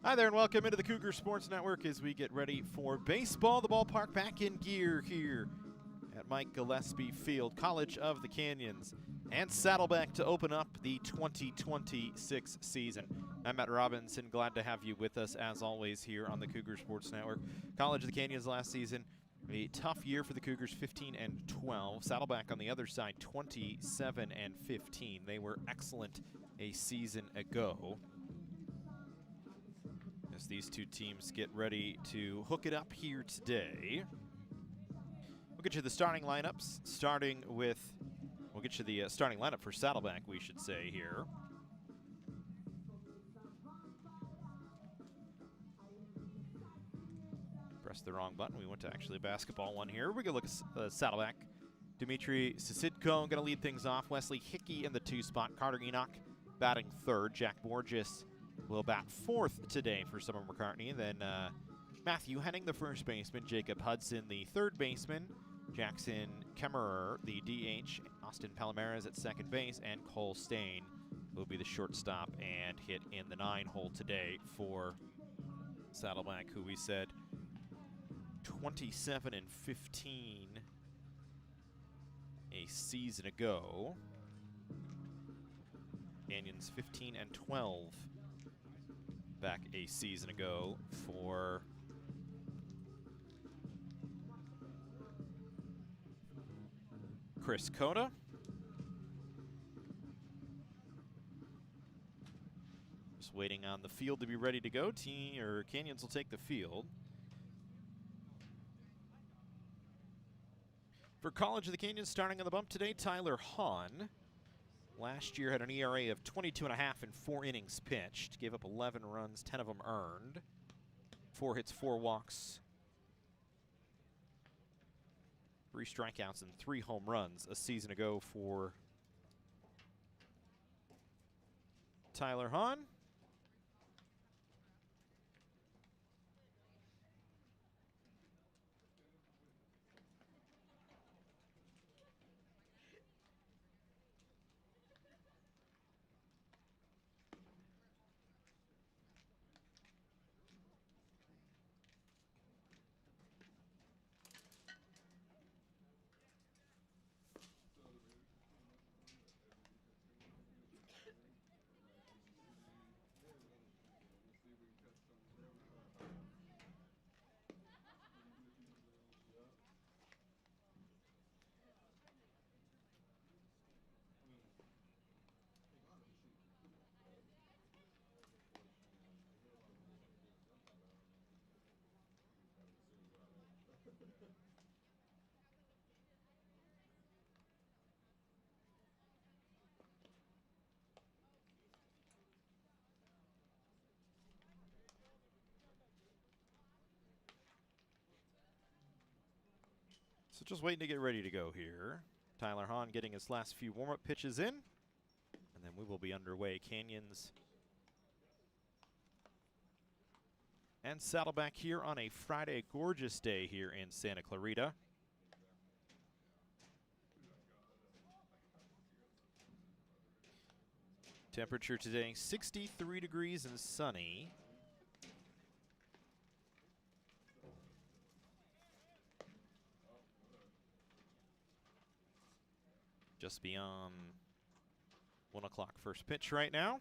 Hi there and welcome into the Cougar Sports Network as we get ready for baseball. The ballpark back in gear here at Mike Gillespie Field, College of the Canyons, and Saddleback to open up the 2026 season. I'm Matt Robinson, glad to have you with us as always here on the Cougar Sports Network. College of the Canyons last season, a tough year for the Cougars, 15-12. Saddleback on the other side, 27-15. They were excellent a season ago. As these two teams get ready to hook it up here today. We'll get you the starting lineups, we'll get you the starting lineup for Saddleback, we should say here. Pressed the wrong button. We went to actually a basketball one here. We're going to look at Saddleback. Dmitry Sisidko going to lead things off. Wesley Hickey in the 2 spot. Carter Enoch batting 3rd. Jack Borges will bat 4th today for Summer McCartney. Then Matthew Henning, the 1st baseman. Jacob Hudson, the 3rd baseman. Jackson Kemmerer, the DH. Austin Palomares at 2nd base. And Cole Stain will be the shortstop and hit in the 9 hole today for Saddleback, who we said 27-15 a season ago. Canyons 15-12 back a season ago for Chris Cota. Just waiting on the field to be ready to go. Canyons will take the field. For College of the Canyons, starting on the bump today, Tyler Hahn. Last year had an ERA of 22.5 in 4 innings pitched. Gave up 11 runs, 10 of them earned. 4 hits, 4 walks. 3 strikeouts and 3 home runs a season ago for Tyler Hahn. So just waiting to get ready to go here. Tyler Hahn getting his last few warm-up pitches in. And then we will be underway. Canyons and Saddleback here on a Friday. Gorgeous day here in Santa Clarita. Temperature today, 63 degrees and sunny. Just beyond 1 o'clock first pitch right now.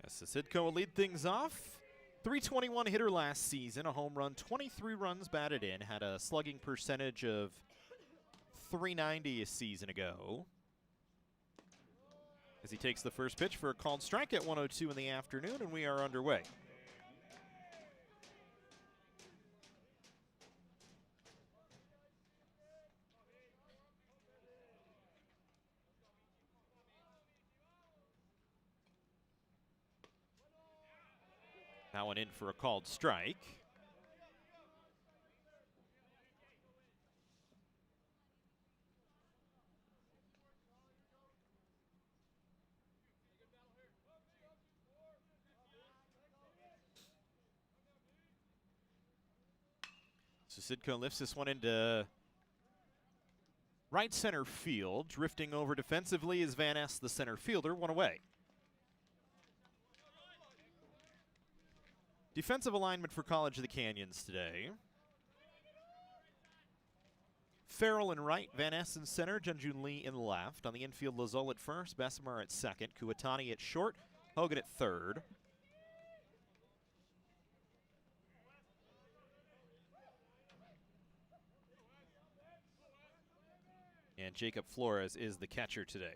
As Sisidko will lead things off. 321 hitter last season, a home run, 23 runs batted in, had a slugging percentage of .390 a season ago. As he takes the first pitch for a called strike at 1:02 in the afternoon, and we are underway. That one in for a called strike. Sidko lifts this one into right center field. Drifting over defensively is Van Ness, the center fielder, one away. Defensive alignment for College of the Canyons today. Farrell in right, Van Ness in center, Junjun Lee in left. On the infield, Lazole at first, Bessemer at second, Kuatani at short, Hogan at third. And Jacob Flores is the catcher today.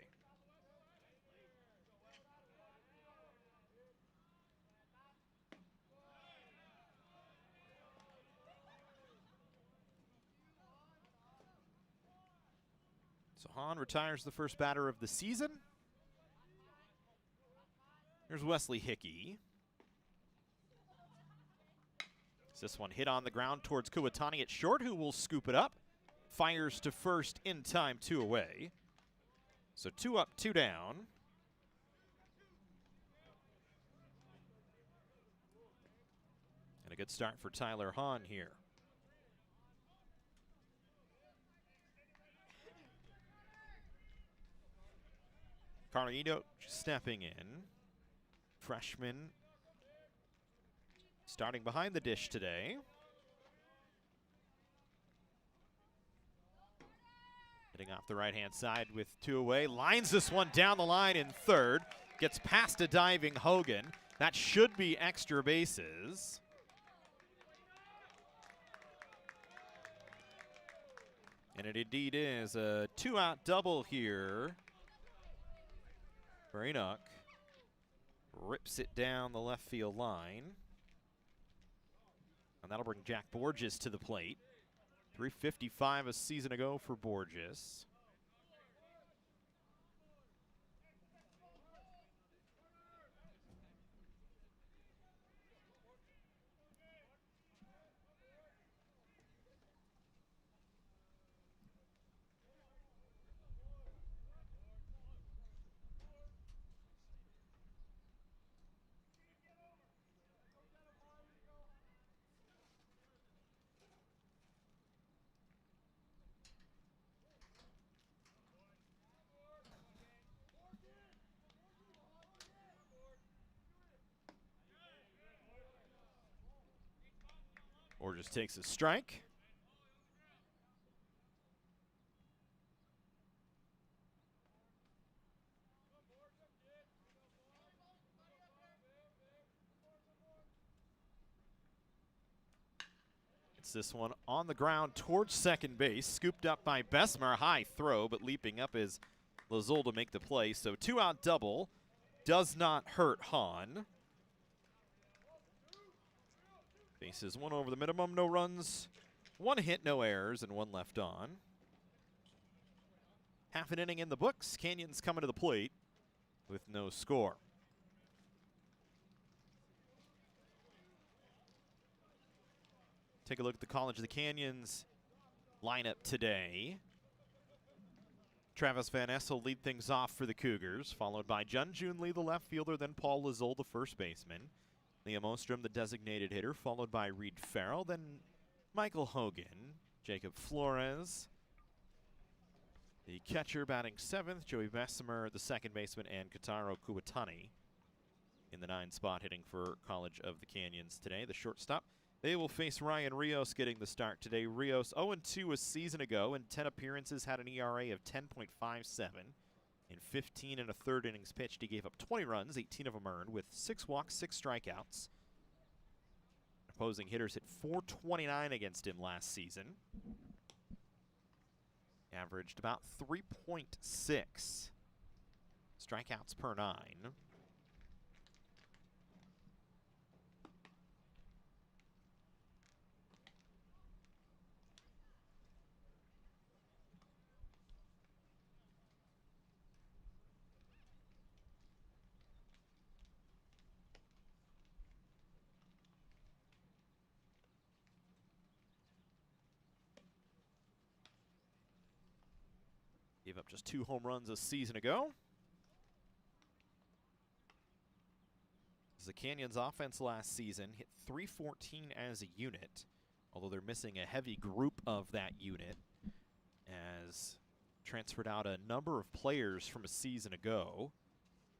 So Hahn retires the first batter of the season. Here's Wesley Hickey. This one hit on the ground towards Kuatani at short, who will scoop it up. Fires to first in time, 2 away. So 2 up, 2 down. And a good start for Tyler Hahn here. Carlito stepping in. Freshman starting behind the dish today. Hitting off the right-hand side with 2 away. Lines this one down the line in third. Gets past a diving Hogan. That should be extra bases. And it indeed is a 2-out double here. Enoch rips it down the left field line. And that'll bring Jack Borges to the plate. .355 a season ago for Borges. Borges takes a strike. It's this one on the ground towards second base. Scooped up by Bessemer. High throw, but leaping up is Lazole to make the play. So 2-out double does not hurt Hahn. Bases 1 over the minimum, no runs, 1 hit, no errors, and 1 left on. Half an inning in the books. Canyons coming to the plate with no score. Take a look at the College of the Canyons lineup today. Travis Van Ness will lead things off for the Cougars, followed by Junjun Lee, the left fielder, then Paul Lazole, the first baseman. Liam Ostrom, the designated hitter, followed by Reed Farrell, then Michael Hogan, Jacob Flores, the catcher batting 7th, Joey Bessemer, the second baseman, and Kotaro Kuatani in the 9 spot hitting for College of the Canyons today. The shortstop, they will face Ryan Rios getting the start today. Rios 0-2 a season ago, in 10 appearances had an ERA of 10.57. In 15 and a third innings pitched, he gave up 20 runs, 18 of them earned, with 6 walks, 6 strikeouts. Opposing hitters hit .429 against him last season. Averaged about 3.6 strikeouts per 9. Gave up just 2 home runs a season ago. The Canyons offense last season hit .314 as a unit. although they're missing a heavy group of that unit, as transferred out a number of players from a season ago.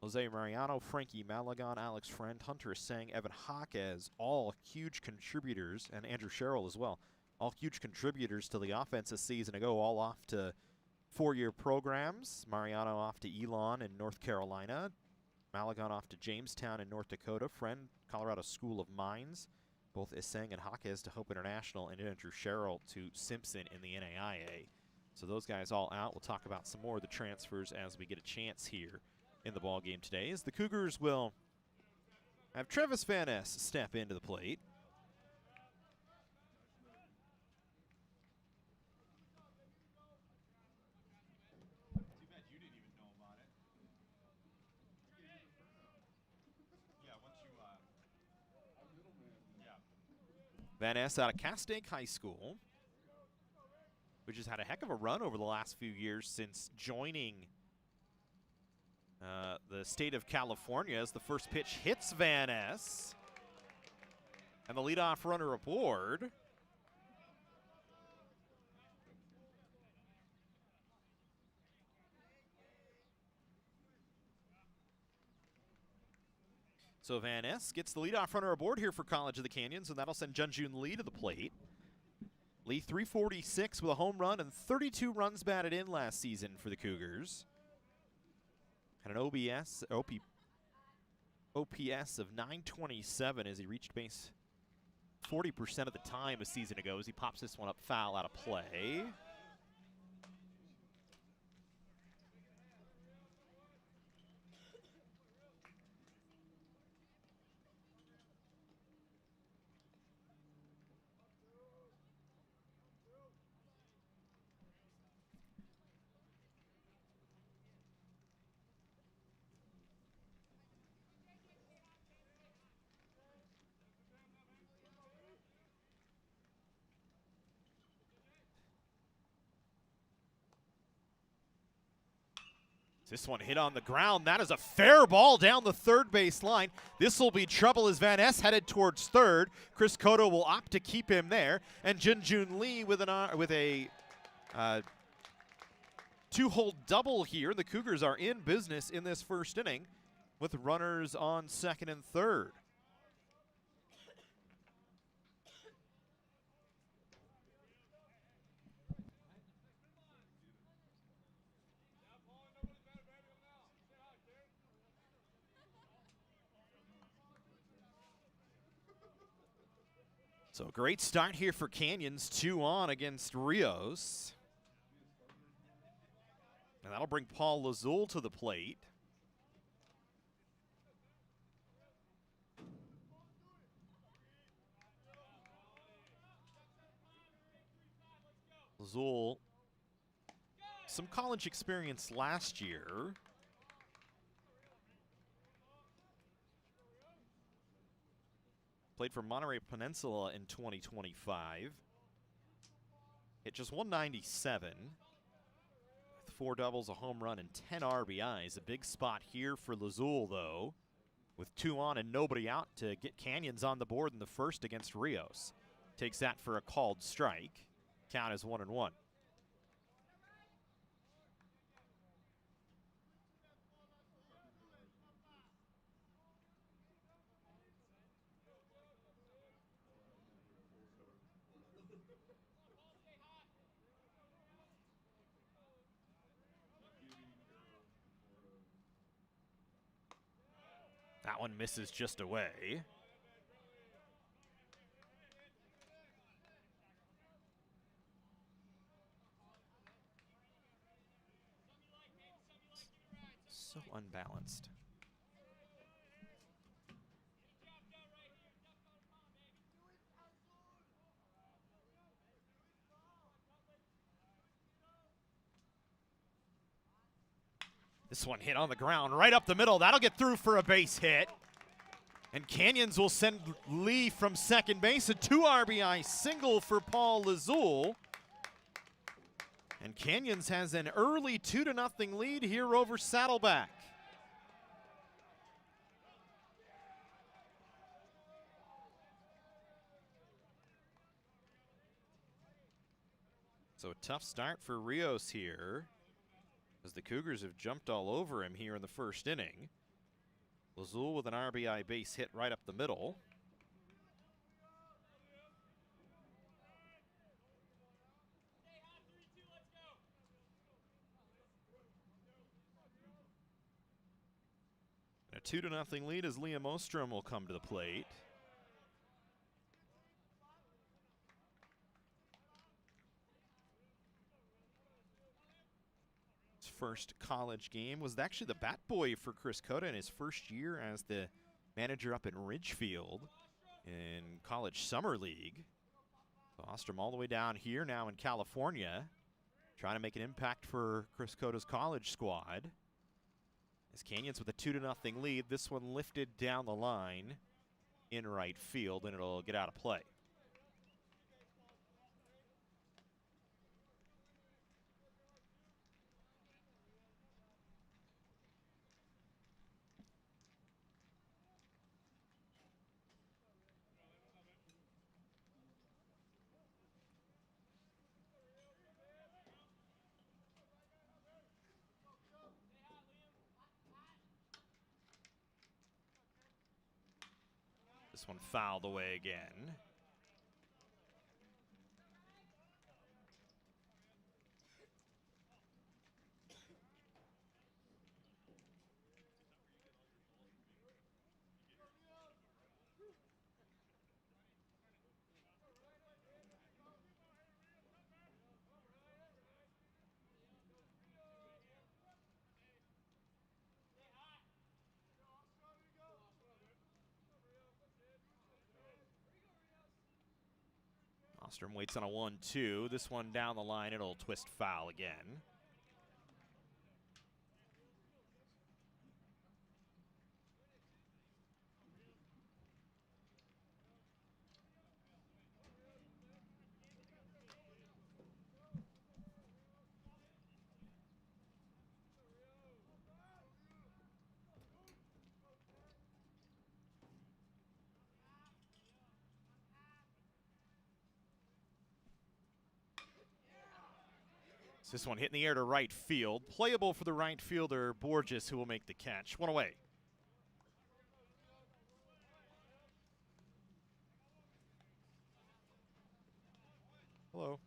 Jose Mariano, Frankie Malagon, Alex Friend, Hunter Sang, Evan Jaquez, all huge contributors, and Andrew Sherrill as well, all huge contributors to the offense a season ago, all off to four-year programs. Mariano off to Elon in North Carolina, Malagon off to Jamestown in North Dakota, Friend, Colorado School of Mines, both Isang and Jaquez to Hope International, and Andrew Sherrill to Simpson in the NAIA. So those guys all out. We'll talk about some more of the transfers as we get a chance here in the ball game today, as the Cougars will have Travis Van Ness step into the plate. Too bad you didn't even know about it. Yeah, once you Van Ness out of Castaic High School, which has had a heck of a run over the last few years since joining the state of California, as the first pitch hits Van Ness, and the leadoff runner aboard. So Van Ness gets the leadoff runner aboard here for College of the Canyons, and that'll send Junjun Lee to the plate. Lee 346 with a home run and 32 runs batted in last season for the Cougars. Had an OPS of 927 as he reached base 40% of the time a season ago, as he pops this one up foul out of play. This one hit on the ground. That is a fair ball down the third base line. This will be trouble as Van Ness headed towards third. Chris Cotto will opt to keep him there. And Junjun Lee with a two-hole double here. The Cougars are in business in this first inning with runners on second and third. So great start here for Canyons, 2 on against Rios. And that'll bring Paul Lazul to the plate. Lazul, some college experience last year. Played for Monterey Peninsula in 2025. Hit just 197. With 4 doubles, a home run, and 10 RBIs. A big spot here for Lazul, though, with 2 on and nobody out to get Canyons on the board in the first against Rios. Takes that for a called strike. Count is 1-1. That one misses just away. So unbalanced. This one hit on the ground right up the middle. That'll get through for a base hit. And Canyons will send Lee from second base. A 2 RBI single for Paul Lazul. And Canyons has an early 2-0 lead here over Saddleback. So a tough start for Rios here, as the Cougars have jumped all over him here in the first inning. Lazul with an RBI base hit right up the middle. And a 2-0 lead as Liam Ostrom will come to the plate. His first college game was actually the bat boy for Chris Cota in his first year as the manager up in Ridgefield in College Summer League. So Ostrom all the way down here now in California, trying to make an impact for Chris Cota's college squad. As Canyons with a 2-0 lead, this one lifted down the line in right field, and it'll get out of play. This one fouled away again. Ostrom waits on a 1-2. This one down the line, it'll twist foul again. This one hit in the air to right field. Playable for the right fielder, Borges, who will make the catch. One away. Hello.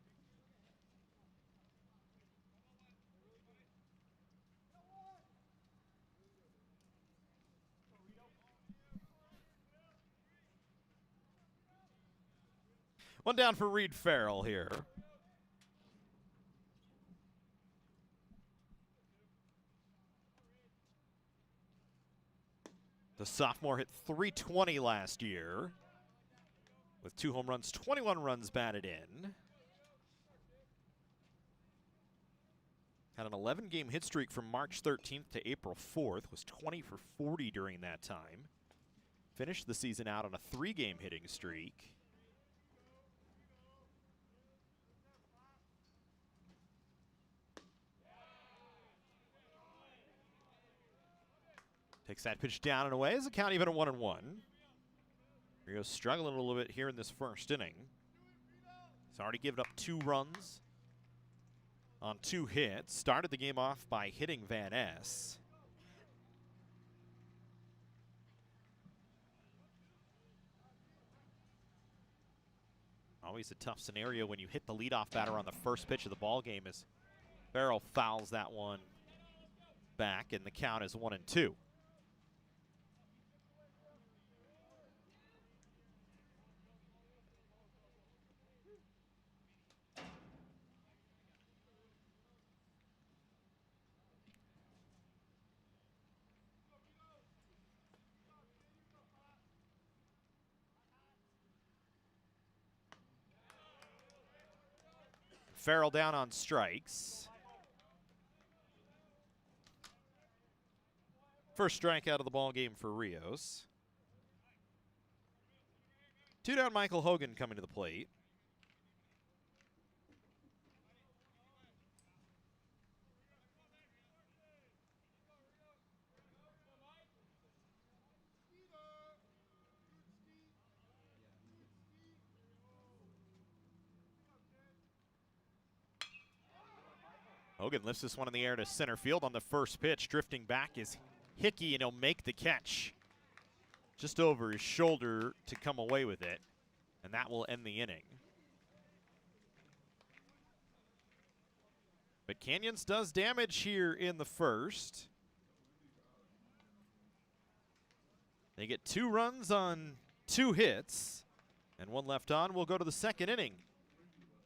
One down for Reed Farrell here. The sophomore hit .320 last year with 2 home runs, 21 runs batted in. Had an 11-game hit streak from March 13th to April 4th, was 20 for 40 during that time. Finished the season out on a 3-game hitting streak. Takes that pitch down and away as the count even at 1-1. Rios struggling a little bit here in this first inning. He's already given up 2 runs on 2 hits. Started the game off by hitting Van Ness. Always a tough scenario when you hit the leadoff batter on the first pitch of the ball game, as Farrell fouls that one back, and the count is 1-2. Farrell down on strikes. First strikeout of the ball game for Rios. 2 down, Michael Hogan coming to the plate. Hogan lifts this one in the air to center field on the first pitch. Drifting back is Hickey, and he'll make the catch just over his shoulder to come away with it. And that will end the inning. But Canyons does damage here in the first. They get 2 runs on 2 hits, and 1 left on. We'll go to the second inning.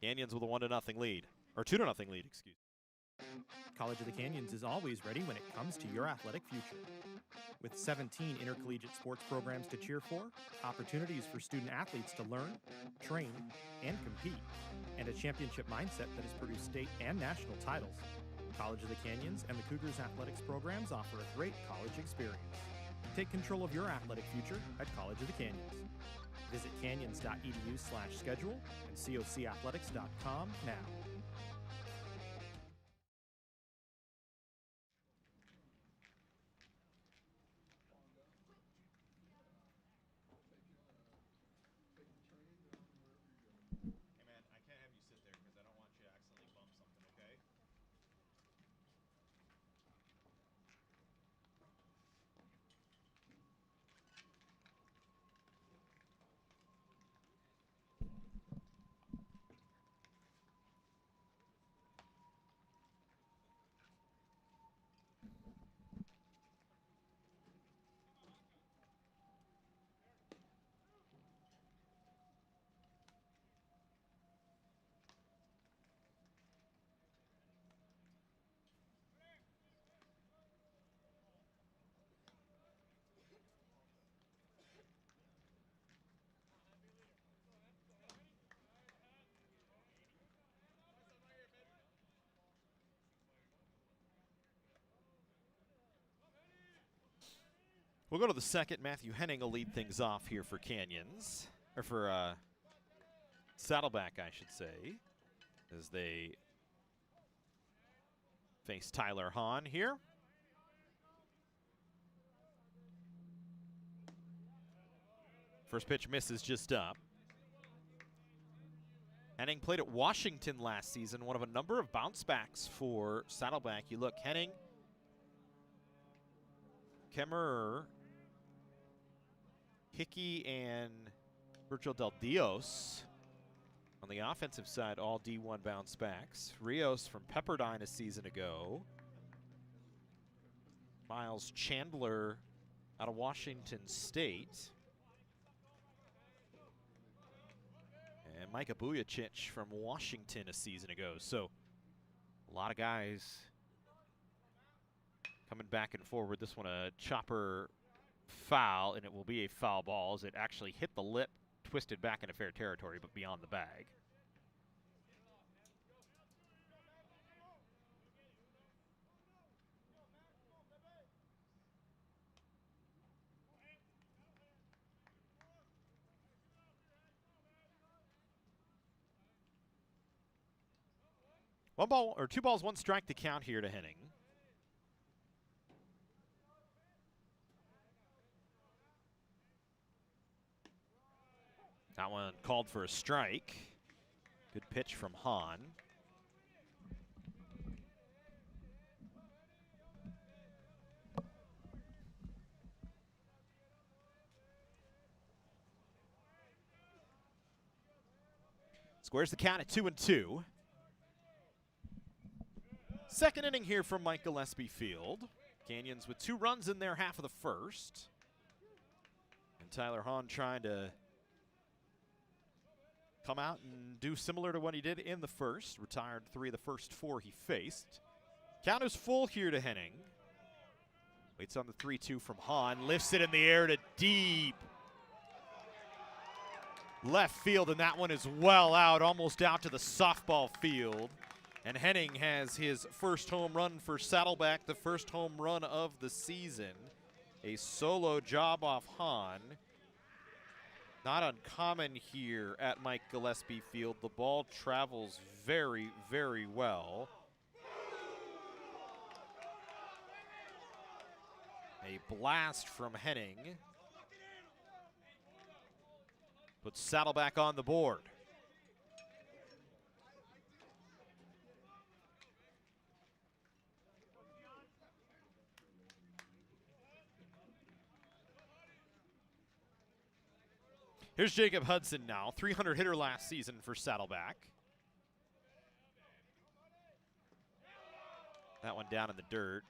Canyons with a 1-0 lead, or 2-0 lead, excuse me. College of the Canyons is always ready when it comes to your athletic future. With 17 intercollegiate sports programs to cheer for, opportunities for student athletes to learn, train, and compete, and a championship mindset that has produced state and national titles, College of the Canyons and the Cougars athletics programs offer a great college experience. Take control of your athletic future at College of the Canyons. Visit canyons.edu/schedule and cocathletics.com now. We'll go to the second. Matthew Henning will lead things off here for Canyons, or for Saddleback, I should say, as they face Tyler Hahn here. First pitch misses just up. Henning played at Washington last season, one of a number of bounce backs for Saddleback. You look, Henning, Kemmerer, Hickey, and Virgil Del Dios on the offensive side, all D1 bounce backs. Rios from Pepperdine a season ago. Miles Chandler out of Washington State. And Micah Bujicic from Washington a season ago. So a lot of guys coming back and forward. This one a chopper foul, and it will be a foul ball as it actually hit the lip, twisted back into fair territory, but beyond the bag. One ball, or 2 balls, 1 strike to count here to Henning. That one called for a strike. Good pitch from Hahn. Squares the count at 2-2. Second inning here from Mike Gillespie Field. Canyons with 2 runs in their half of the first. And Tyler Hahn trying to come out and do similar to what he did in the first. Retired 3 of the first 4 he faced. Count is full here to Henning. Waits on the 3-2 from Hahn. Lifts it in the air to deep left field, and that one is well out, almost out to the softball field. And Henning has his first home run for Saddleback, the first home run of the season. A solo job off Hahn. Not uncommon here at Mike Gillespie Field. The ball travels very, very well. A blast from Henning puts Saddleback on the board. Here's Jacob Hudson now, 300 hitter last season for Saddleback. That one down in the dirt.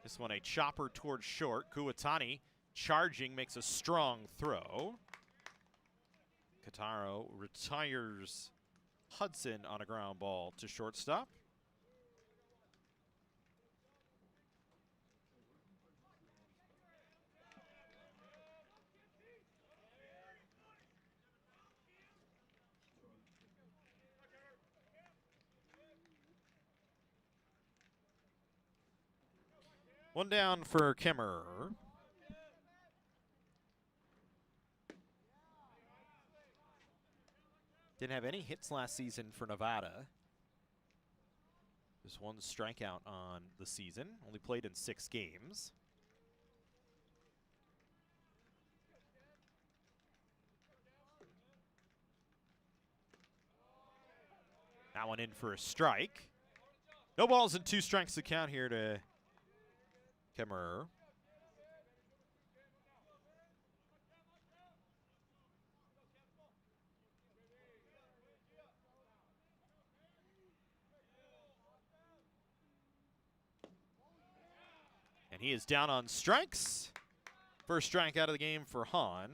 This one a chopper towards short. Kuwatani charging, makes a strong throw. Kataro retires Hudson on a ground ball to shortstop. One down for Kemmerer. Didn't have any hits last season for Nevada. Just one strikeout on the season. Only played in 6 games. That one in for a strike. No balls and 2 strikes to count here to Kemmerer. And he is down on strikes. First strike out of the game for Hahn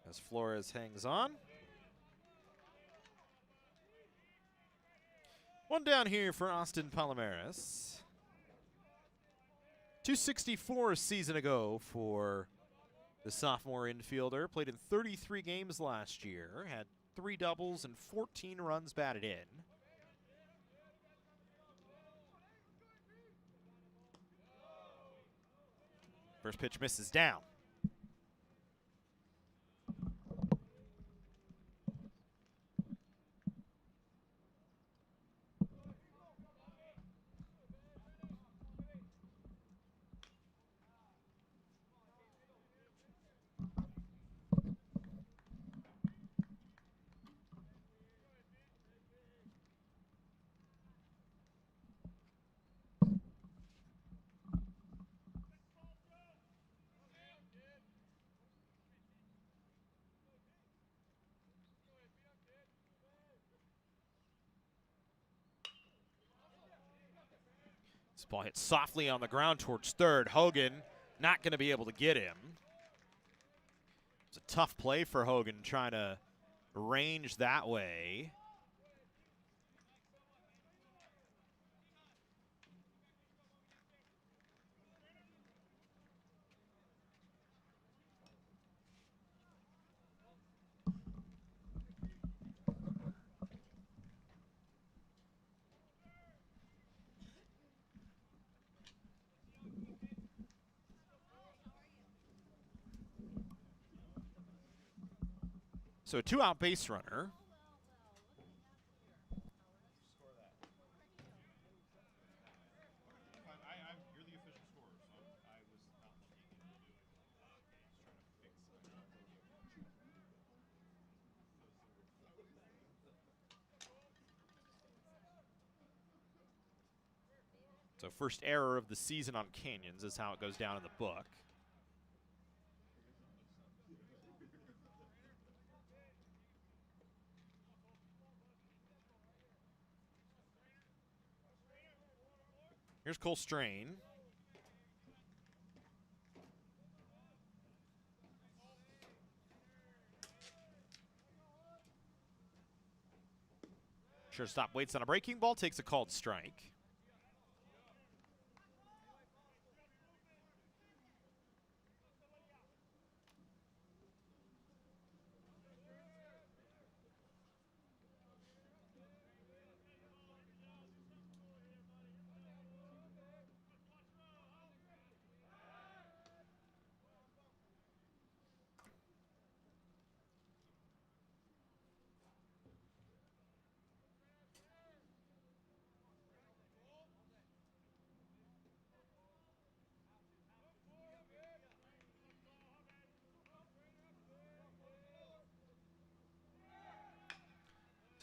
as Flores hangs on. One down here for Austin Palomares. 264 a season ago for the sophomore infielder. Played in 33 games last year. Had 3 doubles and 14 runs batted in. First pitch misses down. This ball hits softly on the ground towards third. Hogan not going to be able to get him. It's a tough play for Hogan trying to range that way. So a 2-out base runner. So first error of the season on Canyons is how it goes down in the book. Here's Cole Strain. Shortstop waits on a breaking ball, takes a called strike.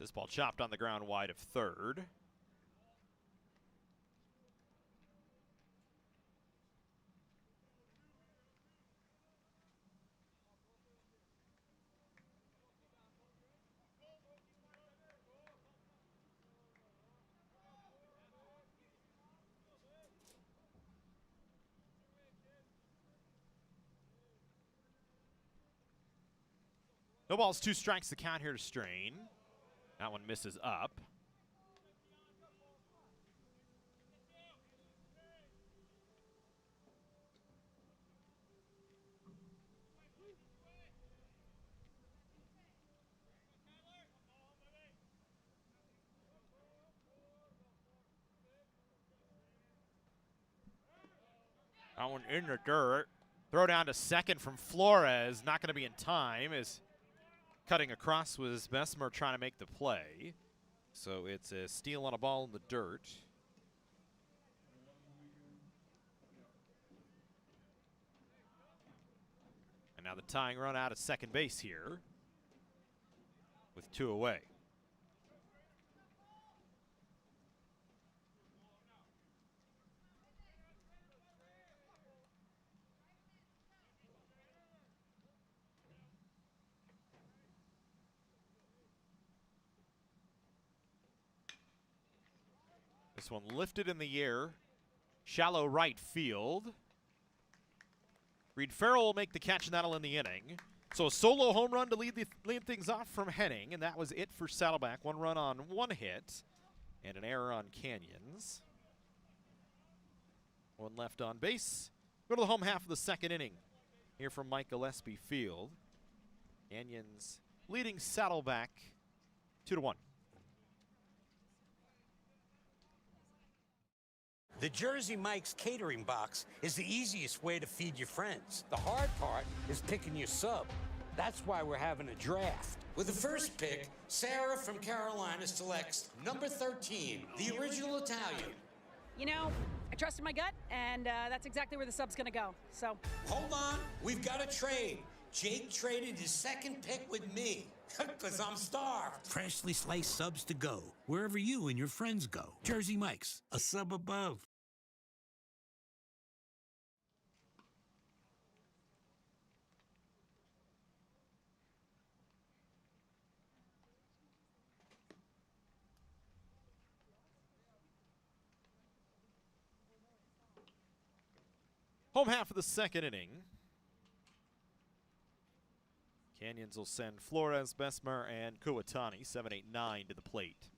This ball chopped on the ground wide of third. No balls, 2 strikes the count here to Strain. That one misses up. That one in the dirt. Throw down to second from Flores. Not going to be in time as cutting across was Bessemer trying to make the play. So it's a steal on a ball in the dirt. And now the tying run out at second base here with 2 away. This one lifted in the air. Shallow right field. Reed Farrell will make the catch, and that'll end the inning. So a solo home run to lead things off from Henning, and that was it for Saddleback. 1 run on 1 hit, and an error on Canyons. 1 left on base. Go to the home half of the second inning. Here from Mike Gillespie Field. Canyons leading Saddleback 2-1. The Jersey Mike's catering box is the easiest way to feed your friends. The hard part is picking your sub. That's why we're having a draft. With the first pick, Sarah from Carolina selects number 13, the original Italian. You know, I trusted my gut, and that's exactly where the sub's gonna go, so. Hold on, we've got a trade. Jake traded his second pick with me, because I'm starved. Freshly sliced subs to go, wherever you and your friends go. Jersey Mike's, a sub above. Home half of the second inning. Canyons will send Flores, Bessemer, and Kuwatani, 7, 8, 9 to the plate.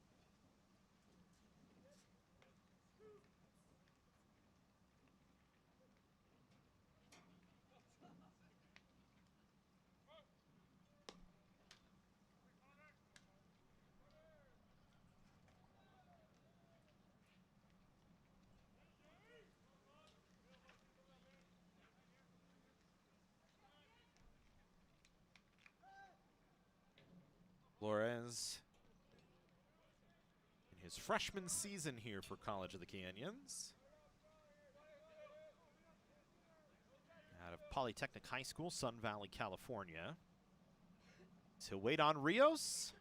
Flores in his freshman season here for College of the Canyons. Out of Polytechnic High School, Sun Valley, California. So wait on Rios.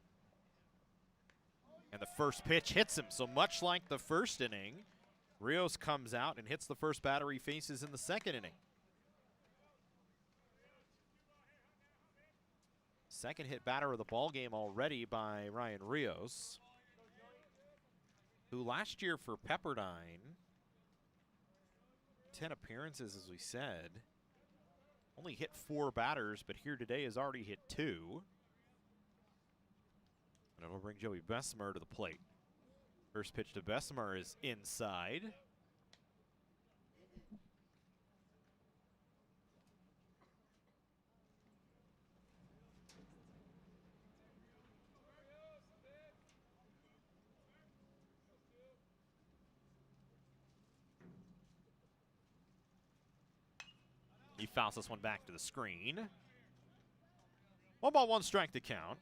And the first pitch hits him. So much like the first inning, Rios comes out and hits the first batter he faces in the second inning. Second hit batter of the ball game already by Ryan Rios, who last year for Pepperdine, 10 appearances as we said, only hit 4 batters, but here today has already hit 2. And it'll bring Joey Bessemer to the plate. First pitch to Bessemer is inside. He fouls this one back to the screen. 1 ball, 1 strike to count.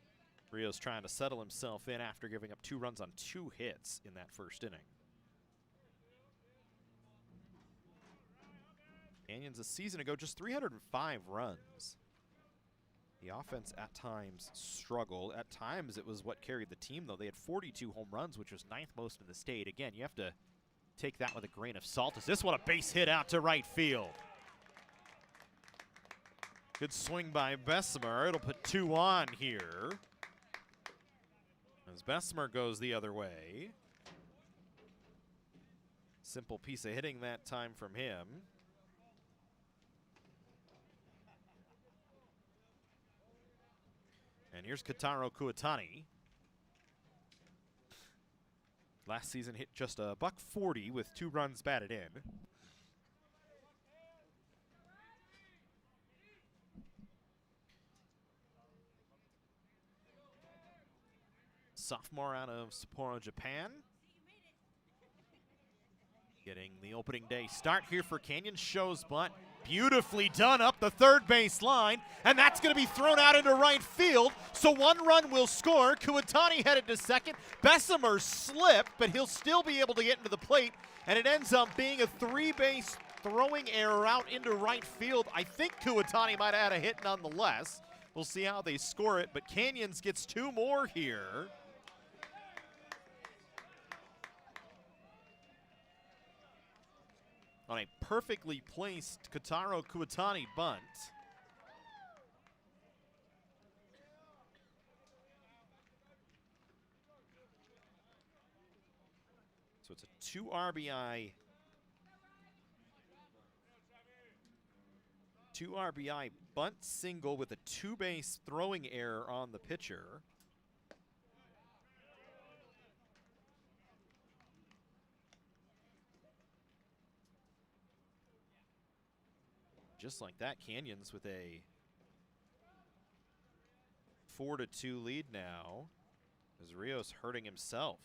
Rios trying to settle himself in after giving up 2 runs on 2 hits in that first inning. Canyons a season ago just 305 runs. The offense at times struggled. At times it was what carried the team, though. They had 42 home runs, which was 9th most in the state. Again, you have to take that with a grain of salt. Is this one a base hit out to right field? Good swing by Bessemer. It'll put 2 on here as Bessemer goes the other way. Simple piece of hitting that time from him. And here's Kotaro Kuatani. Last season hit just a $140 with 2 runs batted in. Sophomore out of Sapporo, Japan. Getting the opening day start here for Canyon. Shows bunt. Beautifully done up the third base line, and that's going to be thrown out into right field, so 1 run will score. Kuatani headed to second. Bessemer slipped, but he'll still be able to get into the plate, and it ends up being a 3-base throwing error out into right field. I think Kuatani might have had a hit nonetheless. We'll see how they score it, but Canyons gets 2 more here. On a perfectly placed Kotaro Kuatani bunt. So it's a 2 RBI bunt single with a 2-base throwing error on the pitcher. Just like that, Canyons with a 4-2 lead now, as Rios hurting himself.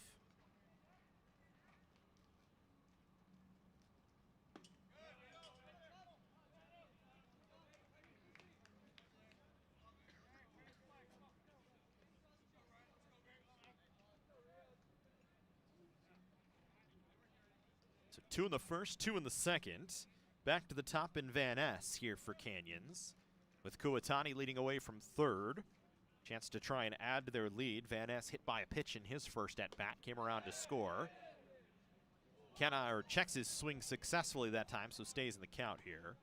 So 2 in the first, 2 in the second. Back to the top in Van Ness here for Canyons, with Kuatani leading away from third. Chance to try and add to their lead. Van Ness hit by a pitch in his first at-bat, came around to score. Checks his swing successfully that time, so stays in the count here.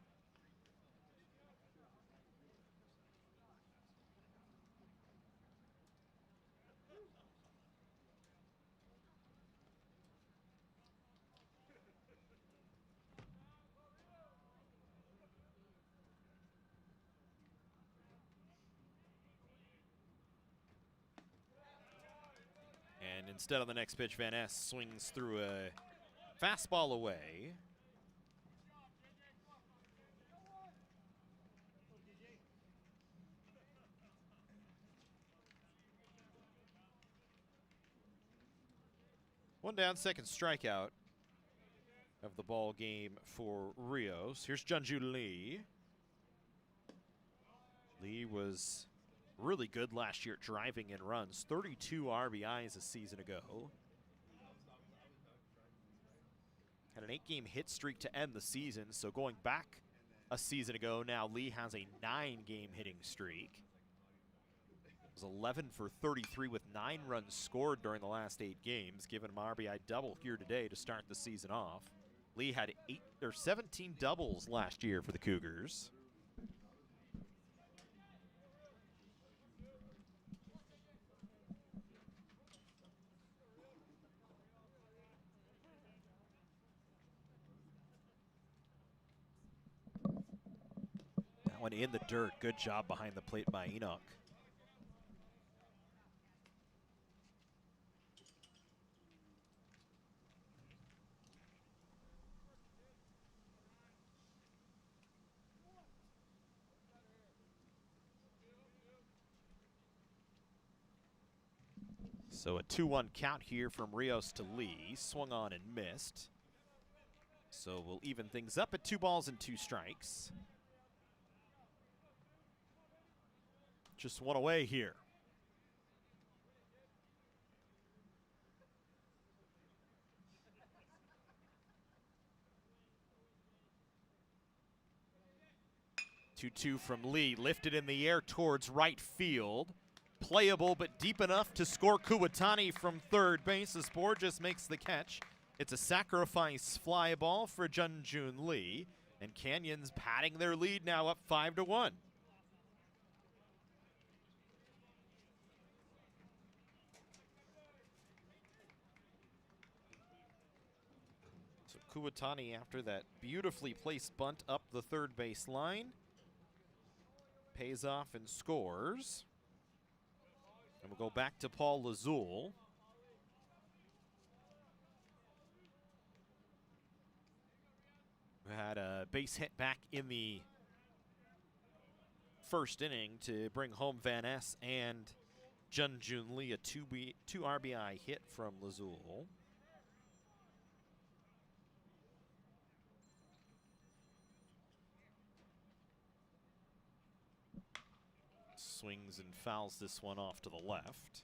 And instead on the next pitch, Van Ness swings through a fastball away. One down, second strikeout of the ball game for Rios. Here's Junju Lee. Lee was really good last year at driving in runs. 32 RBIs a season ago. Had an 8-game hit streak to end the season, so going back a season ago, now Lee has a 9-game hitting streak. Was 11 for 33 with 9 runs scored during the last 8 games, giving him RBI double here today to start the season off. Lee had 17 doubles last year for the Cougars. That one in the dirt. Good job behind the plate by Enoch. So a 2-1 count here from Rios to Lee. Swung on and missed. So we'll even things up at 2 balls and 2 strikes. Just one away here. 2-2 from Lee, lifted in the air towards right field. Playable, but deep enough to score Kuwatani from third base as Borges makes the catch. It's a sacrifice fly ball for Junjun Lee, and Canyons padding their lead now up 5-1. So Kuwatani, after that beautifully placed bunt up the third base line, pays off and scores. And we'll go back to Paul Lazul. Who had a base hit back in the first inning to bring home Van Ness and Junjun Lee, a 2 RBI hit from Lazul. Swings and fouls this one off to the left.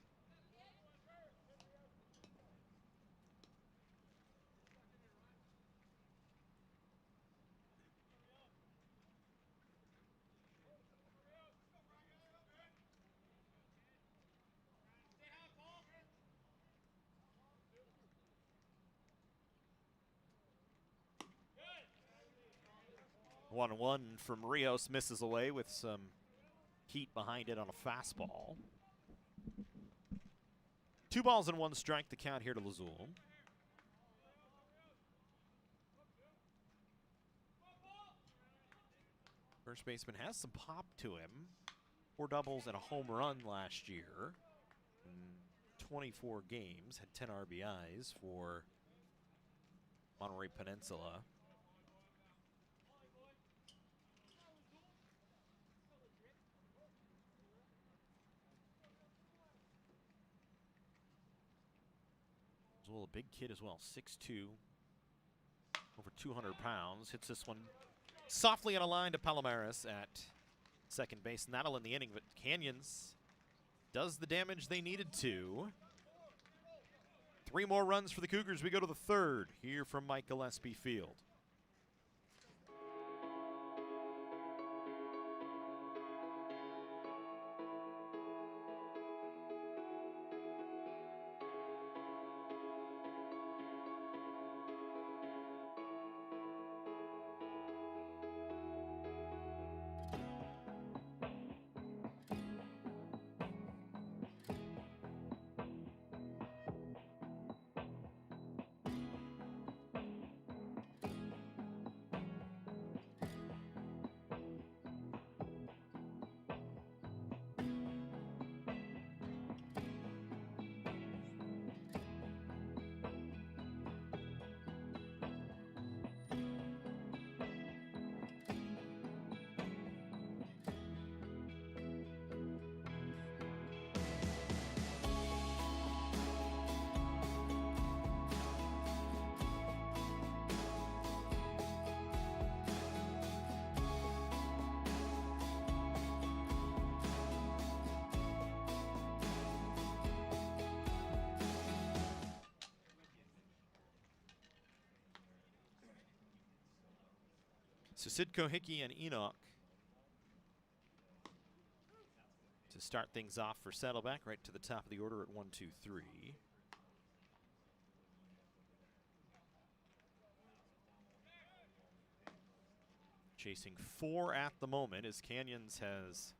One from Rios, misses away with some heat behind it on a fastball. 2 balls and 1 strike, the count here to Lazul. First baseman has some pop to him. 4 doubles and a home run last year. In 24 games, had 10 RBIs for Monterey Peninsula. A big kid as well, 6'2", over 200 pounds. Hits this one softly on a line to Palomares at second base. And that'll end the inning, but Canyons does the damage they needed to. 3 more runs for the Cougars. We go to the third here from Mike Gillespie Field. So Sidko, Hickey, and Enoch to start things off for Saddleback, right to the top of the order at 1, 2, 3. Chasing 4 at the moment as Canyons has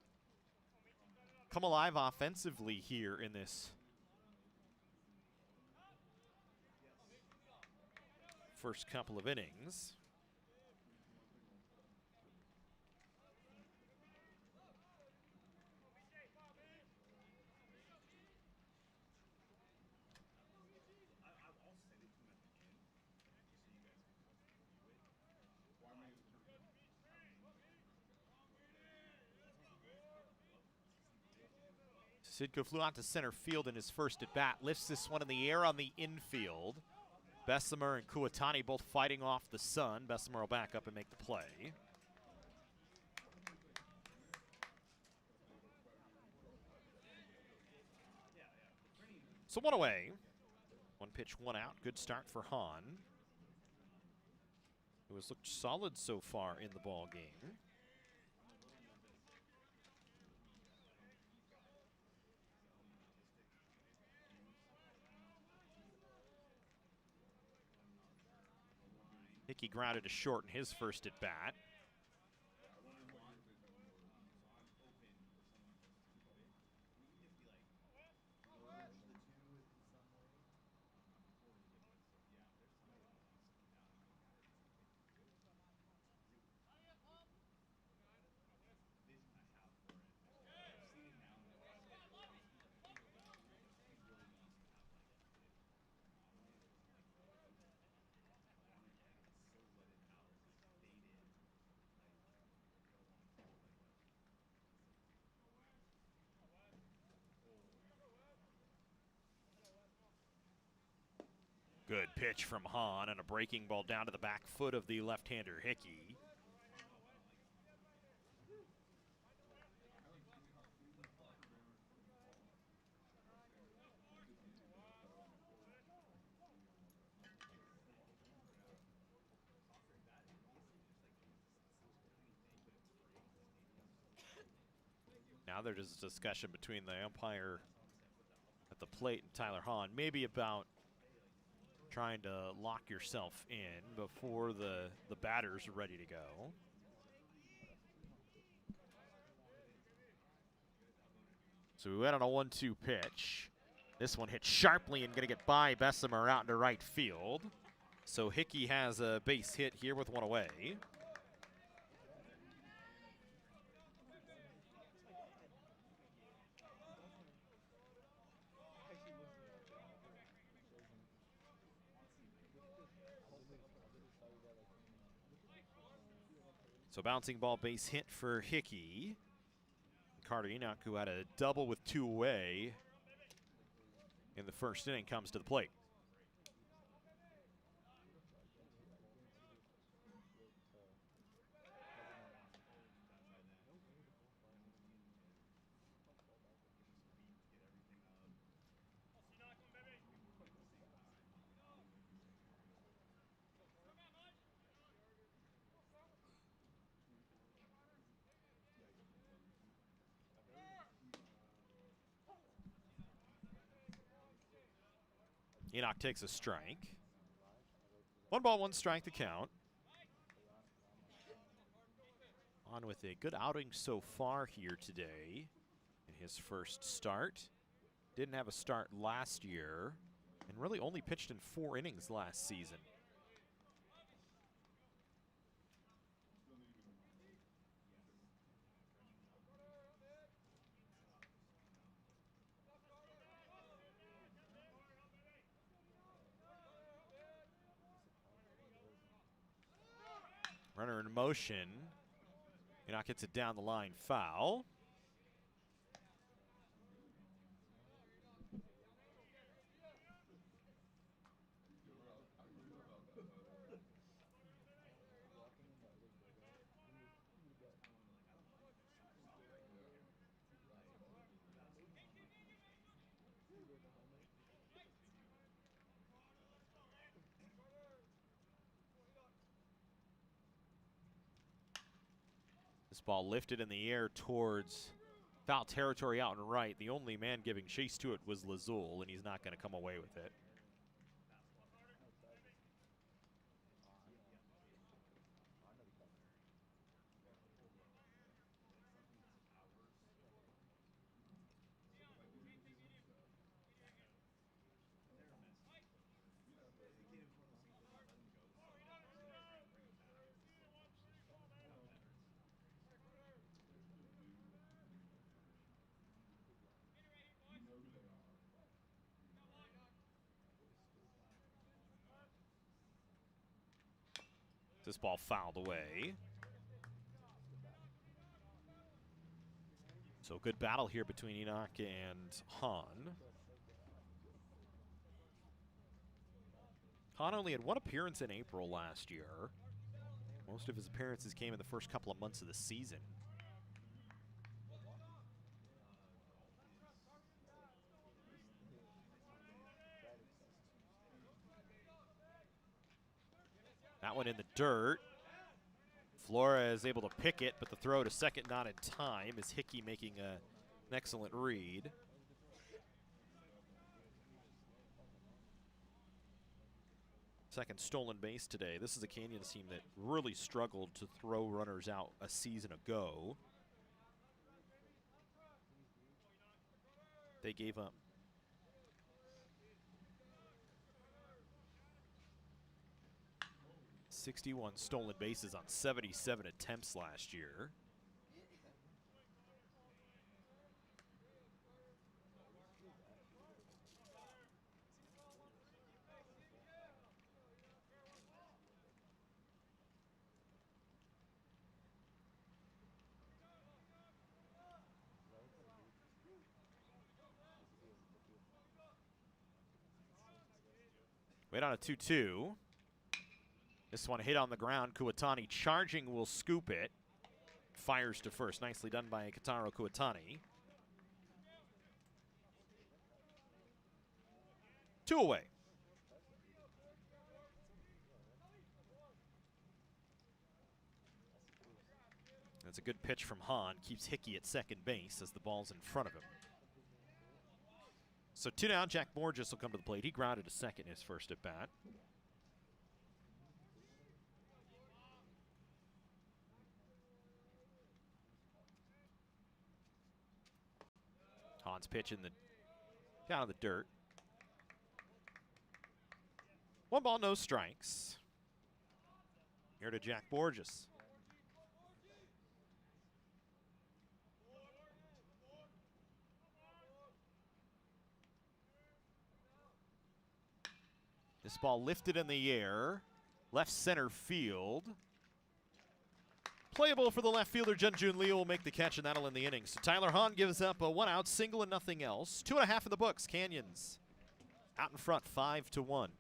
come alive offensively here in this first couple of innings. Sidko flew out to center field in his first at bat, lifts this one in the air on the infield. Bessemer and Kuwatani both fighting off the sun. Bessemer will back up and make the play. So 1 away. 1 pitch, 1 out. Good start for Hahn, who has looked solid so far in the ball game. Hickey grounded to short in his first at bat. Good pitch from Hahn and a breaking ball down to the back foot of the left-hander Hickey. Now there's a discussion between the umpire at the plate and Tyler Hahn, maybe about trying to lock yourself in before the batters are ready to go. So we went on a 1-2 pitch. This one hit sharply and going to get by Bessemer out into right field. So Hickey has a base hit here with one away. So bouncing ball base hit for Hickey. Carter Enoch, who had a double with two away in the first inning, comes to the plate. Enoch takes a strike. 1-1 the count. On with a good outing so far here today in his first start. Didn't have a start last year and really only pitched in 4 innings last season. Runner in motion. Enoch gets it down the line, foul. This ball lifted in the air towards foul territory out and right. The only man giving chase to it was Lazul, and he's not going to come away with it. This ball fouled away. So good battle here between Enoch and Hahn. Hahn only had one appearance in April last year. Most of his appearances came in the first couple of months of the season. That one in the dirt. Flores able to pick it, but the throw to second not in time is Hickey making an excellent read. Second stolen base today. This is a Canyons team that really struggled to throw runners out a season ago. They gave up 61 stolen bases on 77 attempts last year. Wait on a 2-2. This one hit on the ground. Kuatani charging will scoop it. Fires to first. Nicely done by Kataro Kuatani. 2 away. That's a good pitch from Hahn. Keeps Hickey at second base as the ball's in front of him. So 2 down. Jack Borges will come to the plate. He grounded to second his first at bat. Hahn's pitch in the down in the dirt. 1 ball, no strikes. Here to Jack Borges. This ball lifted in the air, left center field. Playable for the left fielder. Junjun Lee will make the catch, and that'll end the inning. So Tyler Hahn gives up a 1-out single and nothing else. 2.5 in the books. Canyons out in front, 5-1.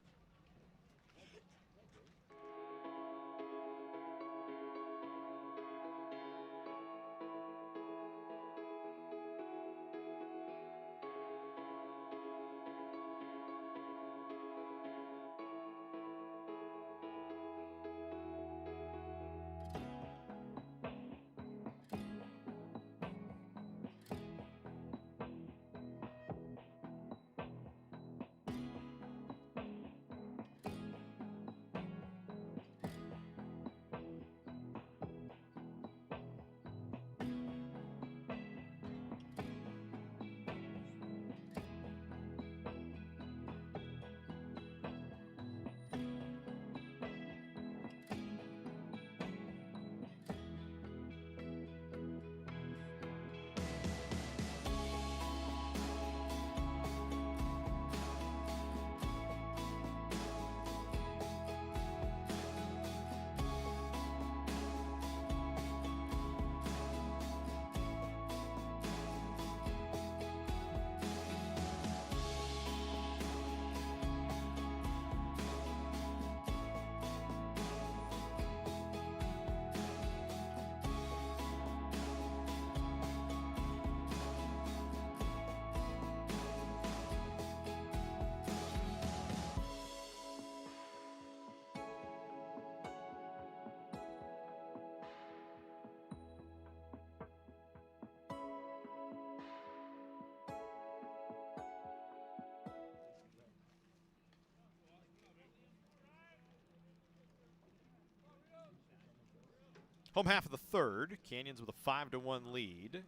Home half of the third. Canyons with a 5-1 lead.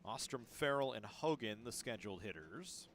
Ostrom, Farrell, and Hogan, the scheduled hitters.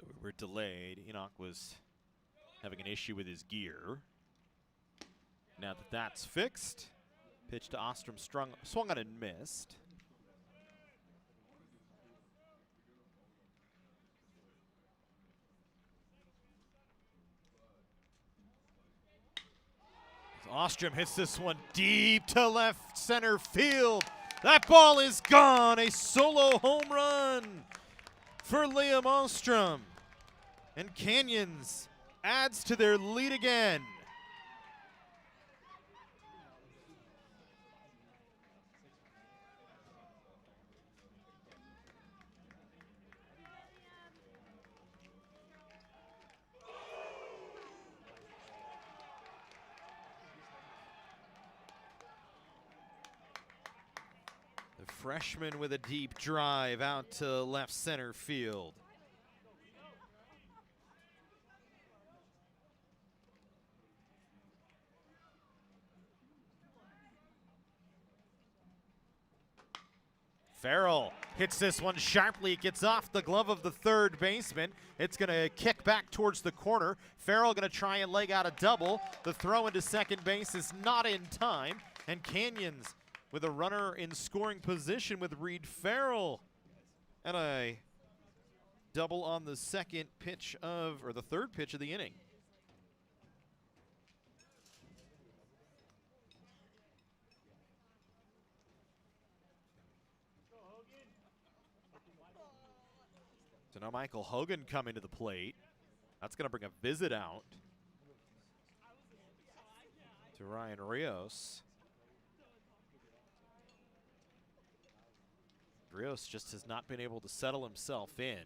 So we were delayed. Enoch was having an issue with his gear. Now that that's fixed, pitch to Ostrom, swung on and missed. Ostrom hits this one deep to left center field. That ball is gone. A solo home run for Liam Ostrom. And Canyons adds to their lead again. The freshman with a deep drive out to left center field. Farrell hits this one sharply. It gets off the glove of the third baseman. It's going to kick back towards the corner. Farrell going to try and leg out a double. The throw into second base is not in time. And Canyons with a runner in scoring position with Reed Farrell. And a double on the second pitch of, or the third pitch of the inning. So now Michael Hogan coming to the plate. That's going to bring a visit out to Ryan Rios. Rios just has not been able to settle himself in.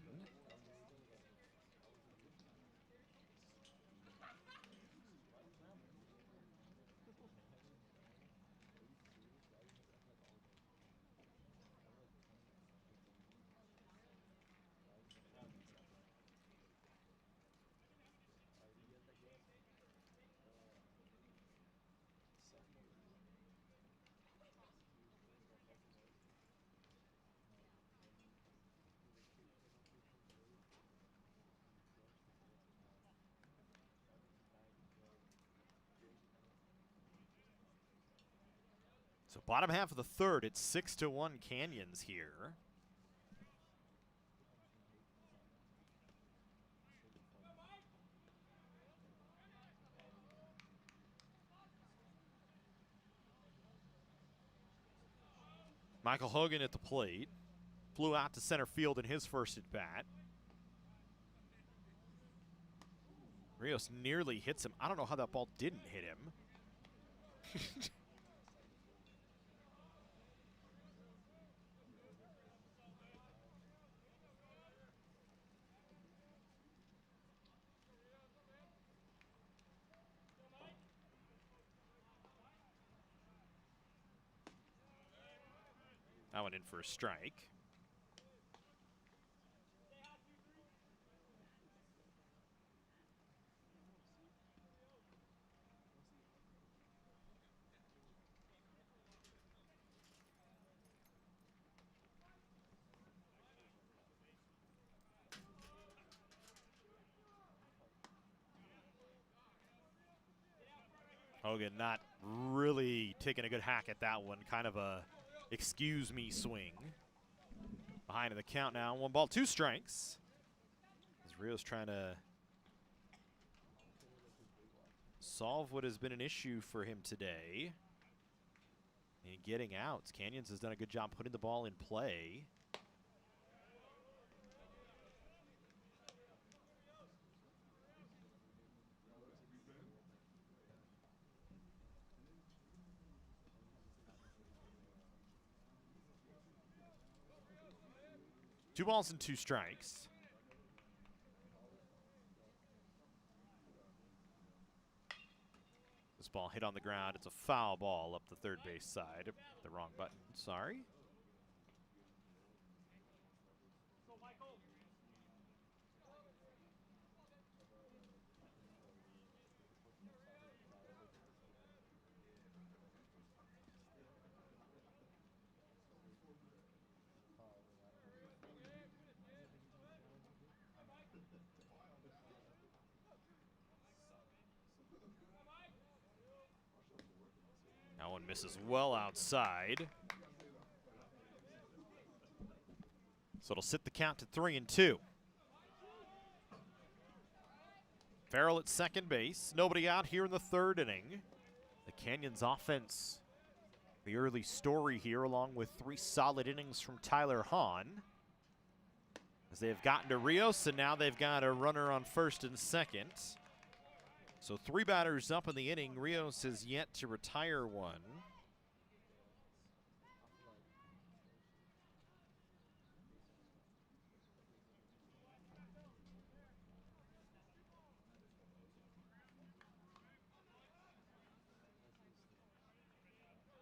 So bottom half of the third, it's 6-1 Canyons here. Michael Hogan at the plate. Flew out to center field in his first at bat. Rios nearly hits him. I don't know how that ball didn't hit him. That went in for a strike. Hogan not really taking a good hack at that one. Kind of a excuse me swing. Behind in the count now. 1 ball, 2 strikes. As Rios trying to solve what has been an issue for him today. And getting outs. Canyons has done a good job putting the ball in play. Two balls and 2 strikes. This ball hit on the ground. It's a foul ball up the third base side. The wrong button. Sorry. misses well outside. So it'll sit the count to 3-2. Farrell at second base. Nobody out here in the third inning. The Canyons offense, the early story here, along with 3 solid innings from Tyler Hahn. As they have gotten to Rios, and now they've got a runner on first and second. So 3 batters up in the inning. Rios has yet to retire one.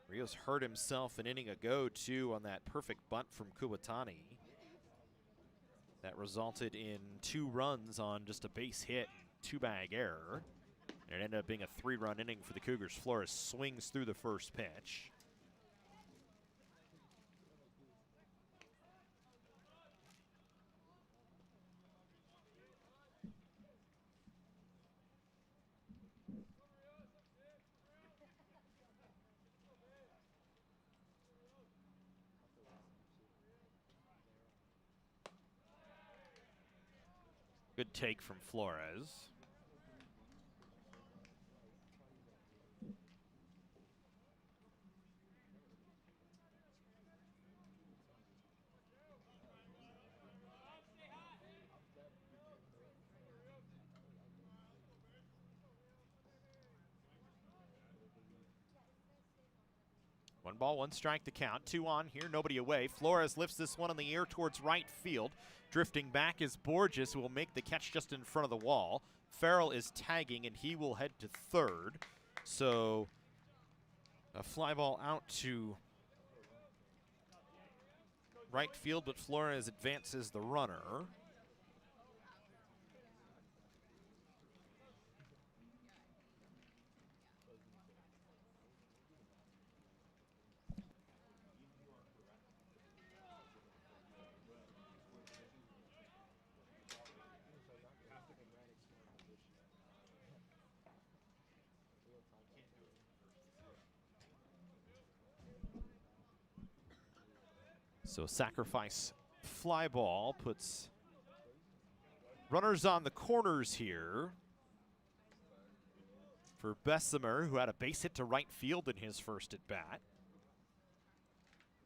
Rios hurt himself an inning ago, too, on that perfect bunt from Kuwatani. That resulted in 2 runs on just a base hit, 2-bag error. And it ended up being a 3-run inning for the Cougars. Flores swings through the first pitch. Good take from Flores. One ball, one strike to count. 2 on here, nobody away. Flores lifts this one in the air towards right field. Drifting back is Borges, who will make the catch just in front of the wall. Farrell is tagging, and he will head to third. So a fly ball out to right field, but Flores advances the runner. So a sacrifice fly ball puts runners on the corners here for Bessemer, who had a base hit to right field in his first at bat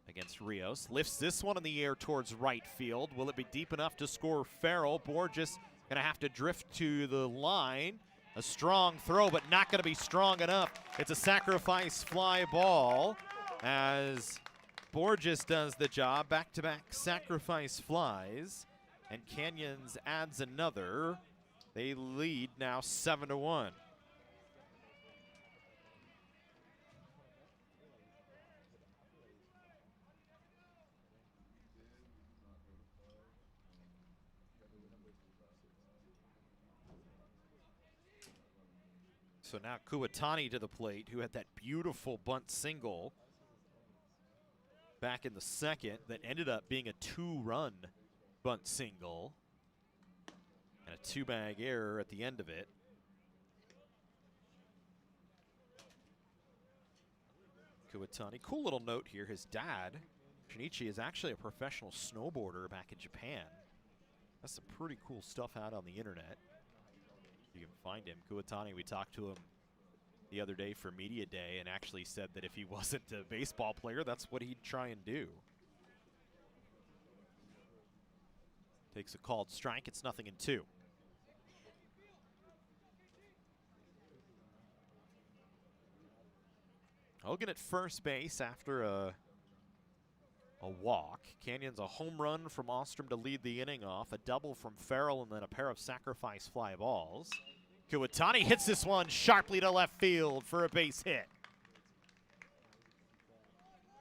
against Rios. Lifts this one in the air towards right field. Will it be deep enough to score Farrell? Borges gonna have to drift to the line. A strong throw, but not gonna be strong enough. It's a sacrifice fly ball as Borges does the job. Back-to-back sacrifice flies, and Canyons adds another. They lead now 7-1. So now Kuwatani to the plate, who had that beautiful bunt single back in the second that ended up being a 2-run bunt single and a 2-bag error at the end of it. Kuwatani, cool little note here, his dad, Shinichi, is actually a professional snowboarder back in Japan. That's some pretty cool stuff out on the internet. You can find him. Kuwatani, we talked to him the other day for Media Day and actually said that if he wasn't a baseball player, that's what he'd try and do. Takes a called strike. It's 0-2. Hogan at first base after a walk. Canyons a home run from Ostrom to lead the inning off, a double from Farrell, and then a pair of sacrifice fly balls. Kuwatani hits this one sharply to left field for a base hit.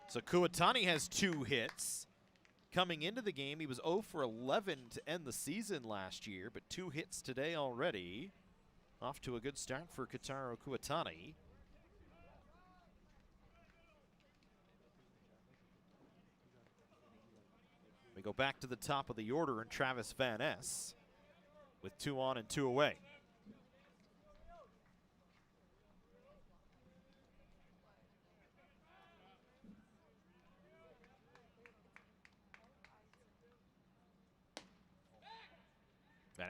So Kuwatani has 2 hits. Coming into the game, he was 0 for 11 to end the season last year, but 2 hits today already. Off to a good start for Kotaro Kuwatani. We go back to the top of the order, and Travis Van Ness with 2 on and 2 away.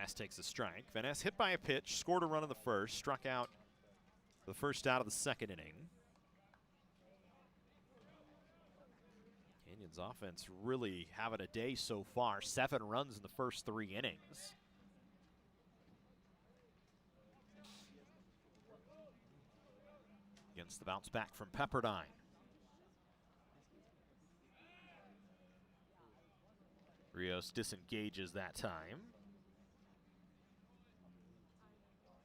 Ness takes a strike. Van Ness hit by a pitch, scored a run in the first, struck out the first out of the second inning. Canyons offense really having a day so far. 7 runs in the first 3 innings. Against the bounce back from Pepperdine. Rios disengages that time.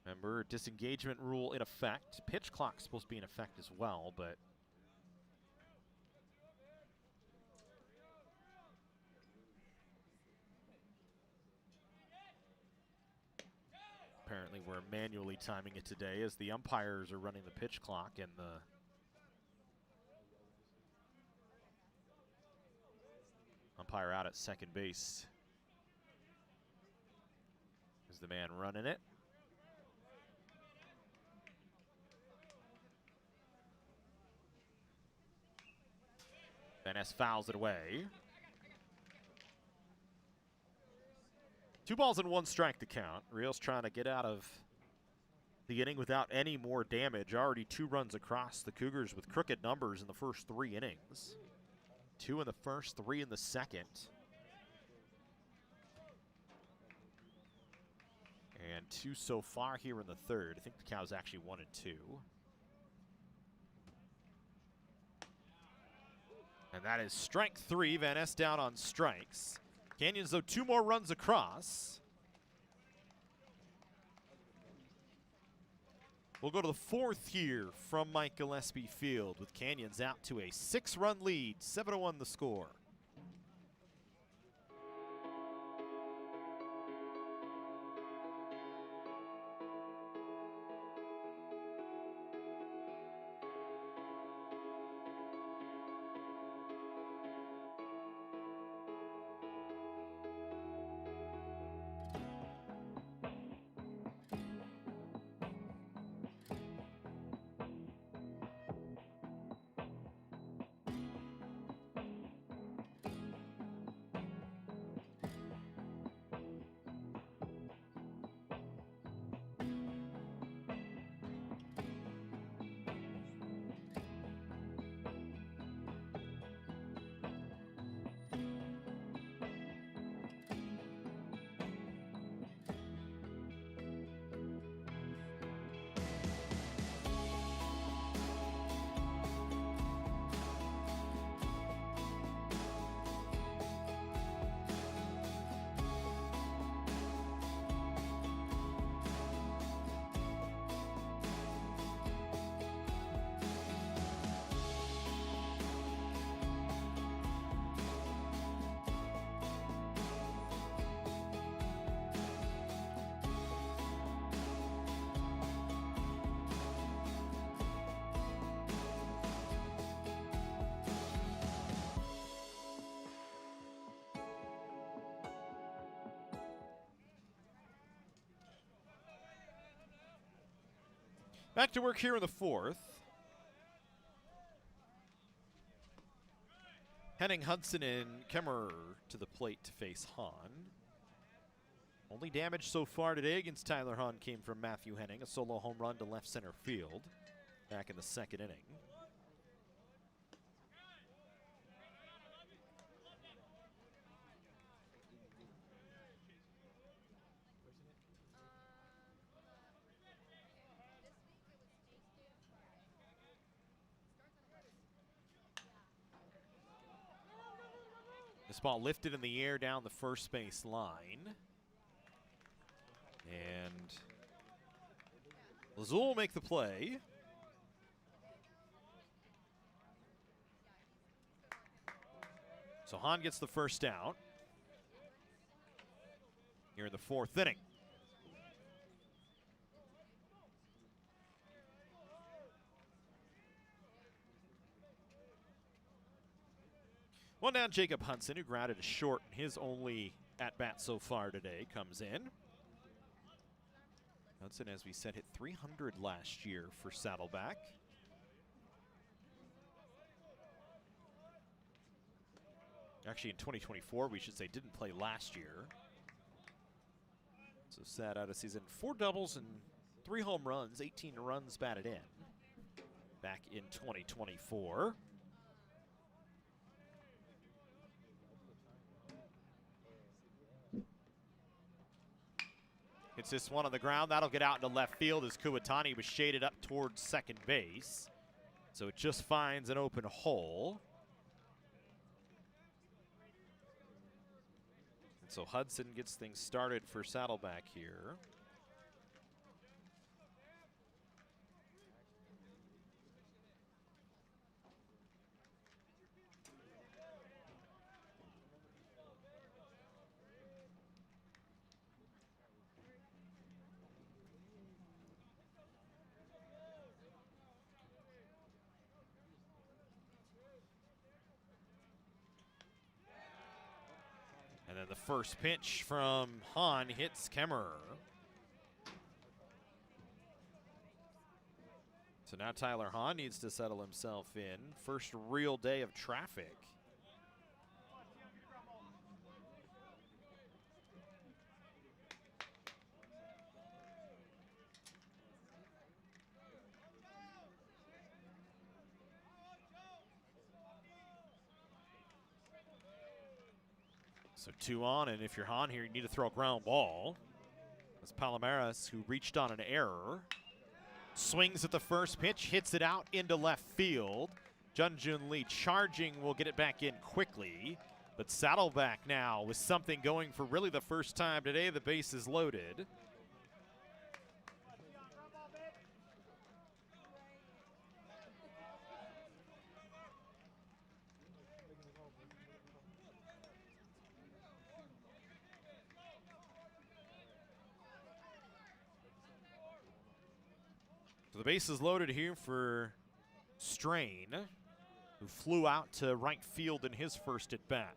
Remember, disengagement rule in effect. Pitch clock supposed to be in effect as well, but apparently we're manually timing it today as the umpires are running the pitch clock and the umpire out at second base is the man running it. Van Ness fouls it away. 2 balls and 1 strike to count. Rios trying to get out of the inning without any more damage. Already 2 runs across. The Cougars with crooked numbers in the first 3 innings. 2 in the first, 3 in the second. And 2 so far here in the third. I think the Cows actually 1 and 2. And that is strike 3. Van Ness down on strikes. Canyons, though, 2 more runs across. We'll go to the 4th here from Mike Gillespie Field with Canyons out to a 6-run lead, 7-1 the score. Back to work here in the 4th. Henning, Hudson, and Kemmerer to the plate to face Hahn. Only damage so far today against Tyler Hahn came from Matthew Henning, a solo home run to left center field back in the 2nd inning. This ball lifted in the air down the first base line. And Lazul will make the play. So Hahn gets the first out here in the 4th inning. One down, Jacob Hudson, who grounded a short. His only at-bat so far today comes in. Hudson, as we said, hit 300 last year for Saddleback. Actually, in 2024, we should say, didn't play last year. So Sad out of season, 4 doubles and 3 home runs, 18 runs batted in back in 2024. Hits this one on the ground. That'll get out into left field as Kuwatani was shaded up towards second base. So it just finds an open hole. And so Hudson gets things started for Saddleback here. And then the first pitch from Hahn hits Kemmerer. So now Tyler Hahn needs to settle himself in. First real day of traffic. So 2 on, and if you're Hahn here, you need to throw a ground ball. That's Palomares, who reached on an error. Swings at the first pitch, hits it out into left field. Junjun Lee charging will get it back in quickly. But Saddleback now with something going for really the first time today. The base is loaded. So the base is loaded here for Strain, who flew out to right field in his first at bat.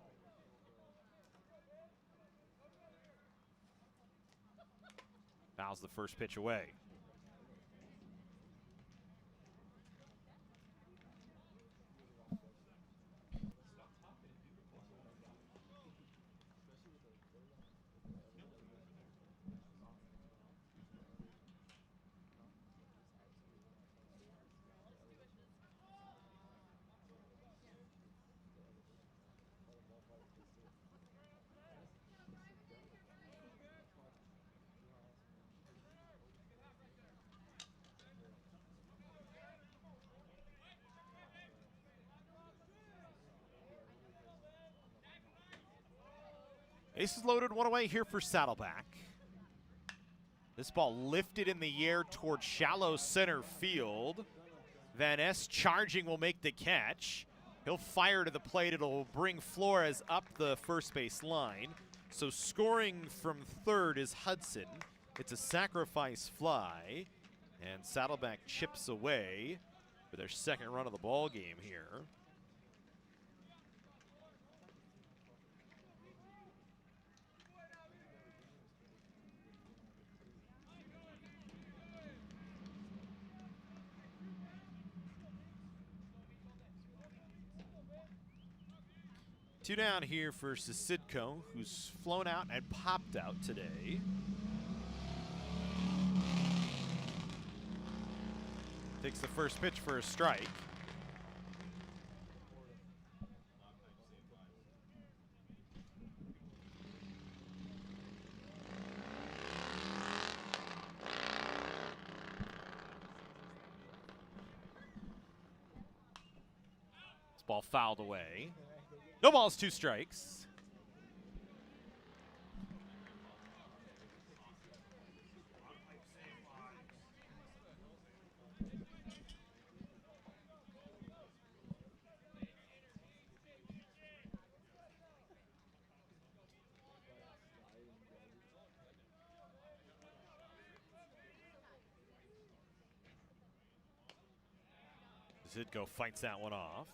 Fouls the first pitch away. Ace is loaded, 1 away here for Saddleback. This ball lifted in the air towards shallow center field. Van Ness charging will make the catch. He'll fire to the plate. It'll bring Flores up the first base line. So scoring from third is Hudson. It's a sacrifice fly. And Saddleback chips away for their second run of the ball game here. Two down here for Sasidko, who's flown out and popped out today. Takes the first pitch for a strike. This ball fouled away. No balls, 2 strikes. Zidko fights that one off.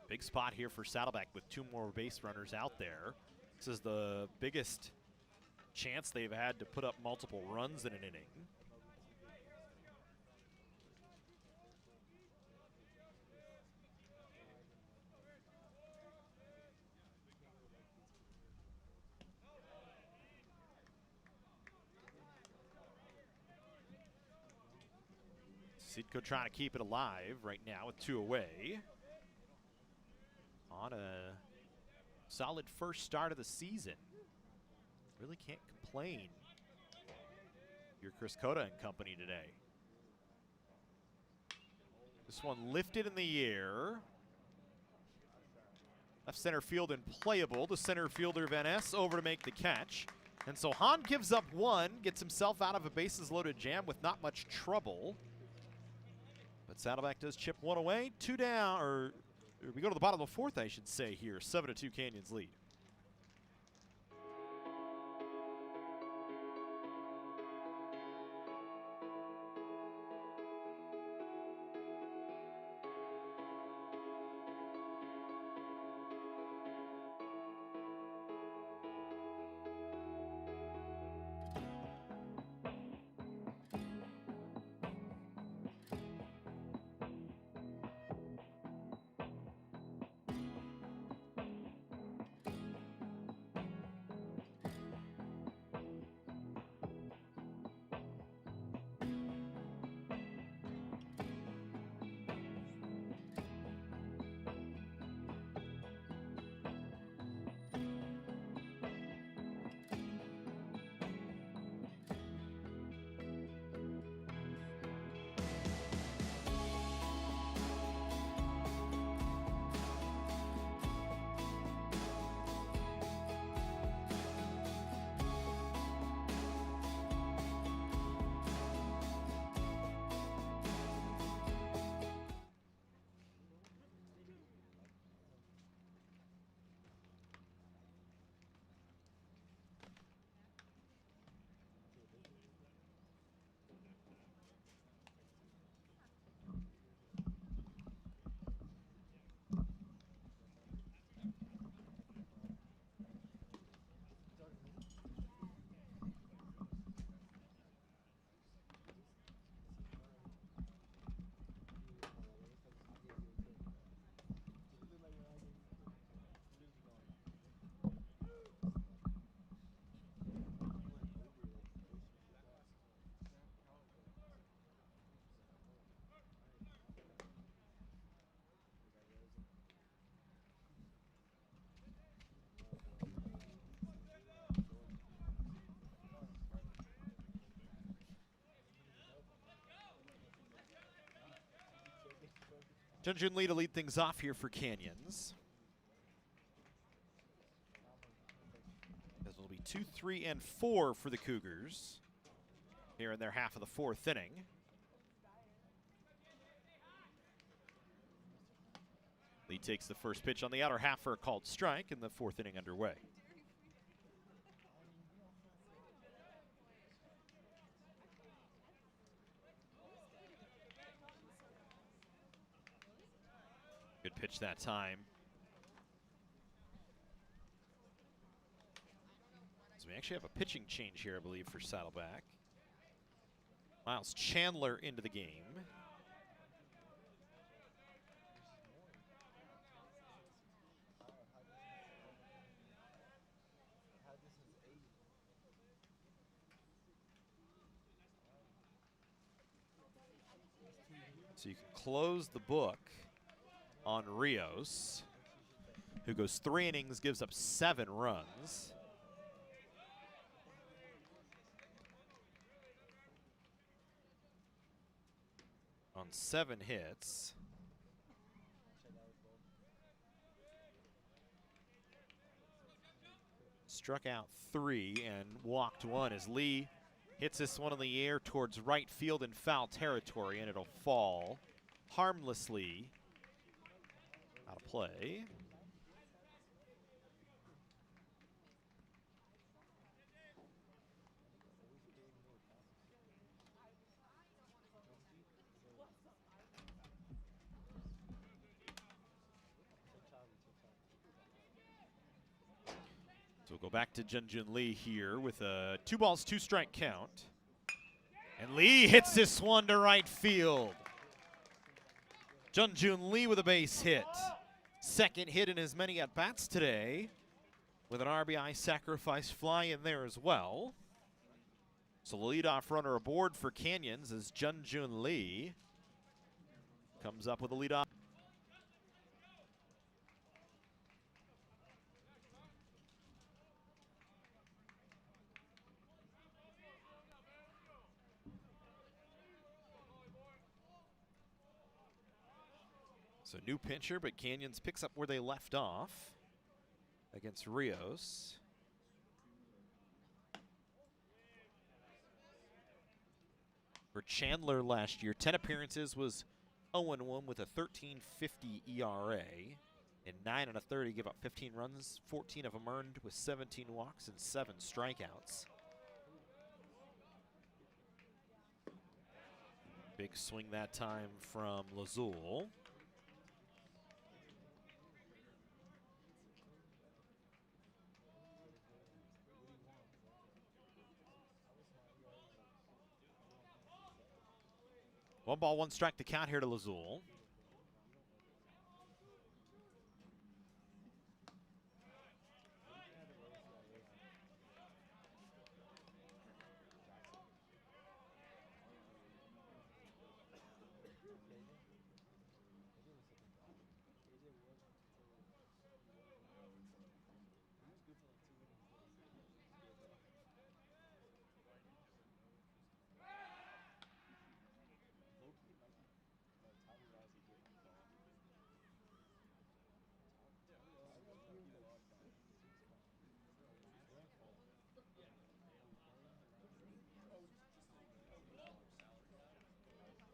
Big spot here for Saddleback with 2 more base runners out there. This is the biggest chance they've had to put up multiple runs in an inning. Sidco trying to keep it alive right now with 2 away. On a solid first start of the season. Really can't complain. You're Chris Cota and company today. This one lifted in the air. Left center field and playable. The center fielder Van Ness over to make the catch. And so Hahn gives up 1, gets himself out of a bases loaded jam with not much trouble. But Saddleback does chip 1 away, 2 down, or we go to the bottom of the 4th, I should say here. 7-2 Canyons lead. Junjun Lee to lead things off here for Canyons. As it'll be 2, 3, and 4 for the Cougars here in their half of the 4th inning. Lee takes the first pitch on the outer half for a called strike, and the 4th inning underway. Good pitch that time. So we actually have a pitching change here, I believe, for Saddleback. Miles Chandler into the game. So you can close the book on Rios, who goes 3 innings, gives up 7 runs. On 7 hits. Struck out 3 and walked 1 as Lee hits this one in the air towards right field in foul territory, and it'll fall harmlessly out of play. So we'll go back to Junjun Lee here with a 2 balls, 2 strike count. And Lee hits this one to right field. Junjun Lee with a base hit. Second hit in as many at-bats today, with an RBI sacrifice fly in there as well. So the leadoff runner aboard for Canyons is Junjun Lee. comes up with a lead off. So new pitcher, but Canyons picks up where they left off against Rios. For Chandler last year, 10 appearances, was 0-1 with a 13.50 ERA. In 9 1/3, he gave up 15 runs, 14 of them earned with 17 walks and 7 strikeouts. Big swing that time from Lazul. One ball, one strike to count here to Lazul.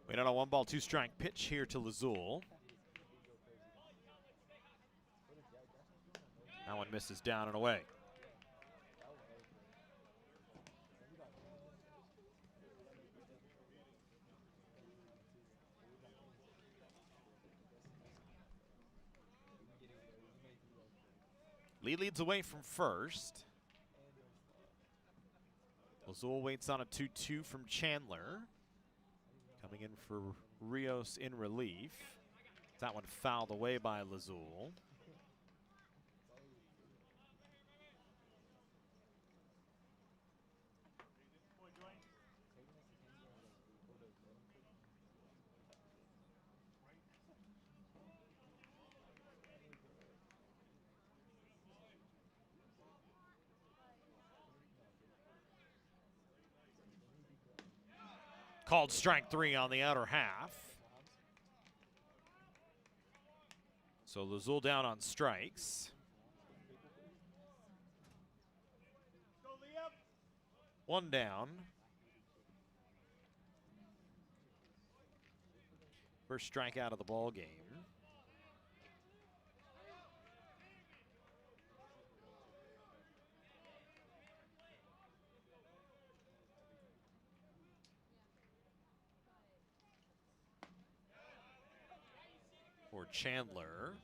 Wait on a 1 ball, 2 strike pitch here to Lazul. That one misses down and away. Lee leads away from first. Lazul waits on a 2-2 from Chandler. Coming in for Rios in relief. That one fouled away by Lazul. Called strike 3 on the outer half. So Lazul down on strikes. One down. First strikeout of the ball game. For Chandler.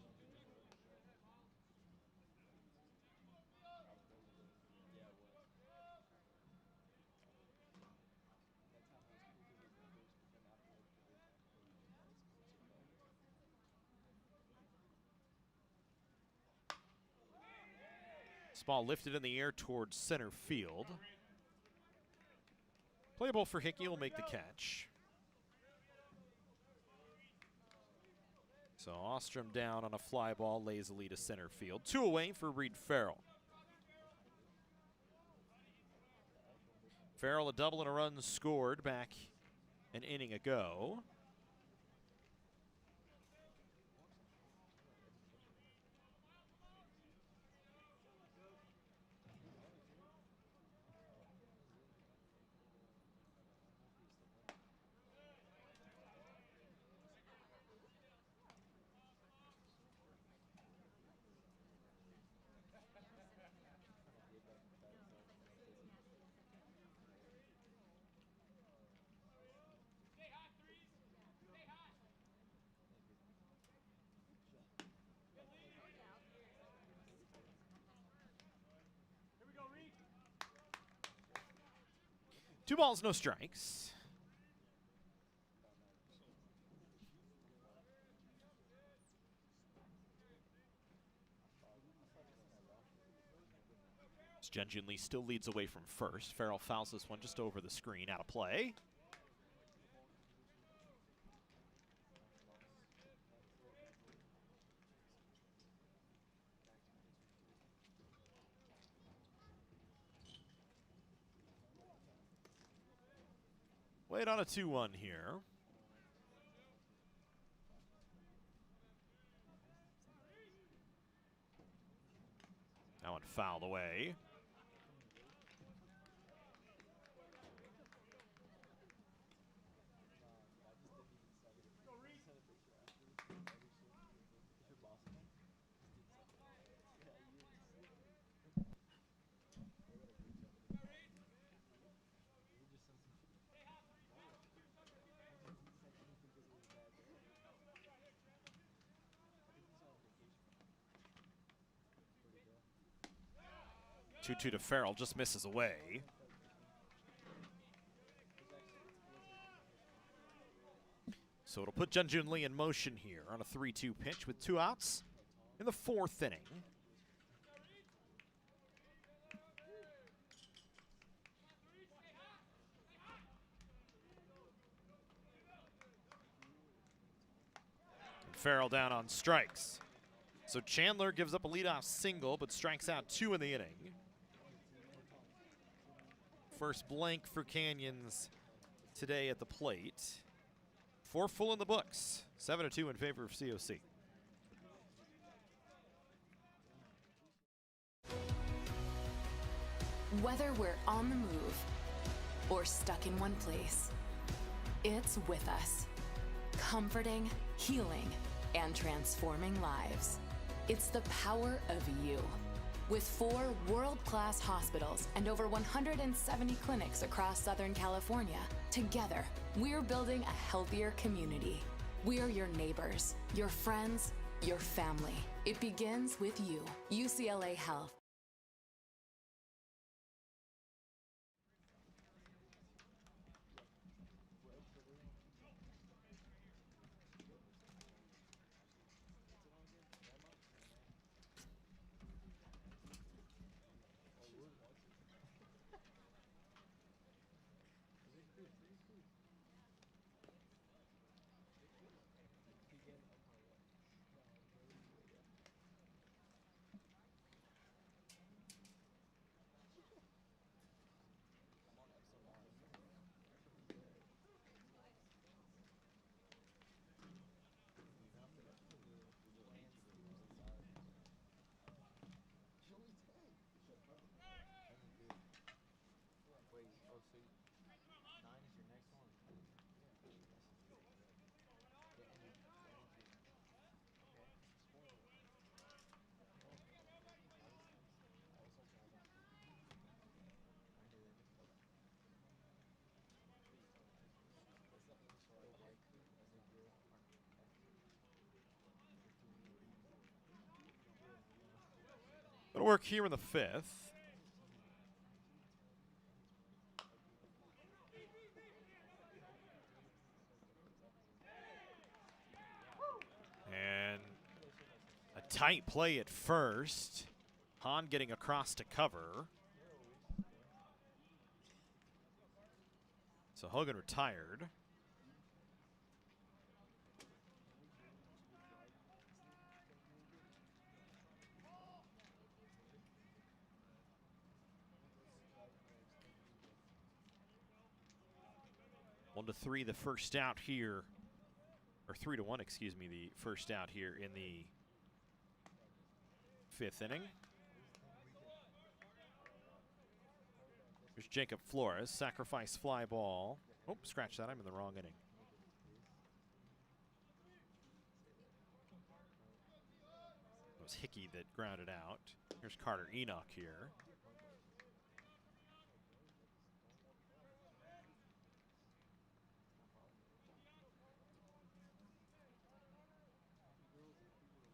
This ball lifted in the air towards center field. Playable for Hickey, will make the catch. So Ostrom down on a fly ball, lays the lead to center field. 2 away for Reed Farrell. Farrell, a double and a run scored back an inning ago. Two balls, no strikes. Lee still leads away from first. Farrell fouls this one just over the screen, out of play. Wait on a 2-1 here. That one fouled away. Two to Farrell, just misses away. So it'll put Junjun Lee in motion here on a 3-2 pitch with 2 outs in the 4th inning. And Farrell down on strikes. So Chandler gives up a leadoff single, but strikes out 2 in the inning. First blank for Canyons today at the plate. 4 full in the books. 7-2 in favor of COC. Whether we're on the move or stuck in one place, it's with us. Comforting, healing, and transforming lives. It's the power of you. With 4 world-class hospitals and over 170 clinics across Southern California, together, we're building a healthier community. We're your neighbors, your friends, your family. It begins with you. UCLA Health. It'll work here in the 5th. And a tight play at first. Hahn getting across to cover. So Hogan retired. One to 3, the first out here, or 3-1, excuse me, the first out here in the 5th inning. There's Jacob Flores, sacrifice fly ball. Oh, scratch that, I'm in the wrong inning. It was Hickey that grounded out. Here's Carter Enoch here.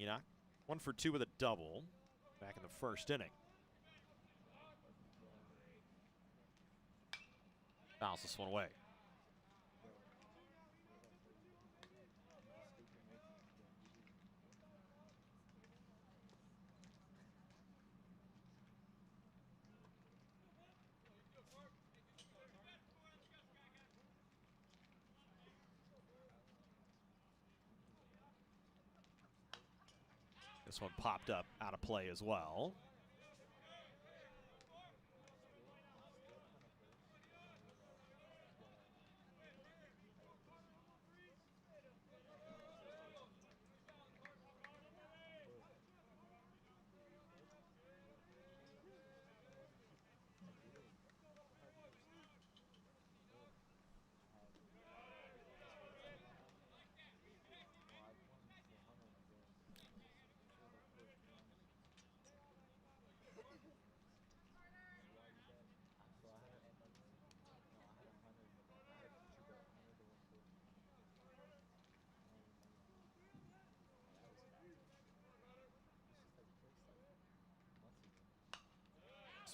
Enoch, 1 for 2 with a double back in the 1st inning. Fouls this one away. This one popped up out of play as well.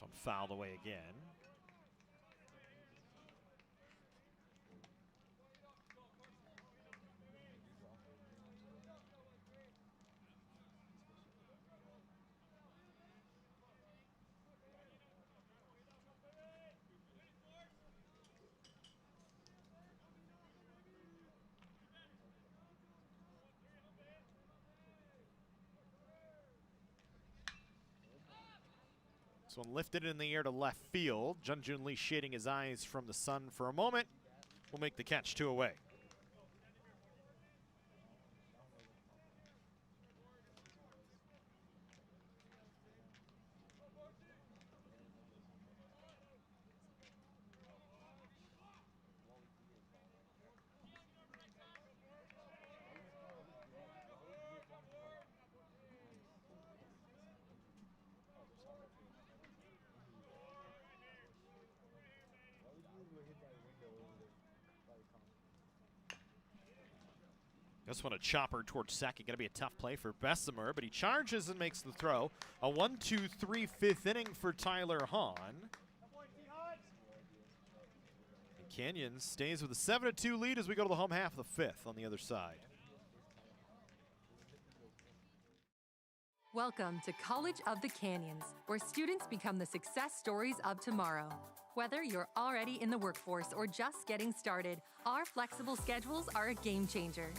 This one fouled away again. This one lifted in the air to left field. Junjun Lee shading his eyes from the sun for a moment. Will make the catch, 2 away. This one a chopper towards second. Going to be a tough play for Bessemer, but he charges and makes the throw. A 1-2-3 fifth inning for Tyler Hahn. And Canyon stays with a 7-2 lead as we go to the home half of the fifth on the other side. Welcome to College of the Canyons, where students become the success stories of tomorrow. Whether you're already in the workforce or just getting started, our flexible schedules are a game changer.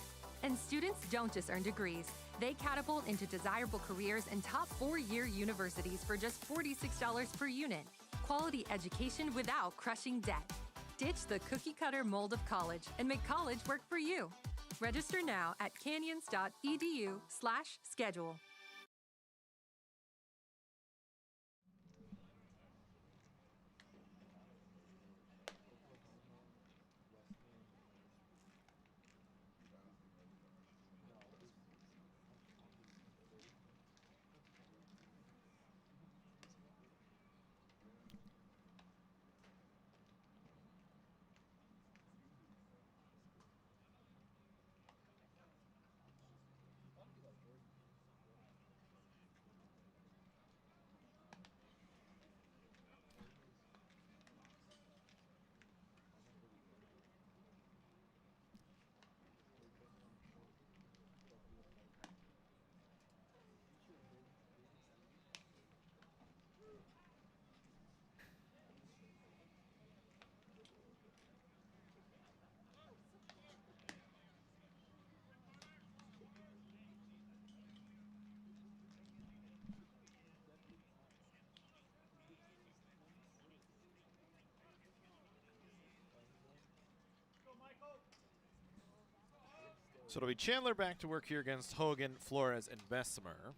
And students don't just earn degrees. They catapult into desirable careers in top 4-year universities for just $46 per unit. Quality education without crushing debt. Ditch the cookie-cutter mold of college and make college work for you. Register now at canyons.edu/schedule. So it'll be Chandler back to work here against Hogan, Flores, and Bessemer.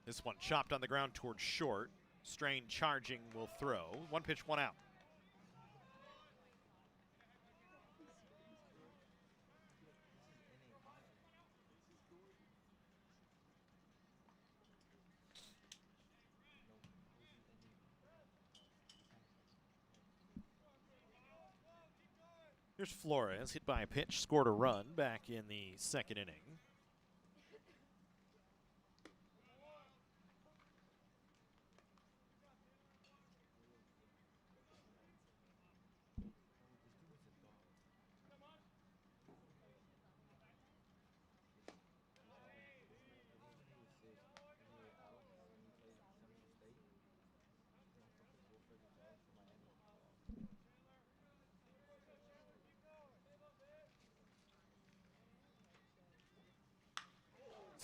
This one chopped on the ground towards short. Strain charging will throw. 1 pitch, 1 out. Here's Flores, hit by a pitch, scored a run back in the second inning.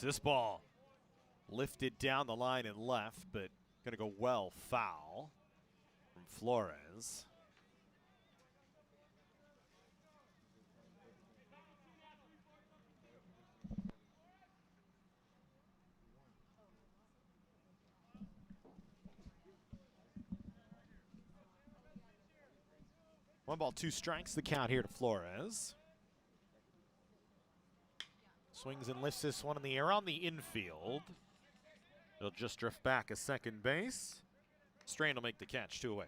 This ball lifted down the line and left, but going to go well foul from Flores. One ball, 2 strikes, the count here to Flores. Swings and lifts this one in the air on the infield. It'll just drift back a second base. Strain will make the catch, 2 away.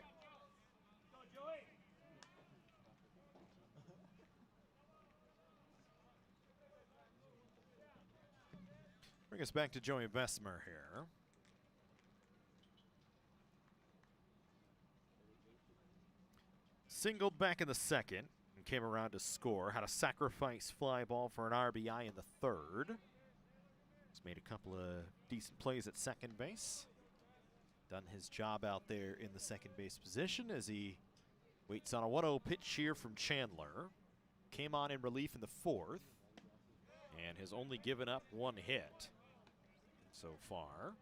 Bring us back to Joey Bessemer here. Singled back in the second and came around to score. Had a sacrifice fly ball for an RBI in the third. He's made a couple of decent plays at second base. Done his job out there in the second base position as he waits on a 1-0 pitch here from Chandler. Came on in relief in the fourth and has only given up one hit so far.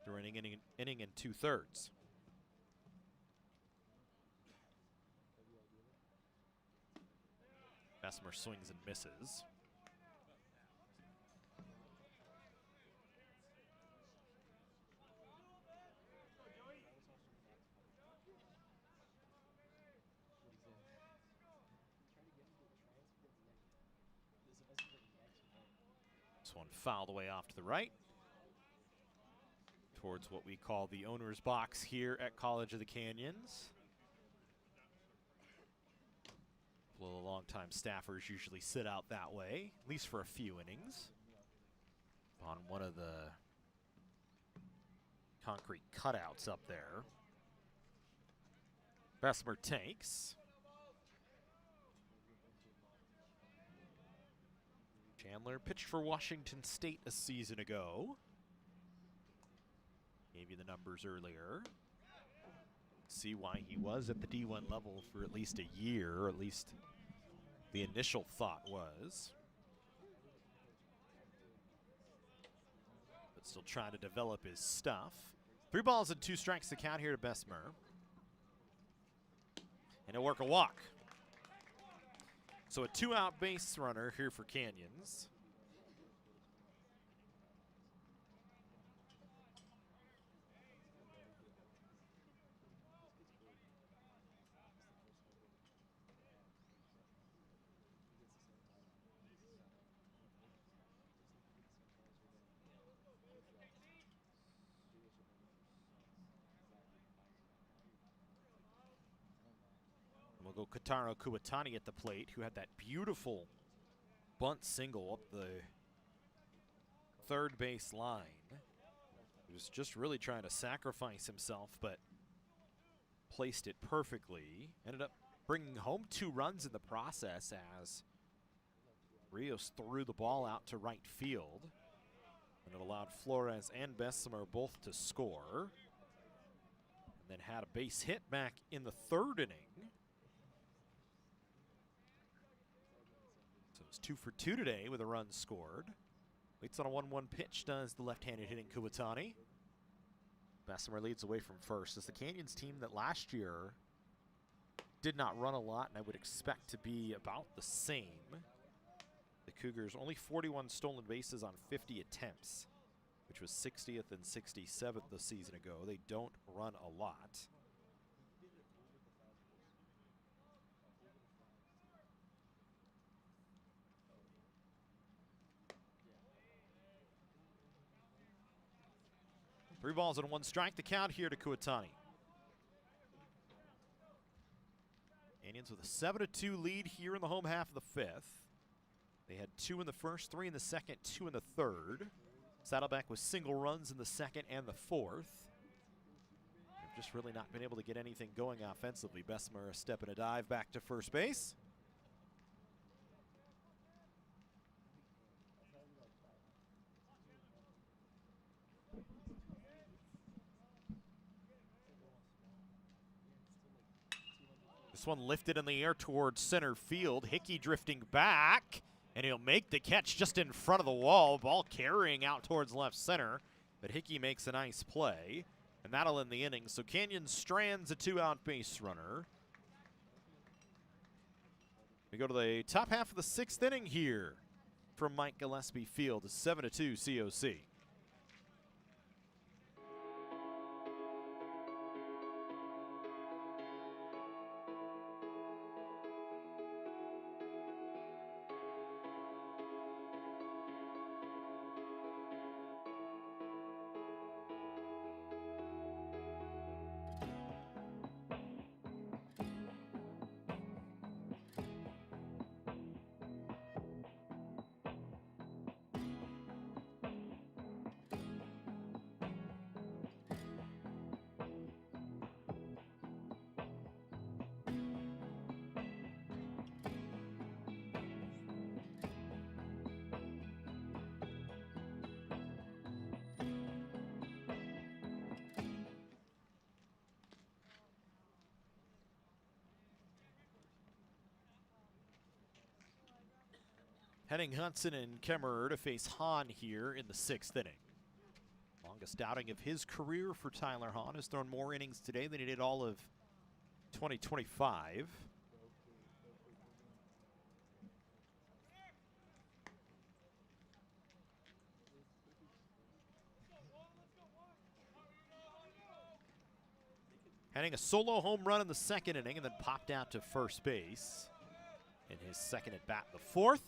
Through an inning and 2/3. Bessemer swings and misses. This one fouled away off to the right. Towards what we call the owner's box here at College of the Canyons. A couple of longtime staffers usually sit out that way, at least for a few innings. On one of the concrete cutouts up there. Bessemer takes. Chandler pitched for Washington State a season ago. Gave you the numbers earlier. See why he was at the D1 level for at least a year, or at least the initial thought was. But still trying to develop his stuff. 3 balls and 2 strikes to count here to Bessemer. And he'll work a walk. So a 2-out base runner here for Canyons. We'll go Kataro Kuwatani at the plate, who had that beautiful bunt single up the third base line. He was just really trying to sacrifice himself, but placed it perfectly. Ended up bringing home 2 runs in the process as Rios threw the ball out to right field. And it allowed Flores and Bessemer both to score. And then had a base hit back in the 3rd inning. So it's 2 for 2 today with a run scored. Waits on a 1-1 pitch, does the left-handed hitting Kuwatani. Bessemer leads away from first. As the Canyons team that last year did not run a lot, and I would expect to be about the same. The Cougars only 41 stolen bases on 50 attempts, which was 60th and 67th the season ago. They don't run a lot. Three balls and 1 strike to count here to Kuwatani. Canyons with a 7-2 lead here in the home half of the 5th. They had 2 in the first, 3 in the second, 2 in the third. Saddleback with single runs in the second and the 4th. They've just really not been able to get anything going offensively. Bessemer a step and a dive back to first base. This one lifted in the air towards center field. Hickey drifting back, and he'll make the catch just in front of the wall. Ball carrying out towards left center, but Hickey makes a nice play, and that'll end the inning. So Canyon strands a 2-out base runner. We go to the top half of the 6th inning here from Mike Gillespie Field. It's 7-2 COC. Henning, Hudson, and Kemmerer to face Hahn here in the 6th inning. Longest outing of his career for Tyler Hahn. Has thrown more innings today than he did all of 2025. Henning a solo home run in the 2nd inning and then popped out to first base in his 2nd at bat, the 4th.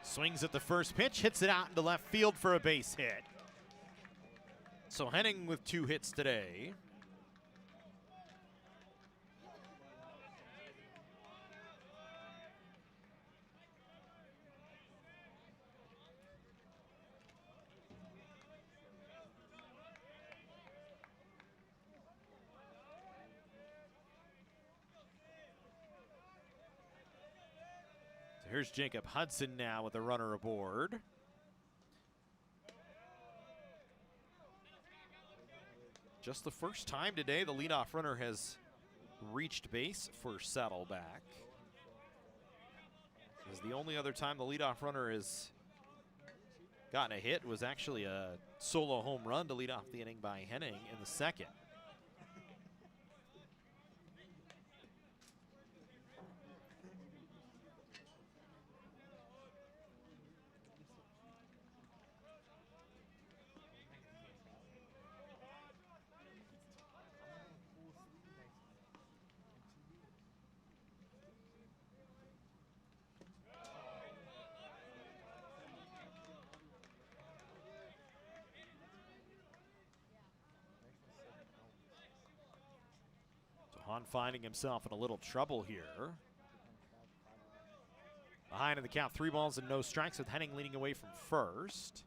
Swings at the first pitch, hits it out into left field for a base hit. So Henning with 2 hits today. So here's Jacob Hudson now with a runner aboard. Just the first time today the leadoff runner has reached base for Saddleback. As the only other time the leadoff runner has gotten a hit was actually a solo home run to lead off the inning by Henning in the 2nd. Hahn finding himself in a little trouble here. Behind in the count, 3 balls and no strikes with Henning leading away from first.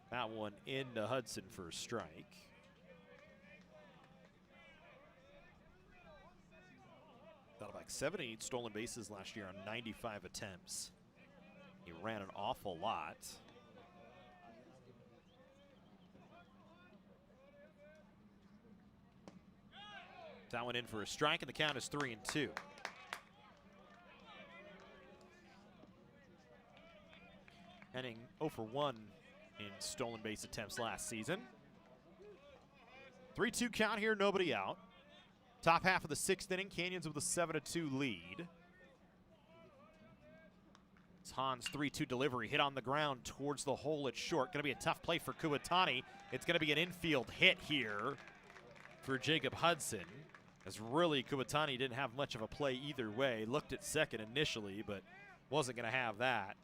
That one into Hudson for a strike. Saddleback 78 stolen bases last year on 95 attempts. He ran an awful lot. That one in for a strike, and the count is 3-2. Henning 0 for 1 in stolen base attempts last season. 3-2 count here, nobody out. Top half of the 6th inning, Canyons with a 7-2 lead. It's Hahn's 3-2 delivery, hit on the ground towards the hole at short. Going to be a tough play for Kuwatani. It's going to be an infield hit here for Jacob Hudson. As really, Kuwatani didn't have much of a play either way. Looked at second initially, but wasn't going to have that.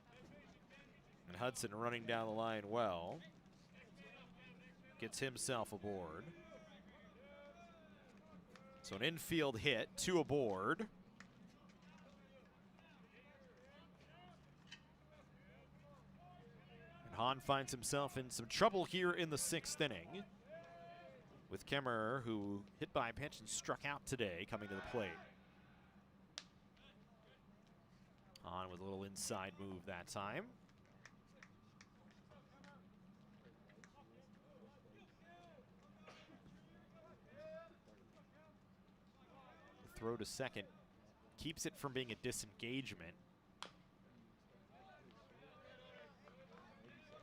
And Hudson running down the line well. Gets himself aboard. So an infield hit, 2 aboard. And Hahn finds himself in some trouble here in the 6th inning, with Kemmerer, who hit by a pitch and struck out today, coming to the plate. Hahn with a little inside move that time. The throw to second keeps it from being a disengagement,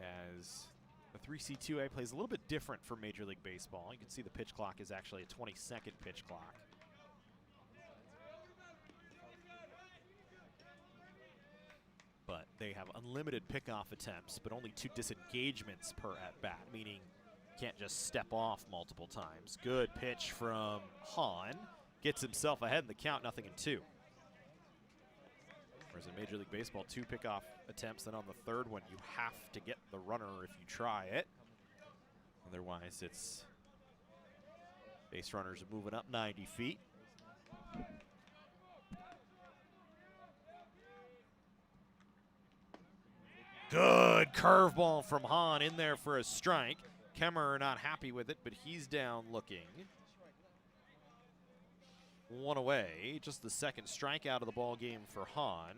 as the 3C2A plays a little bit different for Major League Baseball. You can see the pitch clock is actually a 20-second pitch clock. But they have unlimited pickoff attempts, but only 2 disengagements per at-bat, meaning you can't just step off multiple times. Good pitch from Hahn. Gets himself ahead in the count, 0-2. Whereas in Major League Baseball, 2 pickoff attempts, then on the 3rd one, you have to get the runner if you try it. Otherwise, it's base runners are moving up 90 feet. Good curveball from Hahn in there for a strike. Kemmerer not happy with it, but he's down looking. One away, just the second strikeout of the ball game for Hahn.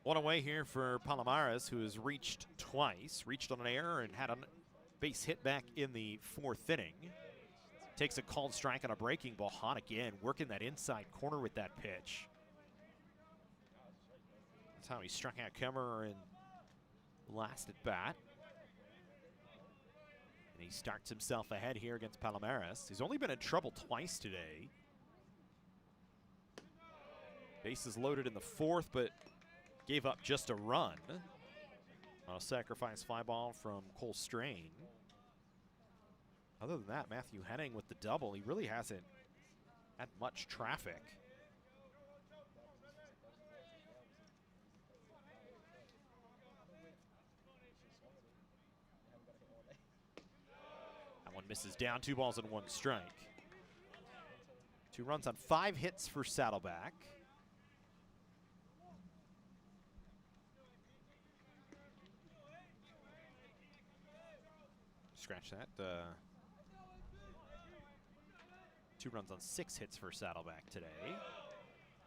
One away here for Palomares, who has reached twice, reached on an error and had a base hit back in the 4th inning. Takes a called strike on a breaking ball. Hahn again working that inside corner with that pitch. That's how he struck out Kemmerer in last at bat. And he starts himself ahead here against Palomares. He's only been in trouble twice today. Bases loaded in the 4th, but gave up just a run on a sacrifice fly ball from Cole Strain. Other than that, Matthew Henning with the double. He really hasn't had much traffic. That one misses down, 2 balls and 1 strike. 2 runs on 5 hits for Saddleback. Scratch that. 2 runs on 6 hits for Saddleback today.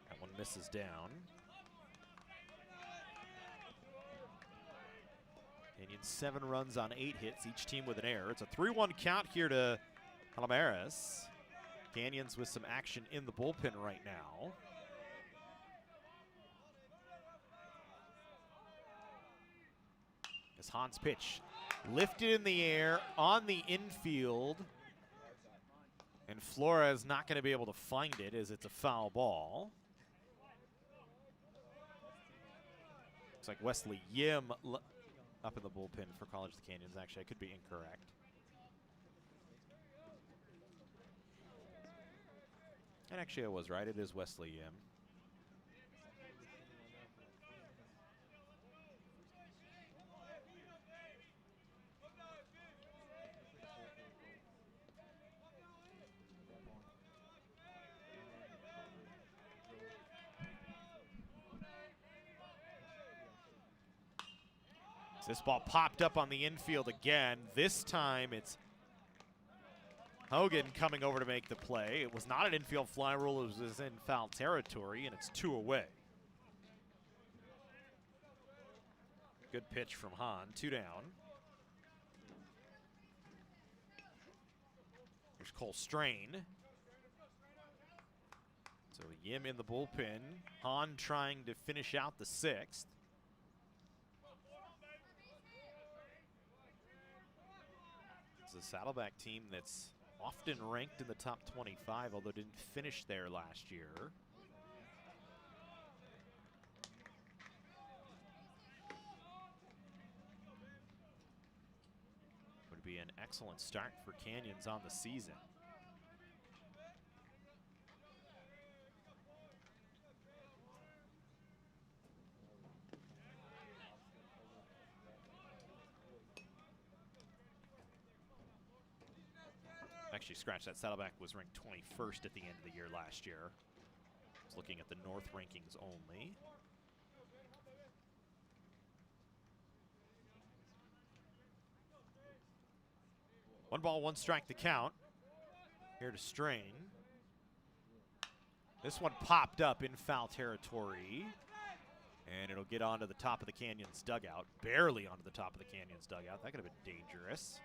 That one misses down. Canyon 7 runs on 8 hits, each team with an error. It's a 3-1 count here to Palomares. Canyons with some action in the bullpen right now. As Hahn's pitch lifted in the air on the infield. And Flores not going to be able to find it as it's a foul ball. Looks like Wesley Yim up in the bullpen for College of the Canyons. Actually, I could be incorrect. And actually, I was right. It is Wesley Yim. This ball popped up on the infield again. This time it's Hogan coming over to make the play. It was not an infield fly rule. It was in foul territory, and it's 2 away. Good pitch from Hahn. 2 down. Here's Cole Strain. So Yim in the bullpen. Hahn trying to finish out the 6th. A Saddleback team that's often ranked in the top 25, although didn't finish there last year. Would be an excellent start for Canyons on the season. Actually, scratch that. Saddleback was ranked 21st at the end of the year last year. I was looking at the North rankings only. One ball, 1 strike, the count. Here to Strain. This one popped up in foul territory. And it'll get onto the top of the Canyons dugout. Barely onto the top of the Canyons dugout. That could have been dangerous.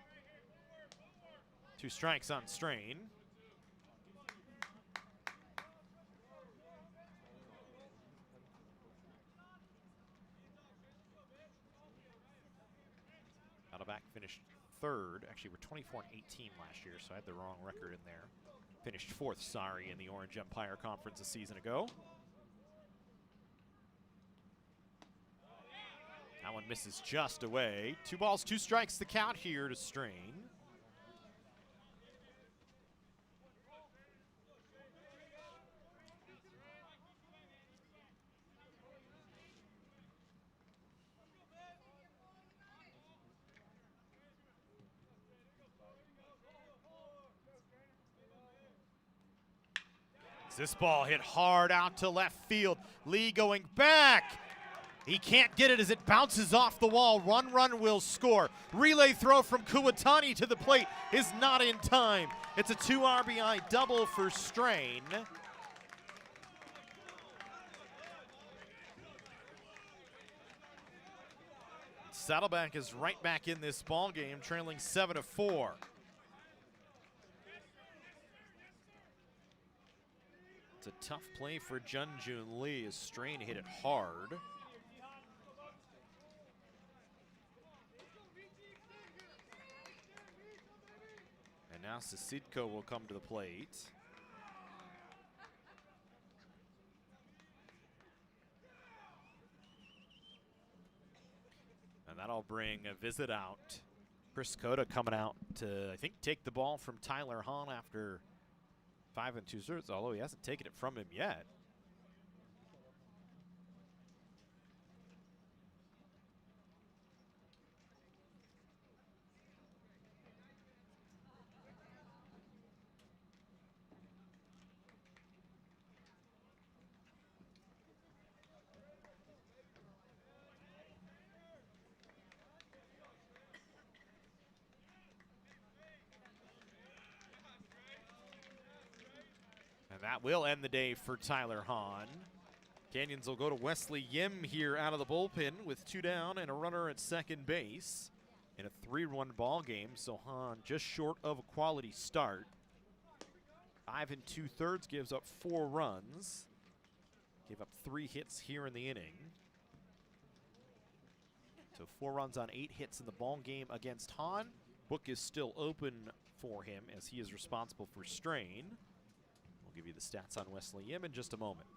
2 strikes on Strain. Saddleback finished 3rd. Actually, we're 24 and 18 last year, so I had the wrong record in there. Finished 4th, sorry, in the Orange Empire Conference a season ago. That one misses just away. 2 balls, 2 strikes, the count here to Strain. this ball hit hard out to left field. Lee going back. He can't get it as it bounces off the wall. Run will score. Relay throw from Kuwatani to the plate is not in time. It's a 2 RBI double for Strain. Saddleback is right back in this ball game, trailing 7-4. It's a tough play for Junjun Lee as Strain hit it hard. And now Sasidko will come to the plate. And that'll bring a visit out. Chris Cota coming out to, I think, take the ball from Tyler Hahn after 5 2/3, although he hasn't taken it from him yet. And that will end the day for Tyler Hahn. Canyons will go to Wesley Yim here out of the bullpen with 2 down and a runner at second base in a 3-run ball game. So Hahn just short of a quality start. 5 2/3 gives up 4 runs. Gave up 3 hits here in the inning. So 4 runs on 8 hits in the ball game against Hahn. Book is still open for him as he is responsible for Strain. We'll give you the stats on Wesley Yim in just a moment.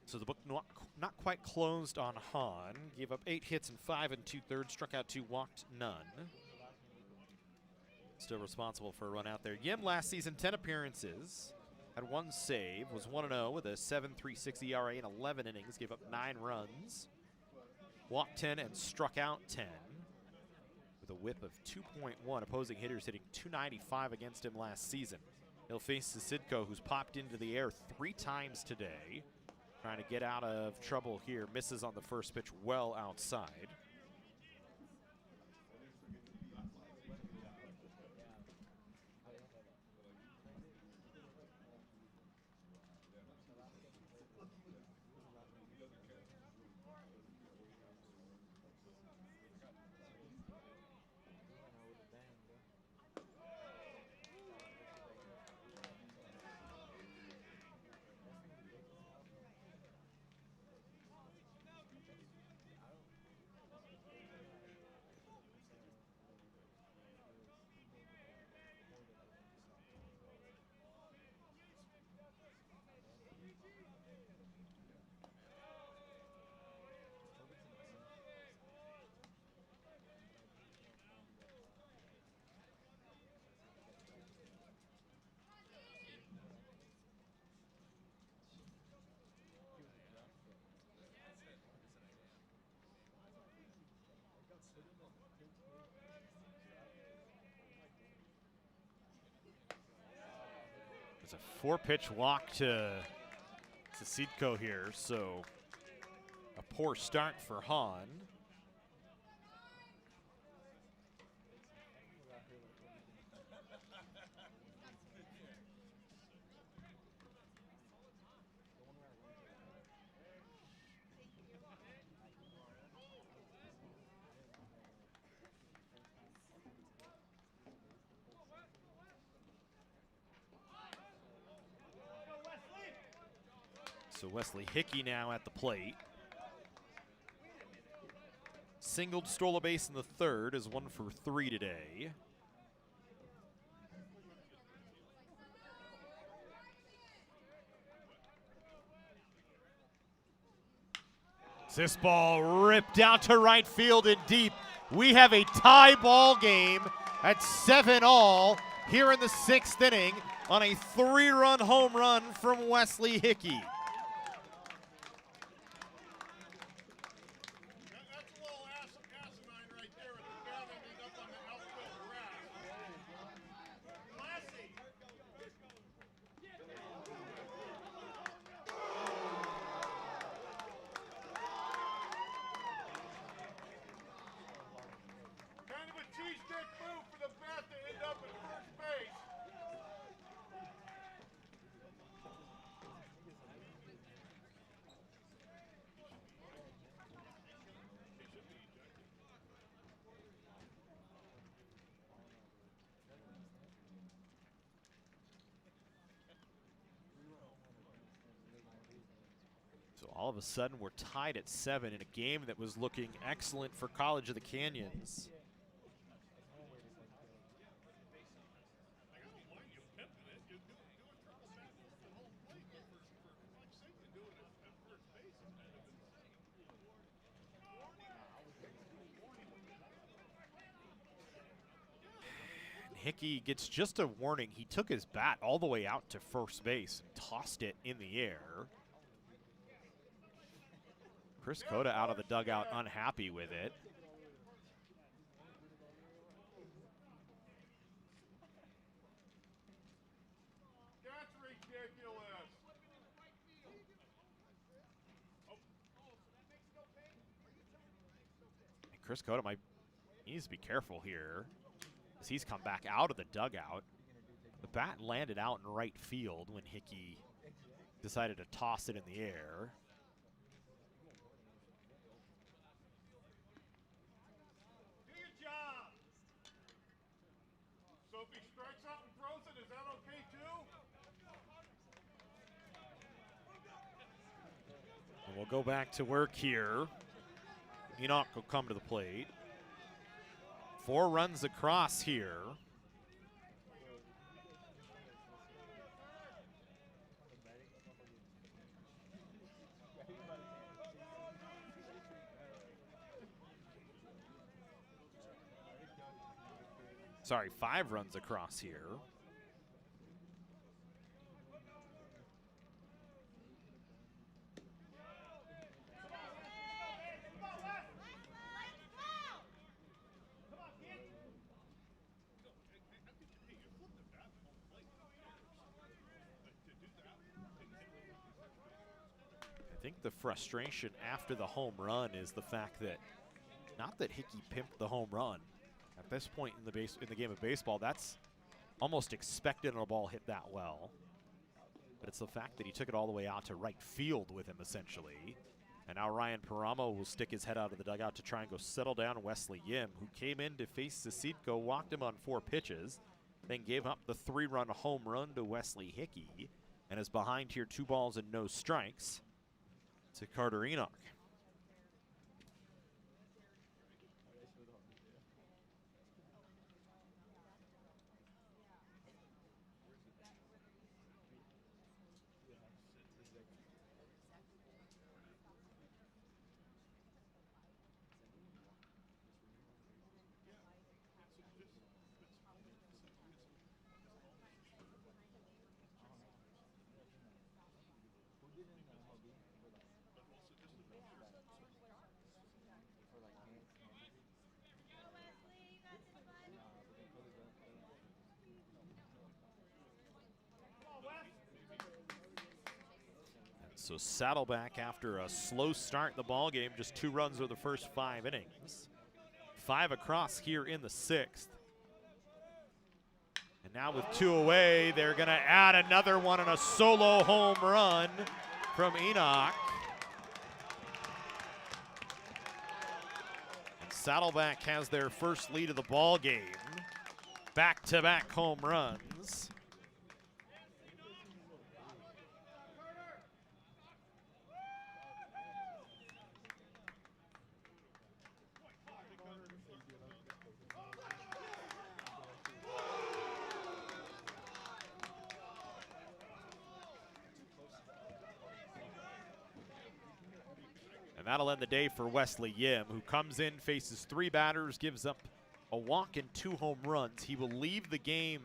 So the book not quite closed on Hahn. Gave up 8 hits in 5 2/3, struck out 2, walked none. Still responsible for a run out there. Yim last season, 10 appearances, had 1 save, was 1-0 with a 7.36 ERA in 11 innings, gave up 9 runs, walked 10 and struck out 10 with a whip of 2.1. Opposing hitters hitting 295 against him last season. He'll face Sasidko, who's popped into the air 3 times today. Trying to get out of trouble here. Misses on the first pitch well outside. It's a 4-pitch walk to Sasidko here, so a poor start for Hahn. So Wesley Hickey now at the plate. Singled, stole a base in the third, is 1 for 3 today. This ball ripped out to right field and deep. We have a tie ball game at 7-all here in the 6th inning on a 3-run home run from Wesley Hickey. So all of a sudden we're tied at 7 in a game that was looking excellent for College of the Canyons. Hickey gets just a warning. He took his bat all the way out to first base and tossed it in the air. Chris Cota out of the dugout unhappy with it. That's ridiculous. And Chris Cota needs to be careful here as he's come back out of the dugout. The bat landed out in right field when Hickey decided to toss it in the air. And we'll go back to work here. Enoch will come to the plate. 4 runs across here. Sorry, 5 runs across here. I think the frustration after the home run is the fact that, not that Hickey pimped the home run. At this point in the game of baseball, that's almost expected on a ball hit that well. But it's the fact that he took it all the way out to right field with him, essentially. And now Ryan Paramo will stick his head out of the dugout to try and go settle down Wesley Yim, who came in to face Sasidko, walked him on 4 pitches, then gave up the 3-run home run to Wesley Hickey, and is behind here 2 balls and no strikes to Carter Enoch. So Saddleback, after a slow start in the ball game, just 2 runs over the first 5 innings. 5 across here in the 6th. And now with 2 away, they're going to add another one and a solo home run from Enoch. And Saddleback has their first lead of the ball game. Back-to-back home runs. And that'll end the day for Wesley Yim, who comes in, faces 3 batters, gives up a walk and 2 home runs. He will leave the game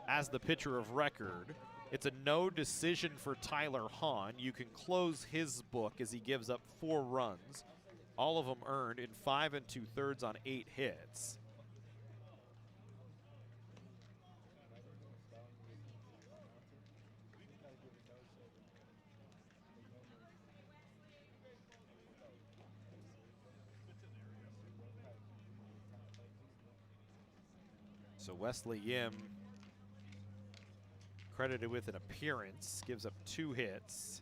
as the pitcher of record. It's a no decision for Tyler Hahn. You can close his book as he gives up 4 runs, all of them earned in 5 2/3 on 8 hits. So Wesley Yim, credited with an appearance, gives up 2 hits.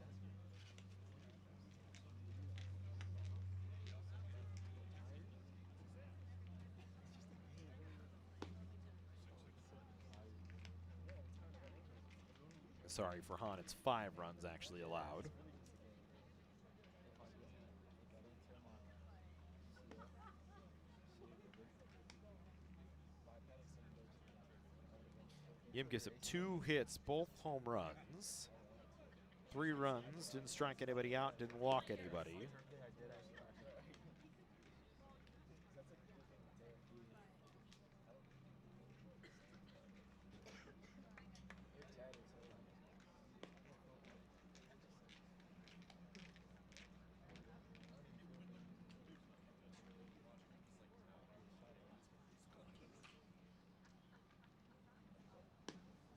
Sorry, for Hahn, it's 5 runs actually allowed. Yim gives up 2 hits, both home runs. 3 runs, didn't strike anybody out, didn't walk anybody.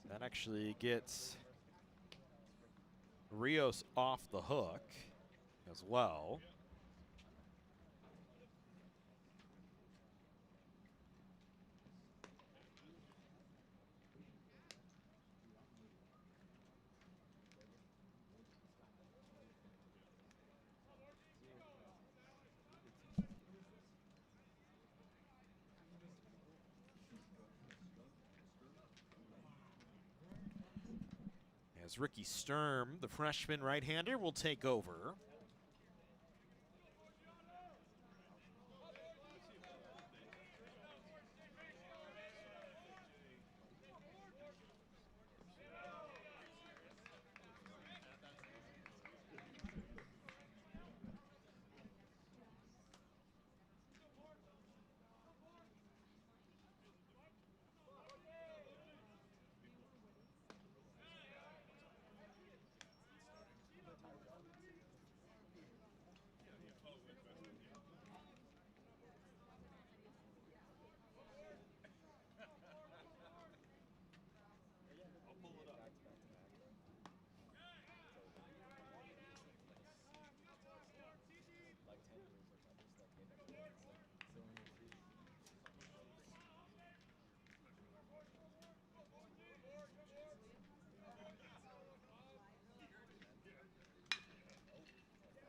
That actually gets Rios off the hook as well. As Ricky Sturm, the freshman right-hander, will take over.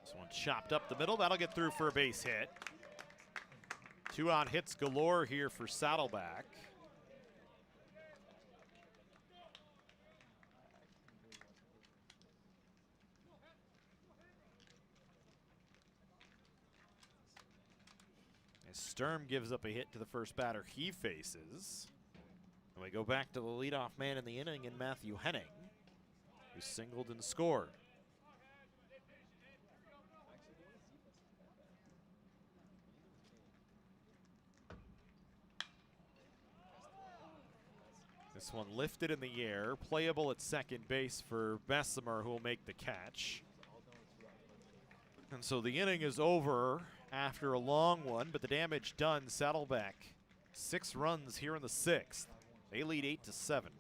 This one chopped up the middle. That'll get through for a base hit. 2 on hits galore here for Saddleback. As Sturm gives up a hit to the first batter he faces. And we go back to the leadoff man in the inning in Matthew Henning, who singled and scored. This one lifted in the air, playable at second base for Bessemer, who will make the catch. And so the inning is over after a long one, but the damage done. Saddleback, 6 runs here in the 6th. They lead 8-7.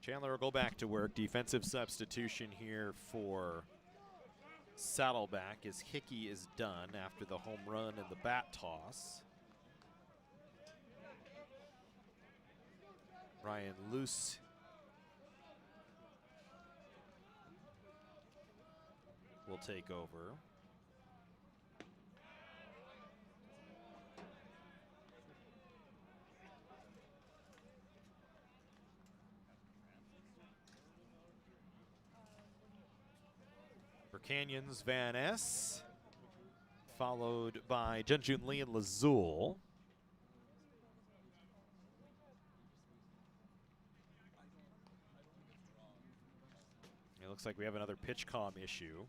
Chandler will go back to work. Defensive substitution here for Saddleback as Hickey is done after the home run and the bat toss. Ryan Luce will take over. For Canyons, Van Ness, followed by Junjun Lee and Lazul. It looks like we have another pitch comm issue.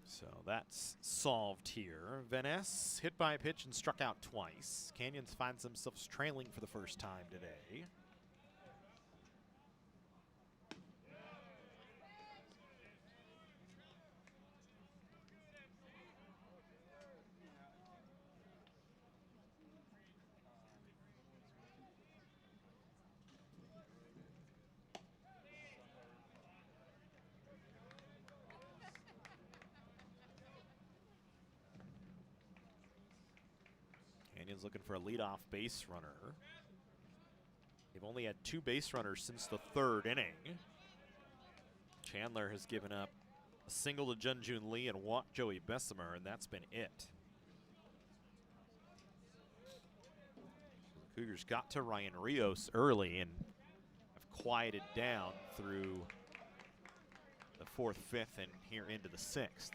So that's solved here. Van Ness hit by a pitch and struck out twice. Canyons finds themselves trailing for the first time today. Canyons looking for a leadoff base runner. They've only had 2 base runners since the 3rd inning. Chandler has given up a single to Junjun Lee and walked Joey Bessemer, and that's been it. The Cougars got to Ryan Rios early and have quieted down through the 4th, 5th, and here into the 6th.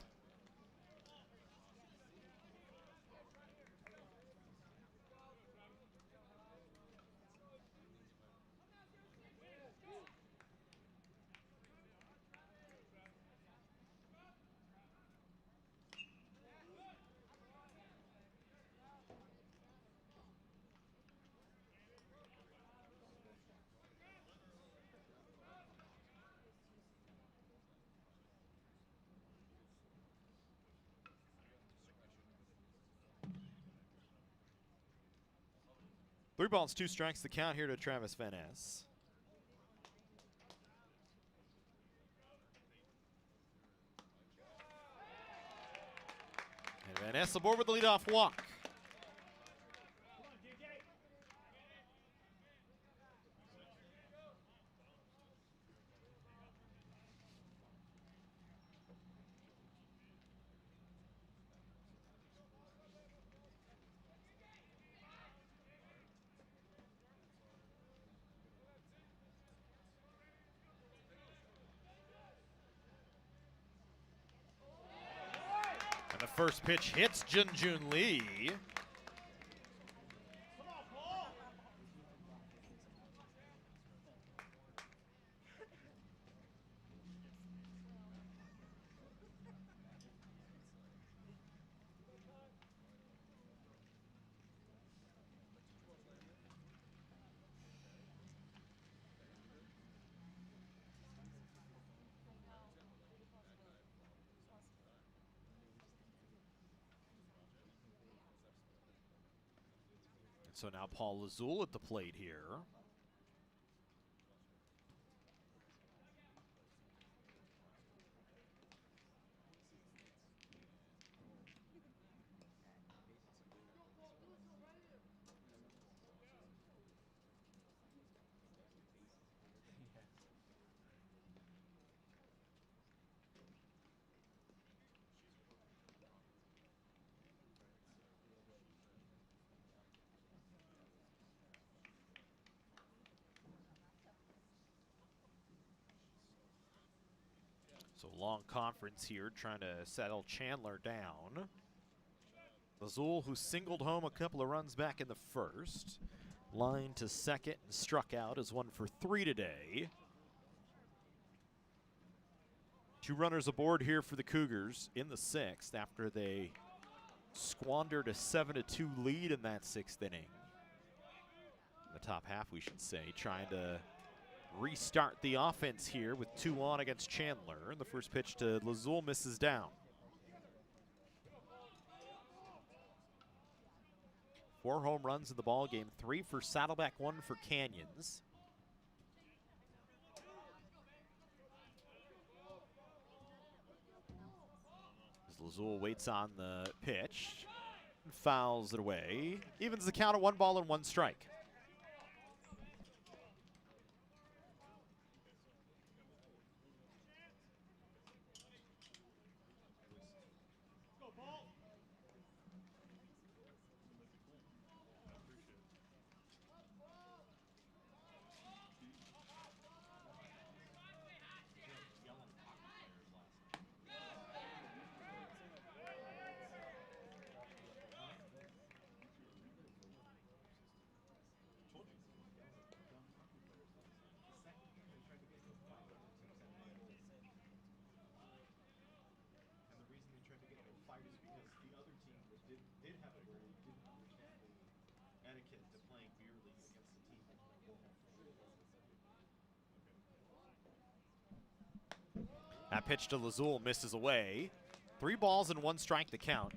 Three balls, 2 strikes, the count here to Travis Van Ness. And Van Ness aboard with the leadoff walk. And the first pitch hits Junjun Lee. So now Paul Lazul at the plate here. So long conference here, trying to settle Chandler down. Lazul, who singled home a couple of runs back in the first, lined to second and struck out, is 1 for 3 today. 2 runners aboard here for the Cougars in the 6th after they squandered a 7-2 lead in that 6th inning. The top half, we should say, trying to restart the offense here with 2 on against Chandler. And the first pitch to Lazul misses down. 4 home runs in the ball game, 3 for Saddleback, 1 for Canyons. As Lazul waits on the pitch, and fouls it away. Evens the count at 1 ball and 1 strike. That pitch to Lazul misses away. 3 balls and 1 strike to count.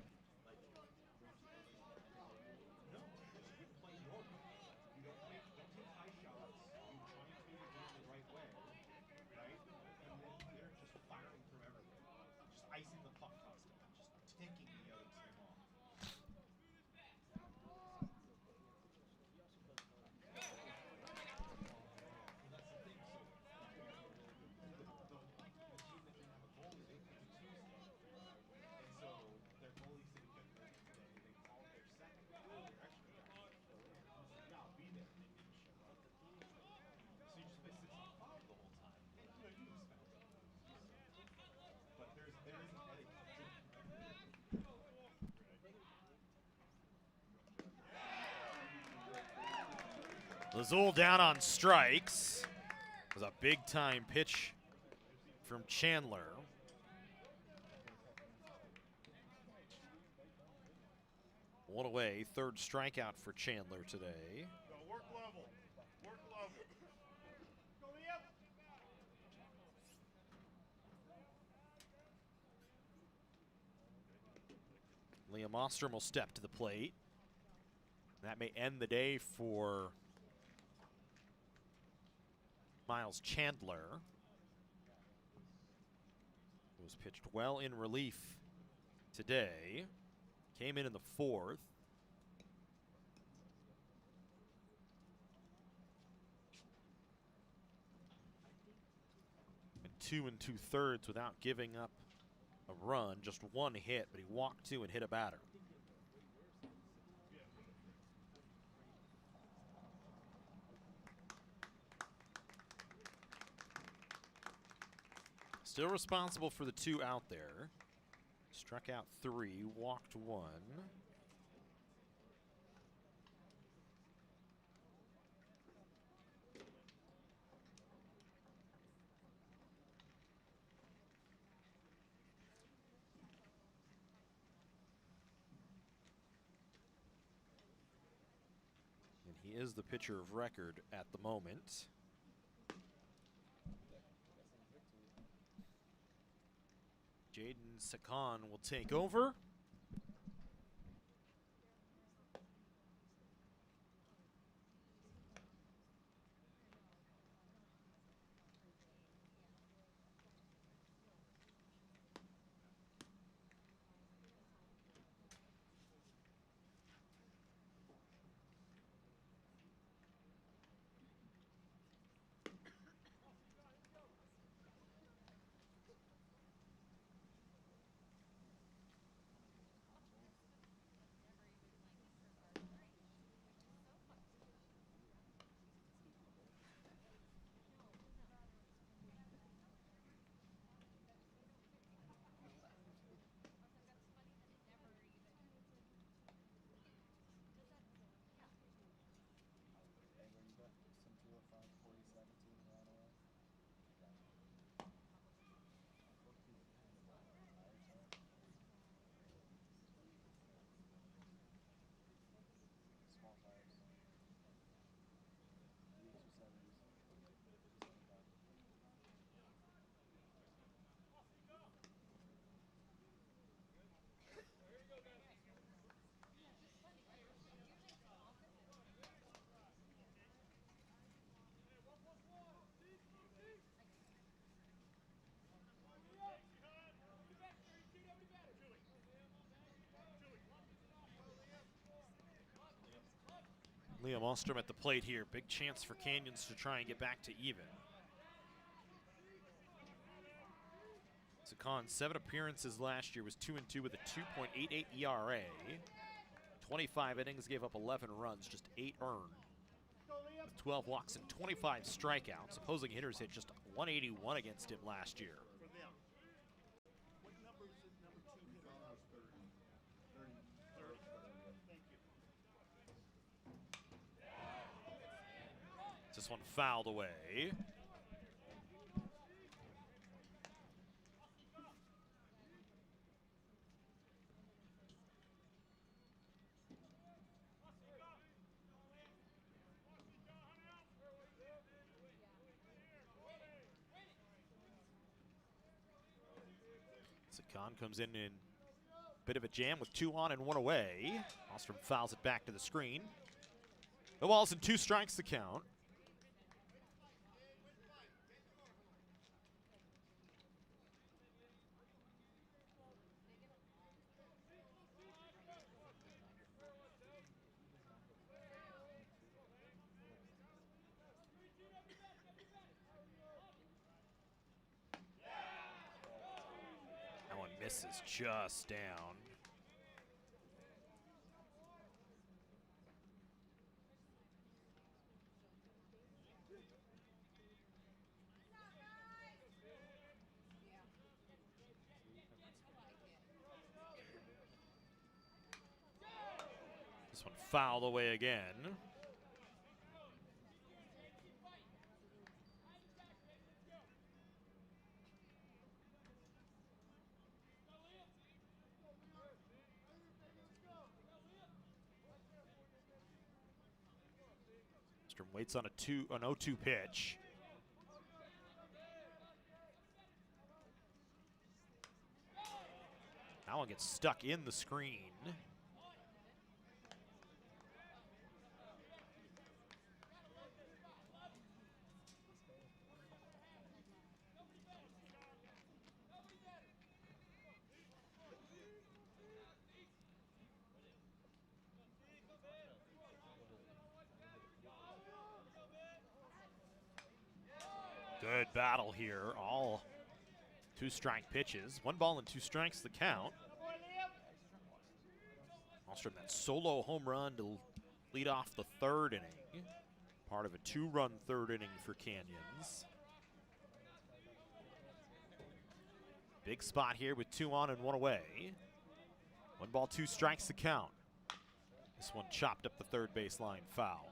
Lazul down on strikes. It was a big-time pitch from Chandler. One away, 3rd strikeout for Chandler today. Work level. Work level. Liam Ostrom will step to the plate. That may end the day for Miles Chandler, who was pitched well in relief today. Came in the 4th. And 2 2/3 without giving up a run, just 1 hit, but he walked 2 and hit a batter. Still responsible for the 2 out there. Struck out 3, walked 1. And he is the pitcher of record at the moment. Jaden Sakan will take over. Liam Ostrom at the plate here. Big chance for Canyons to try and get back to even. Sakan, 7 appearances last year, was 2-2 with a 2.88 ERA. 25 innings, gave up 11 runs, just 8 earned. With 12 walks and 25 strikeouts. Opposing hitters hit just 181 against him last year. This one fouled away. Sakan comes in a bit of a jam with 2 on and 1 away. Ostrom fouls it back to the screen. The ball's in 2 strikes to count. That one misses just down. This one fouled away again. Ostrom waits on an 0-2 pitch. That one gets stuck in the screen. Good battle here. All 2-strike pitches. 1 ball and 2 strikes the count. Ostrom, that solo home run to lead off the 3rd inning. Part of a 2-run 3rd inning for Canyons. Big spot here with 2 on and 1 away. 1 ball, 2 strikes to count. This one chopped up the 3rd baseline foul.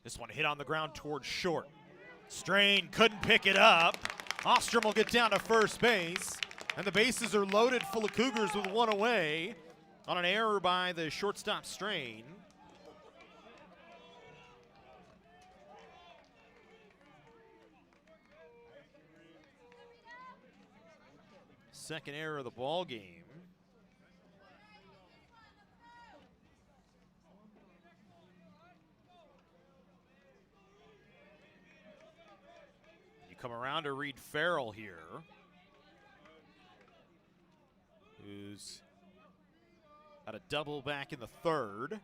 This one hit on the ground towards short. Strain couldn't pick it up. Ostrom will get down to first base. And the bases are loaded full of Cougars with 1 away on an error by the shortstop Strain. Second error of the ball game. Come around to Reed Farrell here, who's got a double back in the 3rd.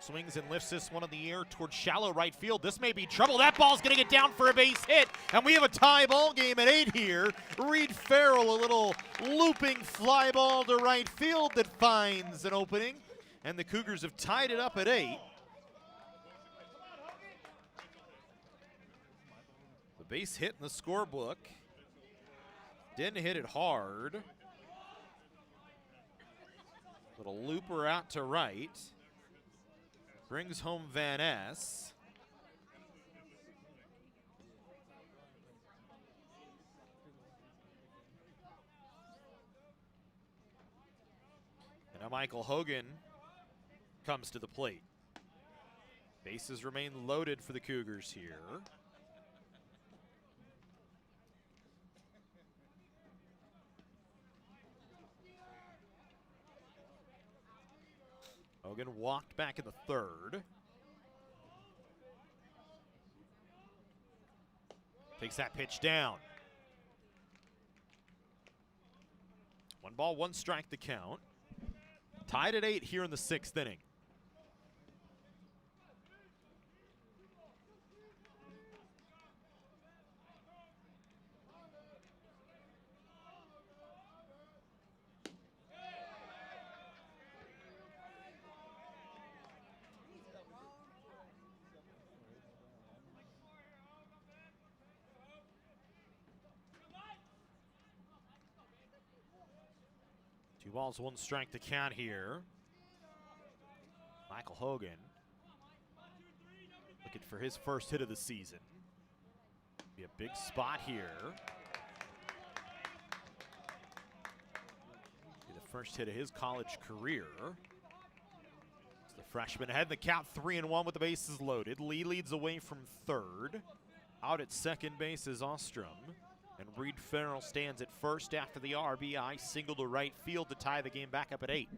Swings and lifts this one in the air towards shallow right field. This may be trouble. That ball's going to get down for a base hit, and we have a tie ball game at 8 here. Reed Farrell, a little looping fly ball to right field that finds an opening, and the Cougars have tied it up at 8. Base hit in the scorebook. Didn't hit it hard. Little looper out to right. Brings home Van Ness. And now Michael Hogan comes to the plate. Bases remain loaded for the Cougars here. Hogan walked back in the third. Takes that pitch down. 1 ball, 1 strike to count. Tied at 8 here in the 6th inning. Two balls, 1 strike to count here. Michael Hogan looking for his first hit of the season. Be a big spot here. Be the first hit of his college career. It's the freshman ahead in the count, 3-1 with the bases loaded. Lee leads away from third. Out at second base is Ostrom. And Reed Farrell stands at first after the RBI single to right field to tie the game back up at 8.